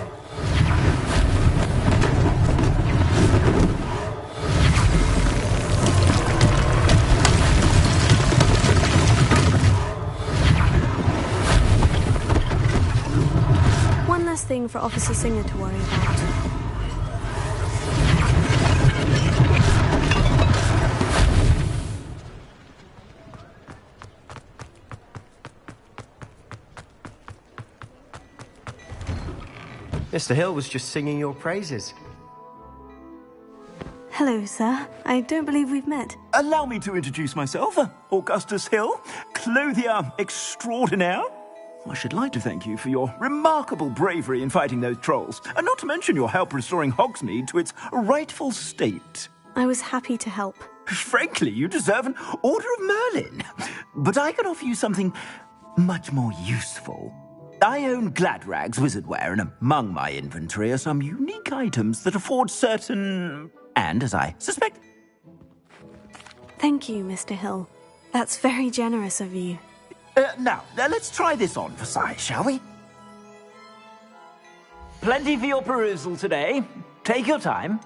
One less thing for Officer Singer to worry about. Mr. Hill was just singing your praises. Hello, sir. I don't believe we've met. Allow me to introduce myself, Augustus Hill, clothier extraordinaire. I should like to thank you for your remarkable bravery in fighting those trolls, and not to mention your help restoring Hogsmeade to its rightful state. I was happy to help. Frankly, you deserve an Order of Merlin. But I can offer you something much more useful. I own Gladrag's wizardware, and among my inventory are some unique items that afford certain... and, as I suspect... Thank you, Mr. Hill. That's very generous of you. Now, let's try this on for size, shall we? Plenty for your perusal today. Take your time.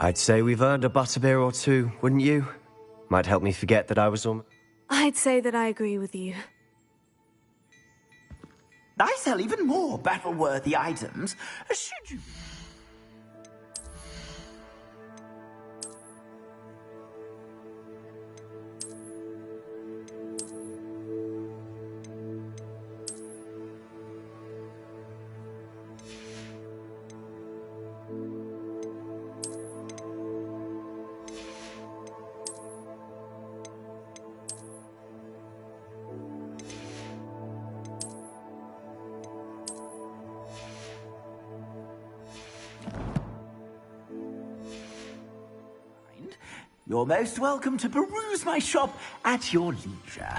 I'd say we've earned a butterbeer or two, wouldn't you? Might help me forget that I was on... I'd say that I agree with you. I sell even more battle-worthy items. Should you... You're most welcome to peruse my shop at your leisure.